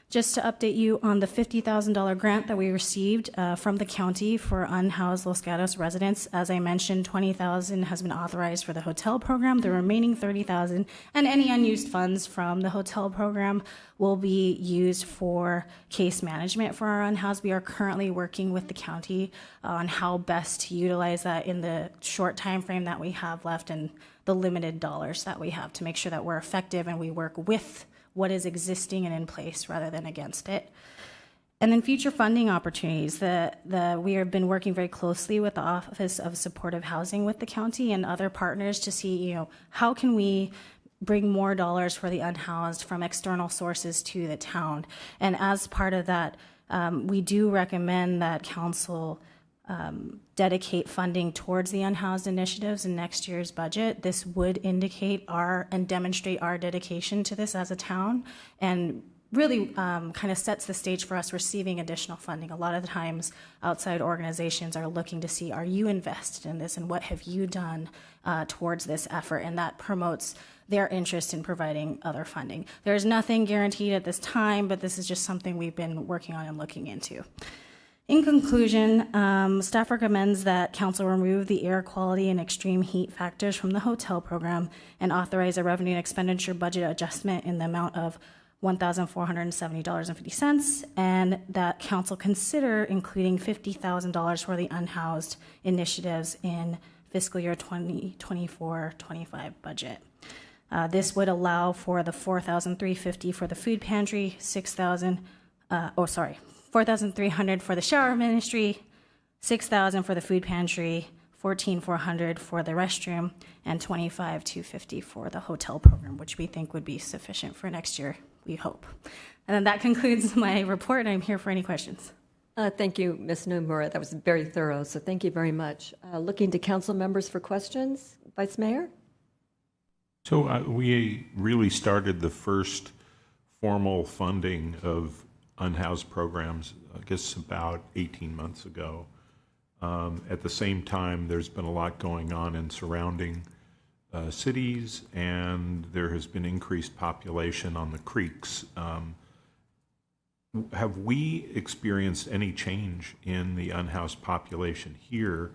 Speaker 15: Just to update you on the $50,000 grant that we received from the county for unhoused Los Gatos residents. As I mentioned, $20,000 has been authorized for the hotel program. The remaining $30,000 and any unused funds from the hotel program will be used for case management for our unhoused. We are currently working with the county on how best to utilize that in the short time frame that we have left and the limited dollars that we have, to make sure that we're effective and we work with what is existing and in place rather than against it. And then future funding opportunities. We have been working very closely with the Office of Supportive Housing with the county and other partners to see, how can we bring more dollars for the unhoused from external sources to the town. And as part of that, We do recommend that council dedicate funding towards the unhoused initiatives in next year's budget. This would indicate and demonstrate our dedication to this as a town, and really kind of sets the stage for us receiving additional funding. A lot of the times outside organizations are looking to see, are you invested in this and what have you done towards this effort? And that promotes their interest in providing other funding. There's nothing guaranteed at this time, but this is just something we've been working on and looking into. In conclusion, staff recommends that council remove the air quality and extreme heat factors from the hotel program and authorize a revenue and expenditure budget adjustment in the amount of $1,470.50, and that council consider including $50,000 for the unhoused initiatives in fiscal year 2024-25 budget. This would allow for the $4,350 for the food pantry, $4,300 for the shower ministry, $6,000 for the food pantry, $14,400 for the restroom, and $25,250 for the hotel program, which we think would be sufficient for next year, we hope. And then that concludes my report, and I'm here for any questions.
Speaker 1: Thank you, Ms. Nomura. That was very thorough, so thank you very much. Looking to council members for questions. Vice Mayor?
Speaker 6: So we really started the first formal funding of unhoused programs, I guess, about 18 months ago. At the same time, there's been a lot going on in surrounding cities, and there has been increased population on the creeks. Have we experienced any change in the unhoused population here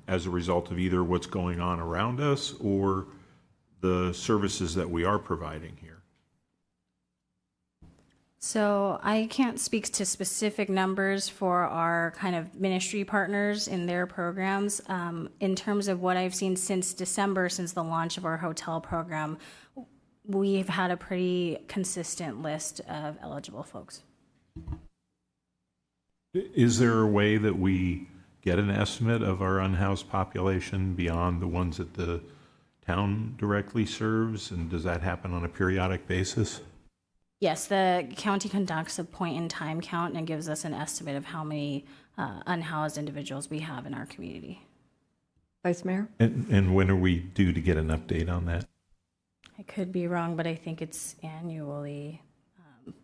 Speaker 6: as a result of either what's going on around us or the services that we are providing here?
Speaker 15: So I can't speak to specific numbers for our kind of ministry partners in their programs. In terms of what I've seen since December, since the launch of our hotel program, we've had a pretty consistent list of eligible folks.
Speaker 6: Is there a way that we get an estimate of our unhoused population beyond the ones that the town directly serves? And does that happen on a periodic basis?
Speaker 15: Yes, the county conducts a point-in-time count and gives us an estimate of how many unhoused individuals we have in our community.
Speaker 1: Vice Mayor?
Speaker 6: And when are we due to get an update on that?
Speaker 15: I could be wrong, but I think it's annually.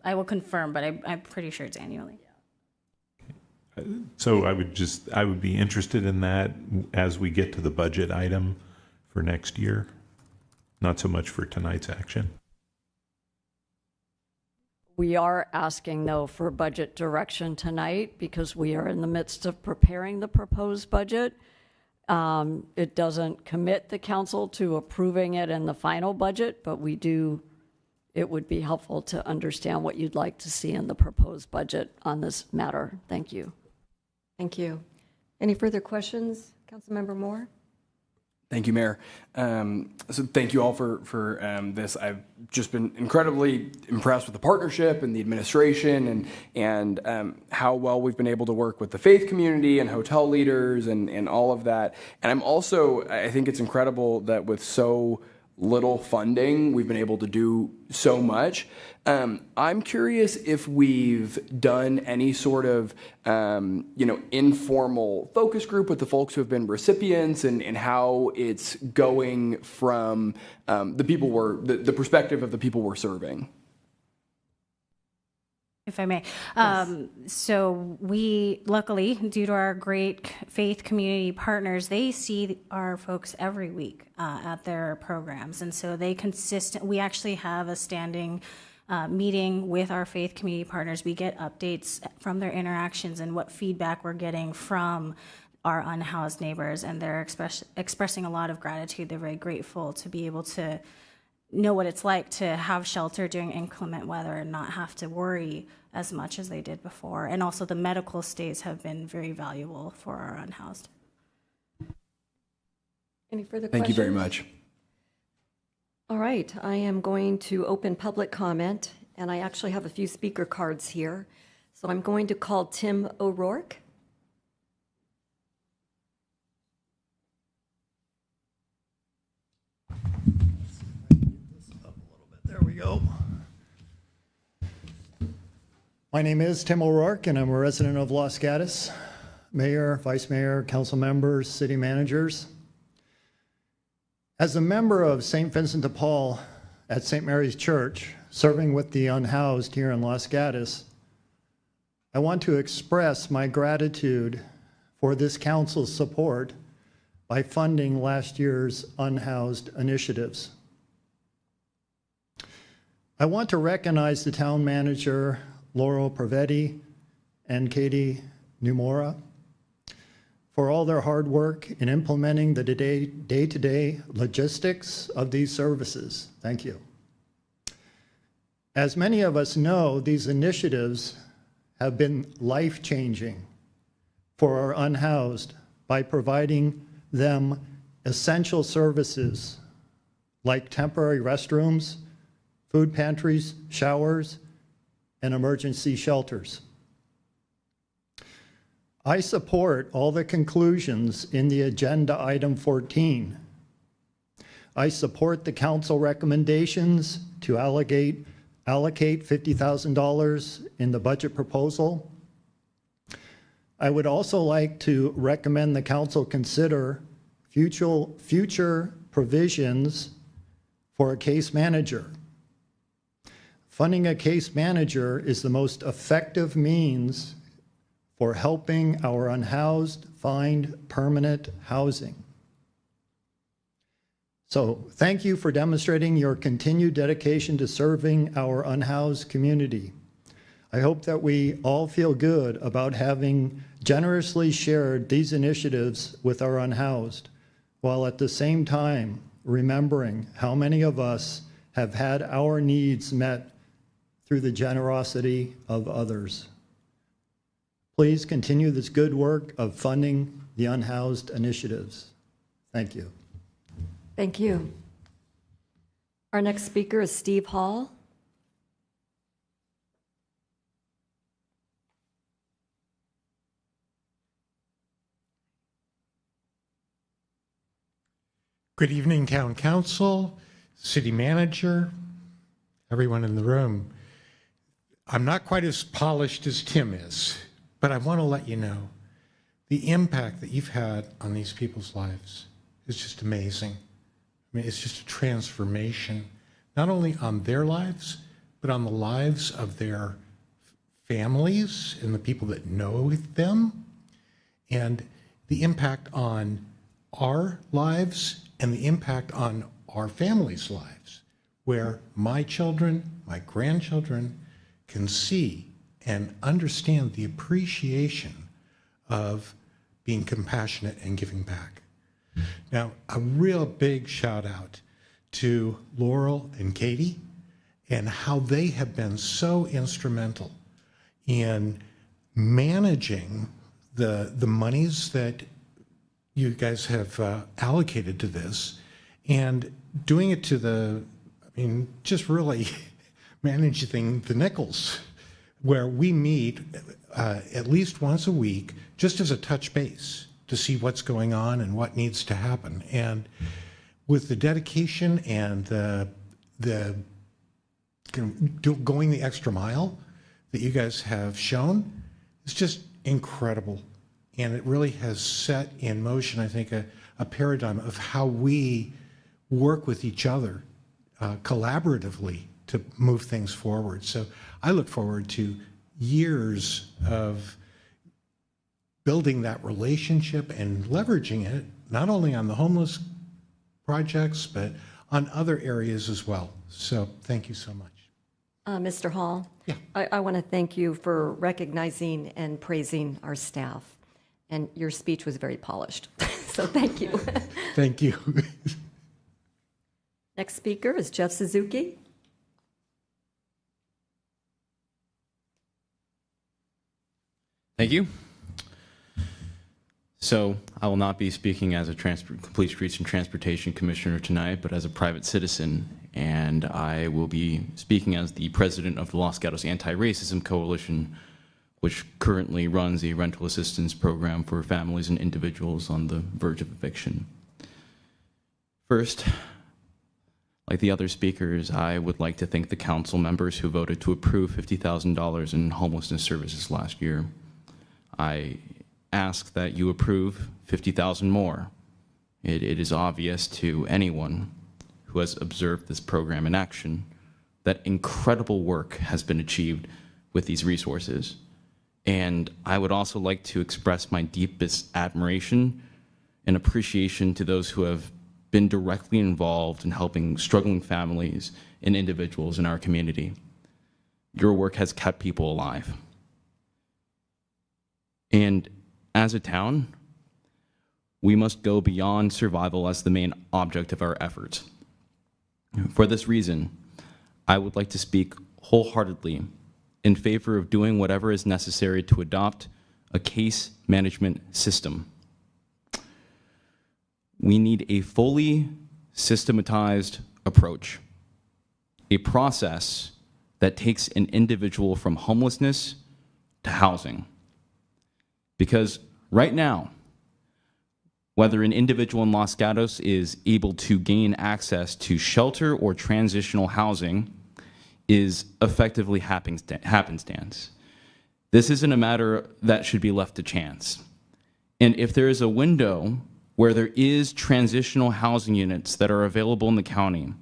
Speaker 15: I will confirm, but I'm pretty sure it's annually.
Speaker 6: So I would be interested in that as we get to the budget item for next year, not so much for tonight's action.
Speaker 16: We are asking, though, for budget direction tonight because we are in the midst of preparing the proposed budget. It doesn't commit the council to approving it in the final budget, but it would be helpful to understand what you'd like to see in the proposed budget on this matter. Thank you.
Speaker 1: Thank you. Any further questions? Councilmember Moore?
Speaker 11: Thank you, Mayor. So thank you all for this. I've just been incredibly impressed with the partnership and the administration and how well we've been able to work with the faith community and hotel leaders and all of that. And I think it's incredible that with so little funding, we've been able to do so much. I'm curious if we've done any sort of, informal focus group with the folks who have been recipients and how it's going from the perspective of the people we're serving.
Speaker 15: If I may.
Speaker 1: Yes.
Speaker 15: So we, luckily, due to our great faith community partners, they see our folks every week at their programs. And so we actually have a standing meeting with our faith community partners. We get updates from their interactions and what feedback we're getting from our unhoused neighbors. And they're expressing a lot of gratitude. They're very grateful to be able to know what it's like to have shelter during inclement weather and not have to worry as much as they did before. And also the medical stays have been very valuable for our unhoused.
Speaker 1: Any further questions?
Speaker 11: Thank you very much.
Speaker 1: All right, I am going to open public comment, and I actually have a few speaker cards here. So I'm going to call Tim O'Rourke.
Speaker 19: There we go. My name is Tim O'Rourke, and I'm a resident of Los Gatos. Mayor, Vice Mayor, council members, city managers. As a member of St. Vincent de Paul at St. Mary's Church, serving with the unhoused here in Los Gatos, I want to express my gratitude for this council's support by funding last year's unhoused initiatives. I want to recognize the town manager, Laurel Pravetti, and Katie Numora for all their hard work in implementing the day-to-day logistics of these services. Thank you. As many of us know, these initiatives have been life-changing for our unhoused by providing them essential services like temporary restrooms, food pantries, showers, and emergency shelters. I support all the conclusions in the agenda item 14. I support the council recommendations to allocate $50,000 in the budget proposal. I would also like to recommend the council consider future provisions for a case manager. Funding a case manager is the most effective means for helping our unhoused find permanent housing. So thank you for demonstrating your continued dedication to serving our unhoused community. I hope that we all feel good about having generously shared these initiatives with our unhoused, while at the same time remembering how many of us have had our needs met through the generosity of others. Please continue this good work of funding the unhoused initiatives. Thank you.
Speaker 1: Thank you. Our next speaker is Steve Hall.
Speaker 20: Good evening, Town Council, City Manager, everyone in the room. I'm not quite as polished as Tim is, but I want to let you know the impact that you've had on these people's lives is just amazing. I mean, it's just a transformation, not only on their lives, but on the lives of their families and the people that know them, and the impact on our lives and the impact on our families' lives, where my children, my grandchildren can see and understand the appreciation of being compassionate and giving back. Now, a real big shout out to Laurel and Katie and how they have been so instrumental in managing the monies that you guys have allocated to this and doing it to just really managing the nickels, where we meet at least once a week just as a touch base to see what's going on and what needs to happen. And with the dedication and the going the extra mile that you guys have shown, it's just incredible. And it really has set in motion, I think, a paradigm of how we work with each other collaboratively to move things forward. So I look forward to years of building that relationship and leveraging it, not only on the homeless projects, but on other areas as well. So thank you so much.
Speaker 1: Mr. Hall, yeah. I want to thank you for recognizing and praising our staff. And your speech was very polished. So thank you.
Speaker 20: Thank you.
Speaker 1: Next speaker is Jeff Suzuki.
Speaker 17: Thank you. So I will not be speaking as a Complete Streets and Transportation Commissioner tonight, but as a private citizen. And I will be speaking as the president of the Los Gatos Anti-Racism Coalition, which currently runs a rental assistance program for families and individuals on the verge of eviction. First, Like the other speakers, I would like to thank the council members who voted to approve $50,000 in homelessness services last year. I ask that you approve $50,000 more. It is obvious to anyone who has observed this program in action that incredible work has been achieved with these resources. And I would also like to express my deepest admiration and appreciation to those who have been directly involved in helping struggling families and individuals in our community. Your work has kept people alive. And as a town, we must go beyond survival as the main object of our efforts. For this reason, I would like to speak wholeheartedly in favor of doing whatever is necessary to adopt a case management system. We need a fully systematized approach, a process that takes an individual from homelessness to housing. Because right now, whether an individual in Los Gatos is able to gain access to shelter or transitional housing is effectively happenstance. This isn't a matter that should be left to chance. And if there is a window where there is transitional housing units that are available in the county,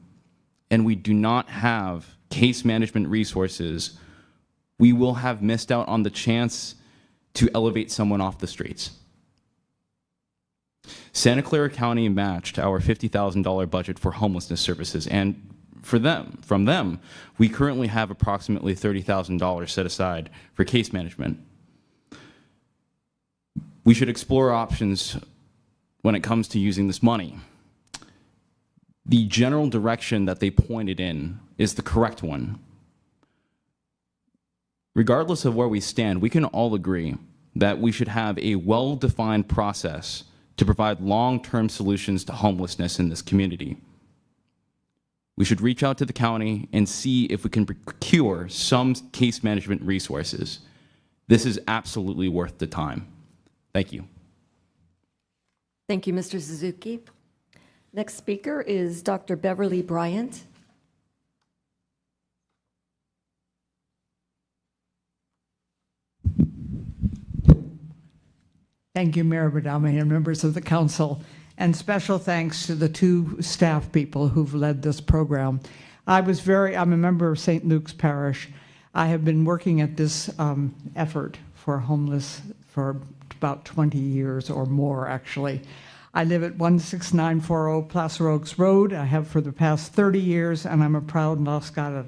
Speaker 17: and we do not have case management resources, we will have missed out on the chance to elevate someone off the streets. Santa Clara County matched our $50,000 budget for homelessness services, and from them, we currently have approximately $30,000 set aside for case management. We should explore options when it comes to using this money. The general direction that they pointed in is the correct one. Regardless of where we stand, we can all agree that we should have a well-defined process to provide long-term solutions to homelessness in this community. We should reach out to the county and see if we can procure some case management resources. This is absolutely worth the time. Thank you.
Speaker 1: Thank you, Mr. Suzuki. Next speaker is Dr. Beverly Bryant.
Speaker 21: Thank you, Mayor Badami and members of the council, and special thanks to the two staff people who've led this program. I'm a member of St. Luke's Parish. I have been working at this effort for homeless for about 20 years or more, actually. I live at 16940 Placer Oaks Road. I have for the past 30 years, and I'm a proud Los Gatos.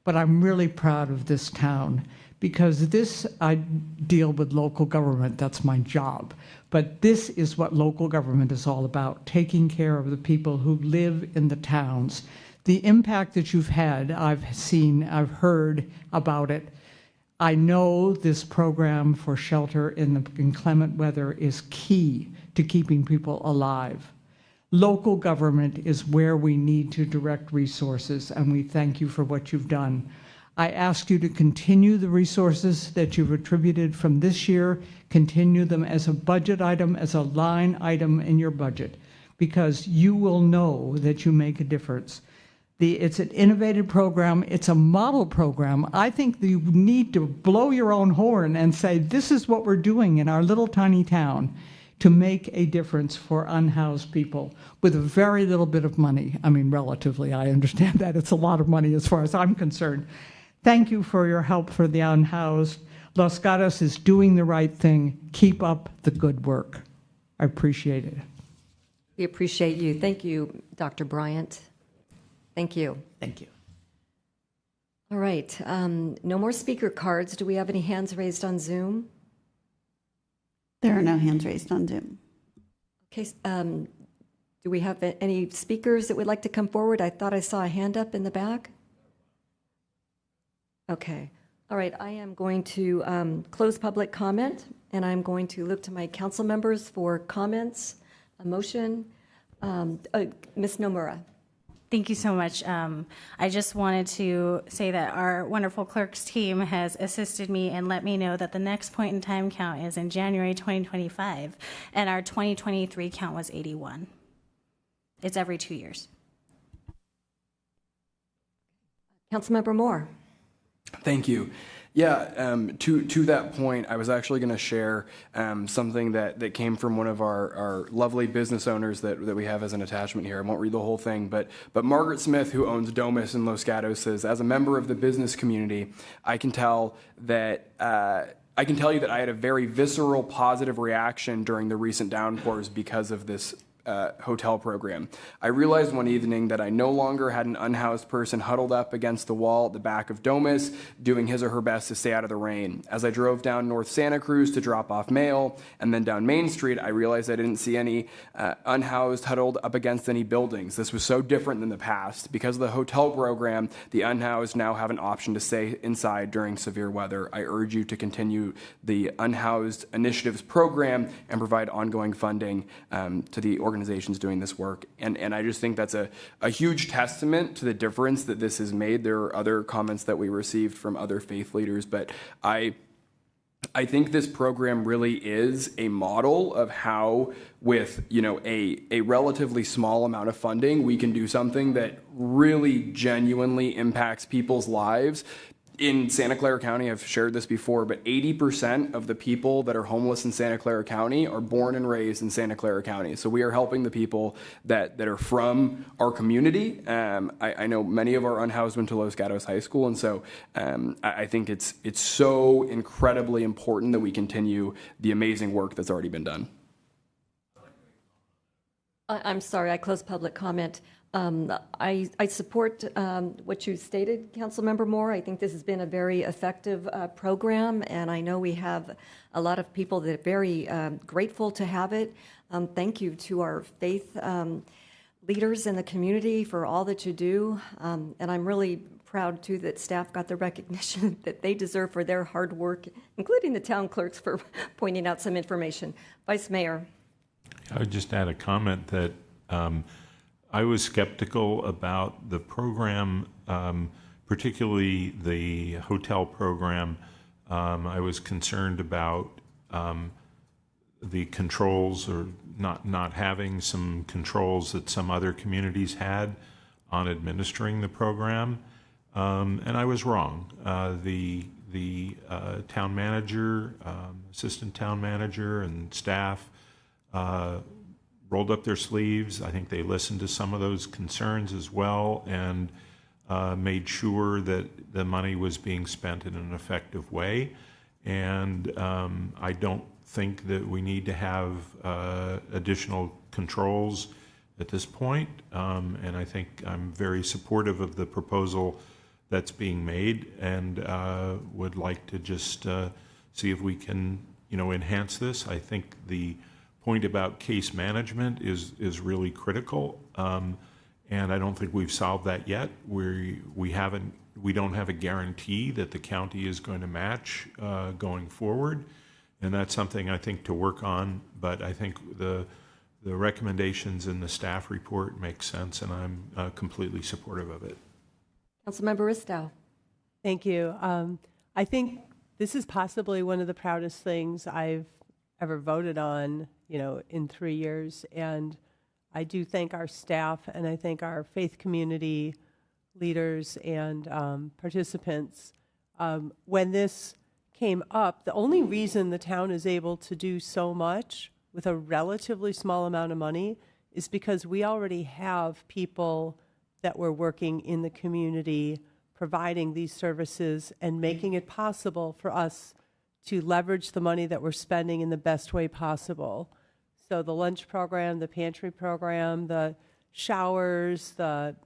Speaker 21: But I'm really proud of this town, because I deal with local government. That's my job. But this is what local government is all about, taking care of the people who live in the towns. The impact that you've had, I've heard about it. I know this program for shelter in inclement weather is key to keeping people alive. Local government is where we need to direct resources, and we thank you for what you've done. I ask you to continue the resources that you've attributed from this year, continue them as a budget item, as a line item in your budget, because you will know that you make a difference. It's an innovative program. It's a model program. I think you need to blow your own horn and say, this is what we're doing in our little tiny town to make a difference for unhoused people with a very little bit of money. I mean, relatively, I understand that it's a lot of money as far as I'm concerned. Thank you for your help for the unhoused. Los Gatos is doing the right thing. Keep up the good work. I appreciate it.
Speaker 1: We appreciate you. Thank you, Dr. Bryant. Thank you.
Speaker 21: Thank you.
Speaker 1: All right. No more speaker cards. Do we have any hands raised on Zoom?
Speaker 2: There are no hands raised on Zoom.
Speaker 1: Okay. Do we have any speakers that would like to come forward? I thought I saw a hand up in the back. Okay. All right. I am going to close public comment, and I'm going to look to my council members for comments, a motion. Ms. Nomura.
Speaker 15: Thank you so much. I just wanted to say that our wonderful clerks team has assisted me and let me know that the next point in time count is in January 2025, and our 2023 count was 81. It's every 2 years.
Speaker 1: Councilmember Moore.
Speaker 11: Thank you. Yeah, to that point, I was actually going to share something that came from one of our lovely business owners that we have as an attachment here. I won't read the whole thing, but Margaret Smith, who owns Domus in Los Gatos, says, as a member of the business community, I can tell you that I had a very visceral positive reaction during the recent downpours because of this hotel program. I realized one evening that I no longer had an unhoused person huddled up against the wall at the back of Domus, doing his or her best to stay out of the rain. As I drove down North Santa Cruz to drop off mail, and then down Main Street, I realized I didn't see any unhoused huddled up against any buildings. This was so different than the past. Because of the hotel program, the unhoused now have an option to stay inside during severe weather. I urge you to continue the Unhoused Initiatives program and provide ongoing funding to the organizations doing this work. And I just think that's a huge testament to the difference that this has made. There are other comments that we received from other faith leaders, but I think this program really is a model of how, with a relatively small amount of funding, we can do something that really genuinely impacts people's lives. In Santa Clara County, I've shared this before, but 80% of the people that are homeless in Santa Clara County are born and raised in Santa Clara County. So we are helping the people that are from our community. I know many of our unhoused went to Los Gatos High School, and so I think it's so incredibly important that we continue the amazing work that's already been done.
Speaker 1: I'm sorry, I closed public comment. I support what you stated, Councilmember Moore. I think this has been a very effective program, and I know we have a lot of people that are very grateful to have it. Thank you to our faith leaders in the community for all that you do, and I'm really proud, too, that staff got the recognition that they deserve for their hard work, including the town clerks for pointing out some information. Vice Mayor.
Speaker 6: I would just add a comment that I was skeptical about the program, particularly the hotel program. I was concerned about the controls, or not having some controls that some other communities had on administering the program, and I was wrong. The town manager, assistant town manager, and staff rolled up their sleeves. I think they listened to some of those concerns as well, and made sure that the money was being spent in an effective way. And I don't think that we need to have additional controls at this point. And I think I'm very supportive of the proposal that's being made, and would like to just see if we can, enhance this. I think the point about case management is really critical, and I don't think we've solved that yet. We don't have a guarantee that the county is going to match going forward, and that's something I think to work on. But I think the recommendations in the staff report make sense, and I'm completely supportive of it.
Speaker 1: Councilmember Ristow.
Speaker 7: Thank you. I think this is possibly one of the proudest things I've ever voted on, in 3 years. And I do thank our staff, and I thank our faith community leaders and participants. When this came up, the only reason the town is able to do so much with a relatively small amount of money is because we already have people that were working in the community providing these services and making it possible for us to leverage the money that we're spending in the best way possible. So the lunch program, the pantry program, the showers, the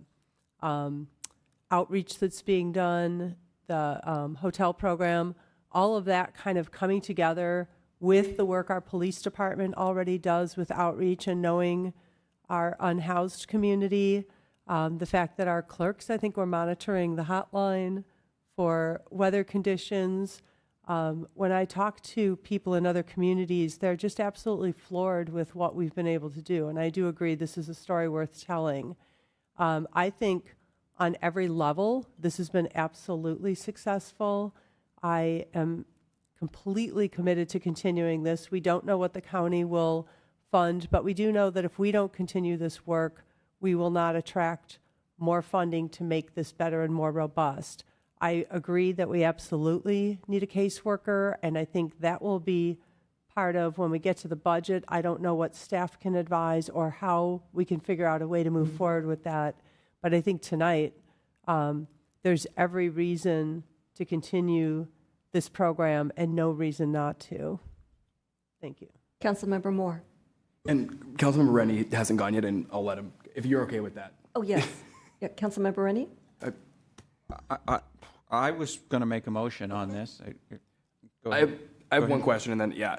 Speaker 7: outreach that's being done, the hotel program, all of that kind of coming together with the work our police department already does with outreach and knowing our unhoused community. The fact that our clerks, I think we're monitoring the hotline for weather conditions. When I talk to people in other communities, they're just absolutely floored with what we've been able to do. And I do agree this is a story worth telling. I think on every level, this has been absolutely successful. I am completely committed to continuing this. We don't know what the county will fund, but we do know that if we don't continue this work, we will not attract more funding to make this better and more robust. I agree that we absolutely need a caseworker, and I think that will be part of when we get to the budget. I don't know what staff can advise or how we can figure out a way to move forward with that. But I think tonight there's every reason to continue this program and no reason not to. Thank you.
Speaker 1: Councilmember Moore.
Speaker 11: And Councilmember Rennie hasn't gone yet, and I'll let him, if you're okay with that.
Speaker 1: Oh, yes. Yeah, Councilmember Rennie?
Speaker 3: I was going to make a motion on this. Go
Speaker 11: I
Speaker 3: ahead.
Speaker 11: have one question, and then, yeah.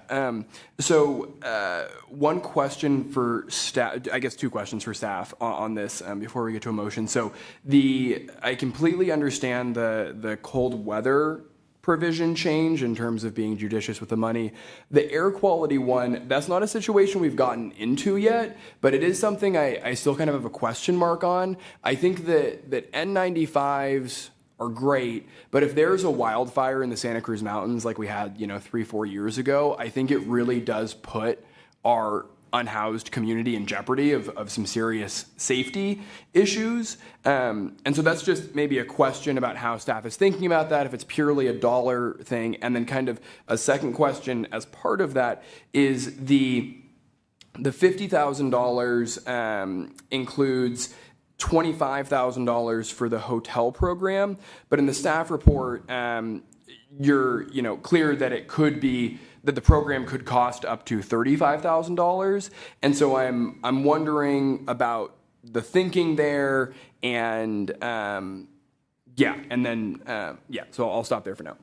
Speaker 11: One question for staff, I guess 2 questions for staff on this before we get to a motion. So I completely understand the cold weather provision change in terms of being judicious with the money. The air quality one, that's not a situation we've gotten into yet, but it is something I still kind of have a question mark on. I think that N95s are great, but if there's a wildfire in the Santa Cruz Mountains like we had, 3-4 years ago, I think it really does put our unhoused community in jeopardy of some serious safety issues. And so that's just maybe a question about how staff is thinking about that, if it's purely a dollar thing. And then kind of a second question as part of that is the $50,000 includes $25,000 for the hotel program, but in the staff report, you're clear that it could be that the program could cost up to $35,000, and so I'm wondering about the thinking there, and so I'll stop there for now.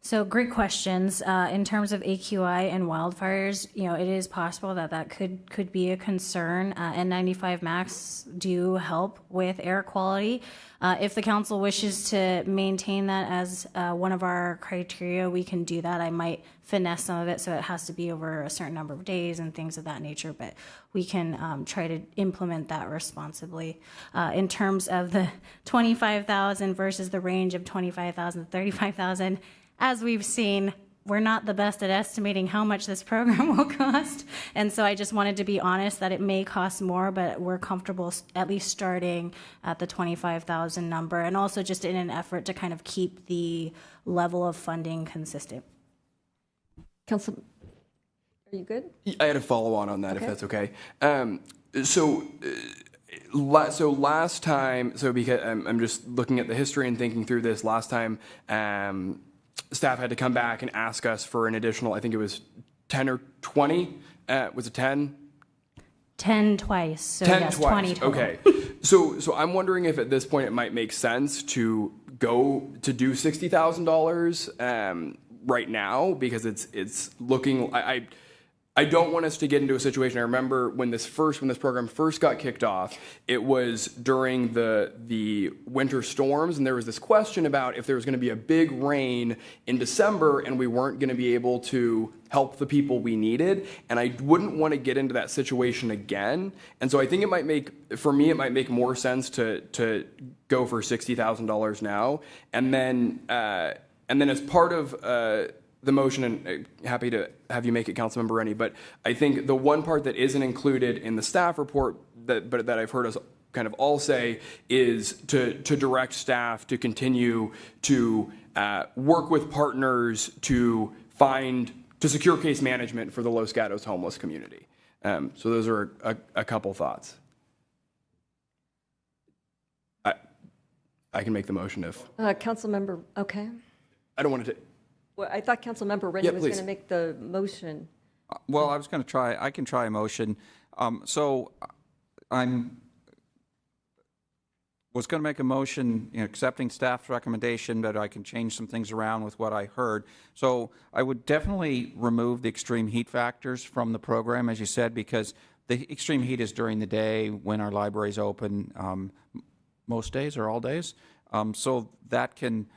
Speaker 15: So great questions. In terms of AQI and wildfires, it is possible that could be a concern. N95 Max do help with air quality. If the council wishes to maintain that as one of our criteria, we can do that. I might finesse some of it so it has to be over a certain number of days and things of that nature, but we can try to implement that responsibly. In terms of the $25,000 versus the range of $25,000 to $35,000, as we've seen, we're not the best at estimating how much this program will cost. And so I just wanted to be honest that it may cost more, but we're comfortable at least starting at the $25,000 number, and also just in an effort to kind of keep the level of funding consistent.
Speaker 1: Council, are you good?
Speaker 11: I had a follow-on on that,
Speaker 1: Okay.
Speaker 11: if that's okay. So last time, because I'm just looking at the history and thinking through this, last time staff had to come back and ask us for an additional, I think it was 10 or 20. Was it 10?
Speaker 15: 10 twice. So
Speaker 11: 10
Speaker 15: yes,
Speaker 11: twice.
Speaker 15: 20 total.
Speaker 11: Okay. So I'm wondering if at this point it might make sense to go to do $60,000 right now, because it's looking. I don't want us to get into a situation. I remember when this program first got kicked off, it was during the winter storms, and there was this question about if there was going to be a big rain in December and we weren't going to be able to help the people we needed, and I wouldn't want to get into that situation again. And so I think it might make more sense to go for $60,000 now, and then as part of the motion, and happy to have you make it, Councilmember Rennie, but I think the one part that isn't included in the staff report that I've heard us kind of all say is to direct staff to continue to work with partners to secure case management for the Los Gatos homeless community. So those are a couple thoughts. I can make the motion if
Speaker 1: Councilmember, okay.
Speaker 11: I don't want to.
Speaker 1: Well, I thought Councilmember Rennie was going to make the motion.
Speaker 3: Well, I can try a motion. So was going to make a motion accepting staff's recommendation, but I can change some things around with what I heard. So I would definitely remove the extreme heat factors from the program, as you said, because the extreme heat is during the day when our library's open, most days or all days. So that can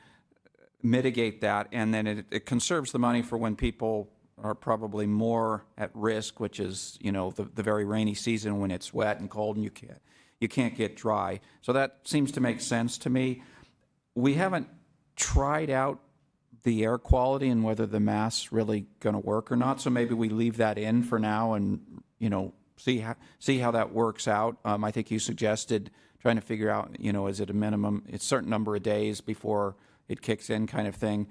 Speaker 3: mitigate that, and then it conserves the money for when people are probably more at risk, which is the very rainy season when it's wet and cold and you can't get dry. So that seems to make sense to me. We haven't tried out the air quality and whether the mask's really going to work or not, so maybe we leave that in for now and see how that works out. I think you suggested trying to figure out, is it a minimum, it's a certain number of days before it kicks in kind of thing.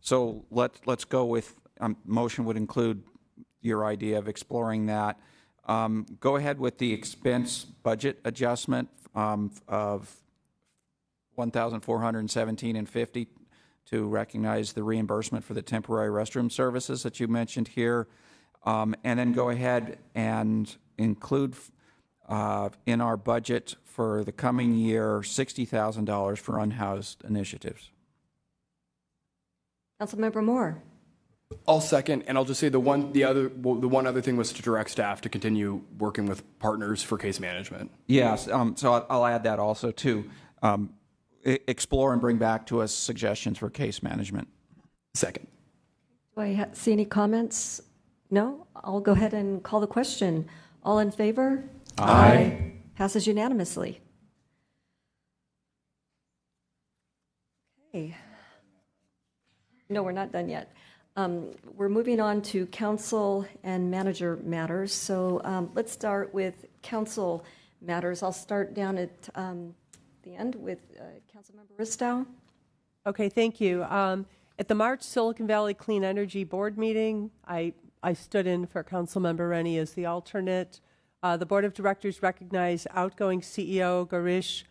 Speaker 3: So let's go with, motion would include your idea of exploring that. Go ahead with the expense budget adjustment of $1,417.50 to recognize the reimbursement for the temporary restroom services that you mentioned here. And then go ahead and include in our budget for the coming year $60,000 for unhoused initiatives.
Speaker 1: Councilmember Moore.
Speaker 11: I'll second, and I'll just say the one other thing was to direct staff to continue working with partners for case management.
Speaker 3: Yes, so I'll add that also too. Explore and bring back to us suggestions for case management.
Speaker 11: Second.
Speaker 1: Do I see any comments? No? I'll go ahead and call the question. All in favor? Aye. Passes unanimously. Okay. No, we're not done yet. We're moving on to council and manager matters. So let's start with council matters. I'll start down at the end with Councilmember Ristow.
Speaker 7: Okay, thank you. At the March Silicon Valley Clean Energy Board meeting, I stood in for Councilmember Rennie as the alternate. The Board of Directors recognized outgoing CEO Garish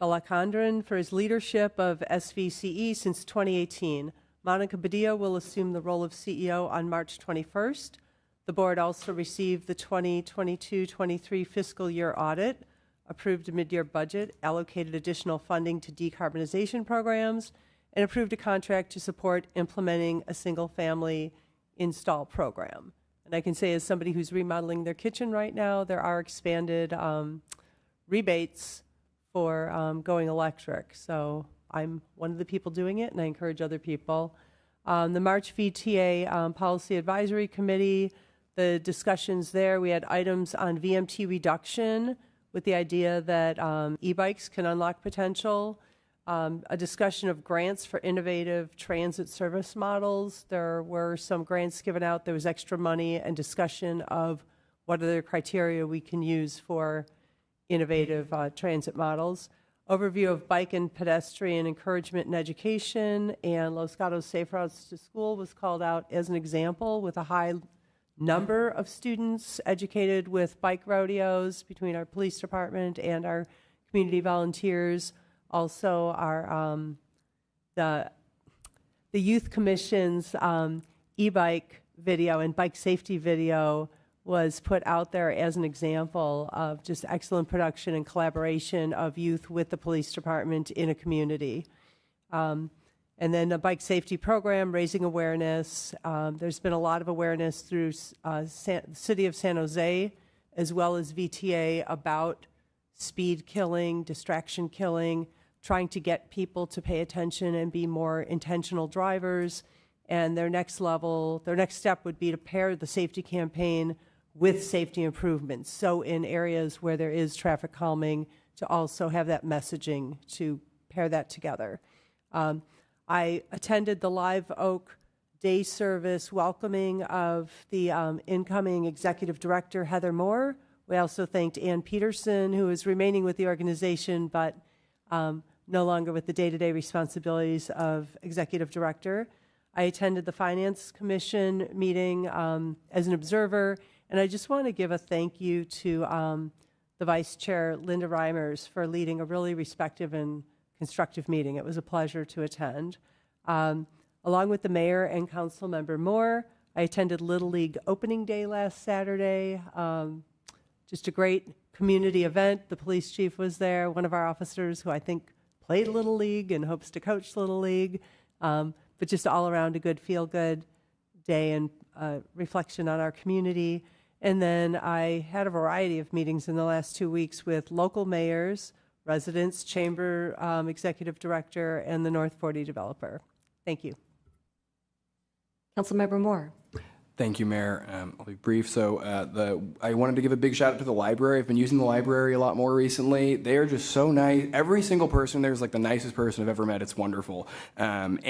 Speaker 7: Balachandran for his leadership of SVCE since 2018. Monica Badillo will assume the role of CEO on March 21st. The board also received the 2022-23 fiscal year audit, approved a mid-year budget, allocated additional funding to decarbonization programs, and approved a contract to support implementing a single-family install program. And I can say, as somebody who's remodeling their kitchen right now, there are expanded rebates for going electric. So I'm one of the people doing it, and I encourage other people. The March VTA Policy Advisory Committee, the discussions there, we had items on VMT reduction with the idea that e-bikes can unlock potential, a discussion of grants for innovative transit service models. There were some grants given out. There was extra money and discussion of what other criteria we can use for innovative transit models. Overview of bike and pedestrian encouragement and education, and Los Gatos Safe Routes to School was called out as an example with a high number of students educated with bike rodeos between our police department and our community volunteers. Also, our the Youth Commission's e-bike video and bike safety video was put out there as an example of just excellent production and collaboration of youth with the police department in a community. And then a bike safety program, raising awareness. There's been a lot of awareness through the City of San Jose, as well as VTA, about speed killing, distraction killing, trying to get people to pay attention and be more intentional drivers. And their next step would be to pair the safety campaign with safety improvements. So in areas where there is traffic calming, to also have that messaging to pair that together. I attended the Live Oak Day Service welcoming of the incoming Executive Director, Heather Moore. We also thanked Ann Peterson, who is remaining with the organization, but no longer with the day-to-day responsibilities of Executive Director. I attended the Finance Commission meeting as an observer, and I just want to give a thank you to the Vice Chair, Linda Reimers, for leading a really respectful and constructive meeting. It was a pleasure to attend. Along with the Mayor and Councilmember Moore, I attended Little League Opening Day last Saturday. Just a great community event. The police chief was there, one of our officers who I think played Little League and hopes to coach Little League. But just all around a good feel-good day and reflection on our community. And then I had a variety of meetings in the last 2 weeks with local mayors, residents, chamber executive director, and the North 40 developer. Thank you.
Speaker 1: Councilmember Moore.
Speaker 11: Thank you, Mayor. I'll be brief. So I wanted to give a big shout out to the library. I've been using the library a lot more recently. They are just so nice. Every single person there is like the nicest person I've ever met. It's wonderful. And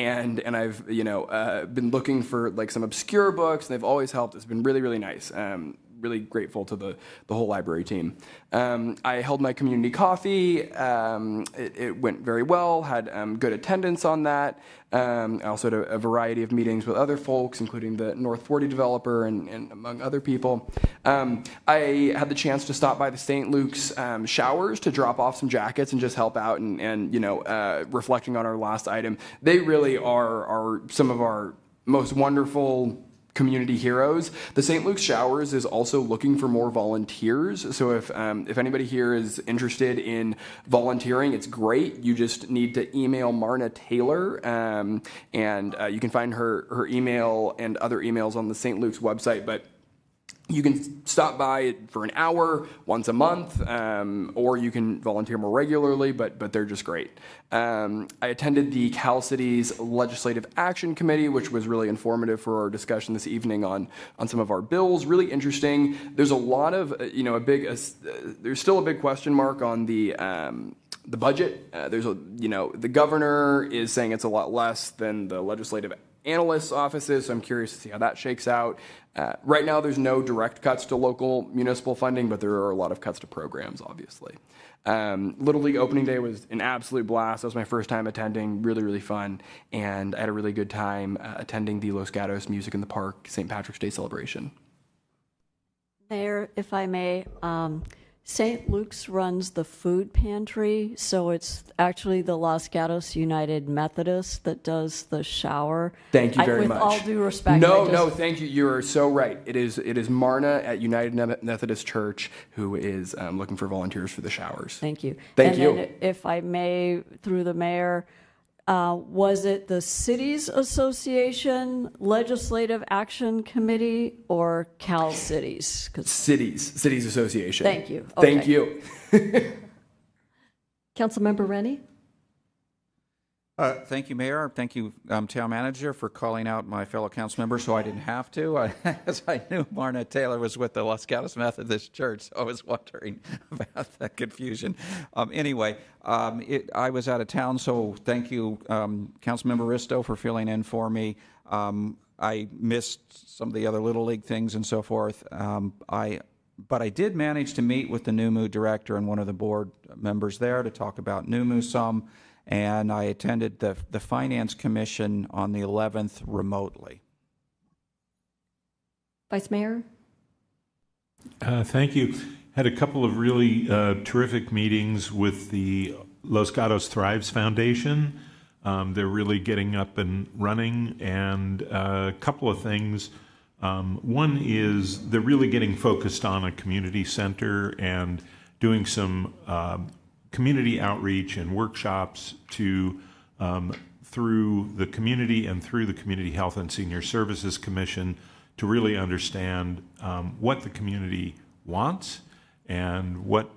Speaker 11: I've been looking for like some obscure books, and they've always helped. It's been really, really nice. really grateful to the whole library team. I held my community coffee. It went very well, had good attendance on that. I also had a variety of meetings with other folks, including the North 40 developer and among other people. I had the chance to stop by the St. Luke's showers to drop off some jackets and just help out and reflecting on our last item. They really are some of our most wonderful community heroes. The St. Luke's Showers is also looking for more volunteers. So if anybody here is interested in volunteering, it's great. You just need to email Marna Taylor, and you can find her email and other emails on the St. Luke's website. But you can stop by for an hour once a month, or you can volunteer more regularly, but they're just great. I attended the Cal City's Legislative Action Committee, which was really informative for our discussion this evening on some of our bills. Really interesting. There's a lot of, there's still a big question mark on the budget. The governor is saying it's a lot less than the legislative analysts' offices, so I'm curious to see how that shakes out. Right now, there's no direct cuts to local municipal funding, but there are a lot of cuts to programs, obviously. Little League opening day was an absolute blast. That was my first time attending, really, really fun, and I had a really good time attending the Los Gatos Music in the Park St. Patrick's Day celebration.
Speaker 16: Mayor, if I may, St. Luke's runs the food pantry, so it's actually the Los Gatos United Methodist that does the shower.
Speaker 11: Thank you very much.
Speaker 16: With all due respect.
Speaker 11: No, thank you. You are so right. It is Marna at United Methodist Church who is looking for volunteers for the showers.
Speaker 16: Thank you.
Speaker 11: Thank you.
Speaker 16: And if I may, through the mayor, was it the Cities Association Legislative Action Committee or Cal Cities?
Speaker 11: Cities Association.
Speaker 16: Thank you.
Speaker 11: Thank you.
Speaker 1: Councilmember Rennie?
Speaker 3: Thank you, Mayor. Thank you, Town Manager, for calling out my fellow council members so I didn't have to, as I knew Marna Taylor was with the Los Gatos Methodist Church, so I was wondering about that confusion. Anyway, I was out of town, so thank you, Councilmember Risto, for filling in for me. I missed some of the other Little League things and so forth. But I did manage to meet with the NUMU director and one of the board members there to talk about NUMU some. And I attended the Finance Commission on the 11th remotely.
Speaker 1: Vice Mayor?
Speaker 6: Thank you. Had a couple of really terrific meetings with the Los Gatos Thrives Foundation. They're really getting up and running, and a couple of things. One is they're really getting focused on a community center and doing some community outreach and workshops to through the community and through the Community Health and Senior Services Commission to really understand what the community wants and what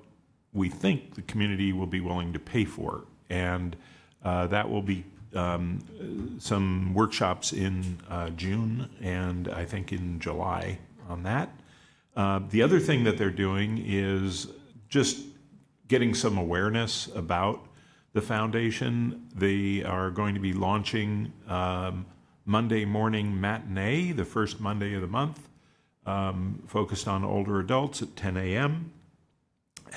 Speaker 6: we think the community will be willing to pay for. And that will be some workshops in June and I think in July on that. The other thing that they're doing is just getting some awareness about the foundation. They are going to be launching Monday morning matinee, the first Monday of the month, focused on older adults at 10 a.m.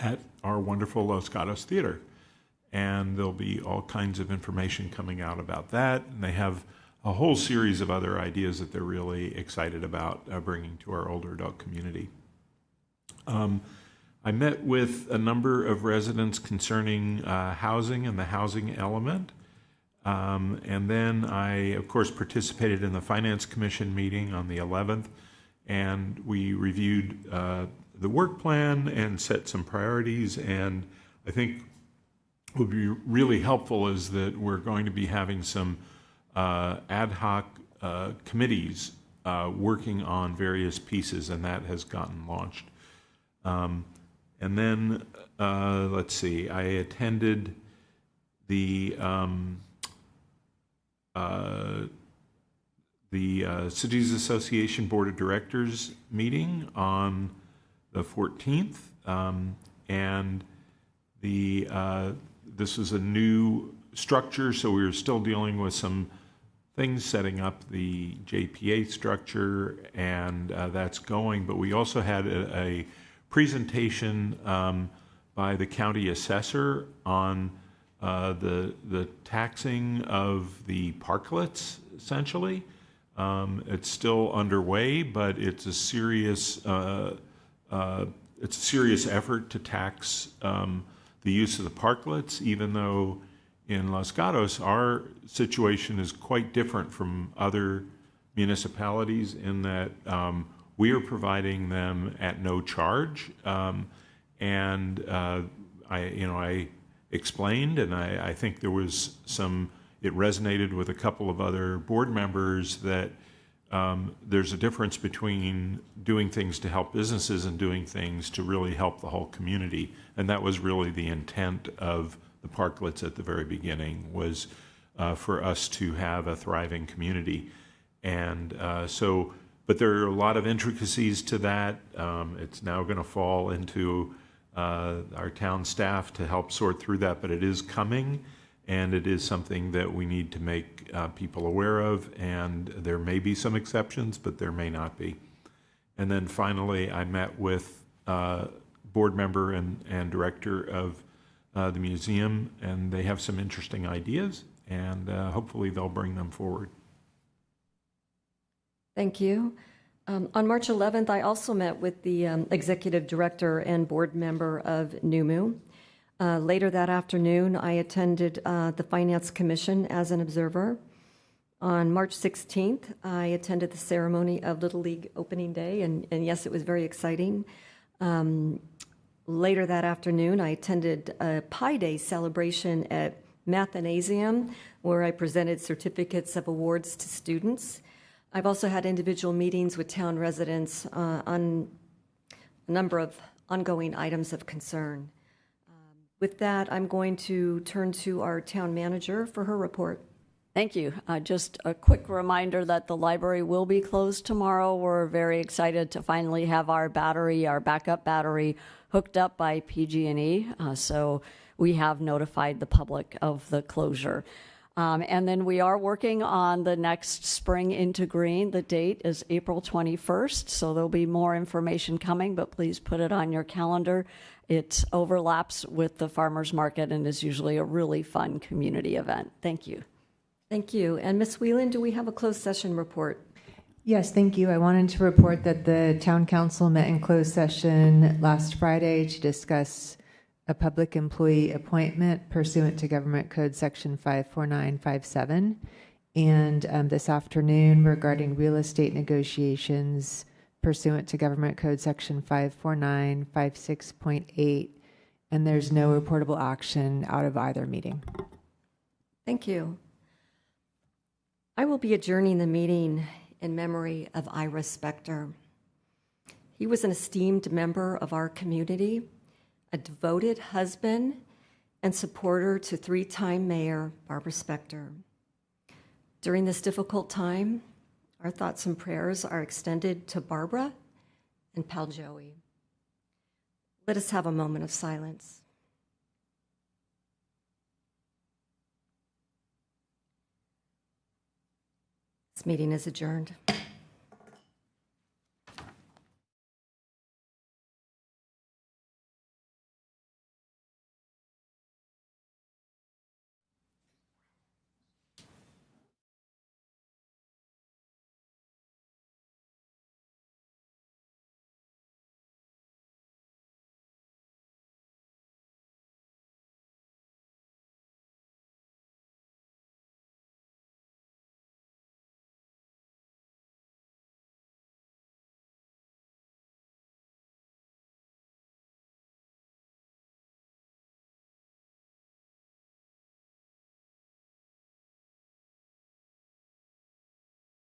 Speaker 6: at our wonderful Los Gatos Theater. And there'll be all kinds of information coming out about that. And they have a whole series of other ideas that they're really excited about bringing to our older adult community. I met with a number of residents concerning housing and the housing element. And then I, of course, participated in the Finance Commission meeting on the 11th, and we reviewed the work plan and set some priorities. And I think what would be really helpful is that we're going to be having some ad hoc committees working on various pieces, and that has gotten launched. And then, let's see, I attended the Cities Association Board of Directors meeting on the 14th. And this is a new structure, so we were still dealing with some things, setting up the JPA structure, and that's going. But we also had a presentation by the county assessor on the taxing of the parklets, essentially. It's still underway, but it's a serious effort to tax the use of the parklets, even though in Los Gatos, our situation is quite different from other municipalities in that we are providing them at no charge. I explained, and I think there was it resonated with a couple of other board members that there's a difference between doing things to help businesses and doing things to really help the whole community. And that was really the intent of the parklets at the very beginning, was for us to have a thriving community. And but there are a lot of intricacies to that. It's now going to fall into our town staff to help sort through that, but it is coming, and it is something that we need to make people aware of, and there may be some exceptions, but there may not be. And then finally, I met with board member and director of the museum, and they have some interesting ideas, and hopefully they'll bring them forward.
Speaker 1: Thank you. On March 11th, I also met with the executive director and board member of NUMU. Later that afternoon, I attended the Finance Commission as an observer. On March 16th, I attended the ceremony of Little League opening day, and yes, it was very exciting. Later that afternoon, I attended a Pi Day celebration at Mathanasium, where I presented certificates of awards to students. I've also had individual meetings with town residents on a number of ongoing items of concern. With that, I'm going to turn to our town manager for her report.
Speaker 16: Thank you. Just a quick reminder that the library will be closed tomorrow. We're very excited to finally have our backup battery, hooked up by PG&E. So we have notified the public of the closure. And then we are working on the next Spring into Green. The date is April 21st, so there'll be more information coming, but please put it on your calendar. It overlaps with the farmers market and is usually a really fun community event. Thank you.
Speaker 1: Thank you. And Ms. Whelan, do we have a closed session report?
Speaker 8: Yes, thank you. I wanted to report that the town council met in closed session last Friday to discuss a public employee appointment pursuant to Government Code Section 54957, and this afternoon regarding real estate negotiations pursuant to Government Code Section 54956.8, and there's no reportable action out of either meeting.
Speaker 1: Thank you. I will be adjourning the meeting in memory of Ira Spector. He was an esteemed member of our community, a devoted husband and supporter to three-time Mayor Barbara Spector. During this difficult time, our thoughts and prayers are extended to Barbara and pal Joey. Let us have a moment of silence. This meeting is adjourned.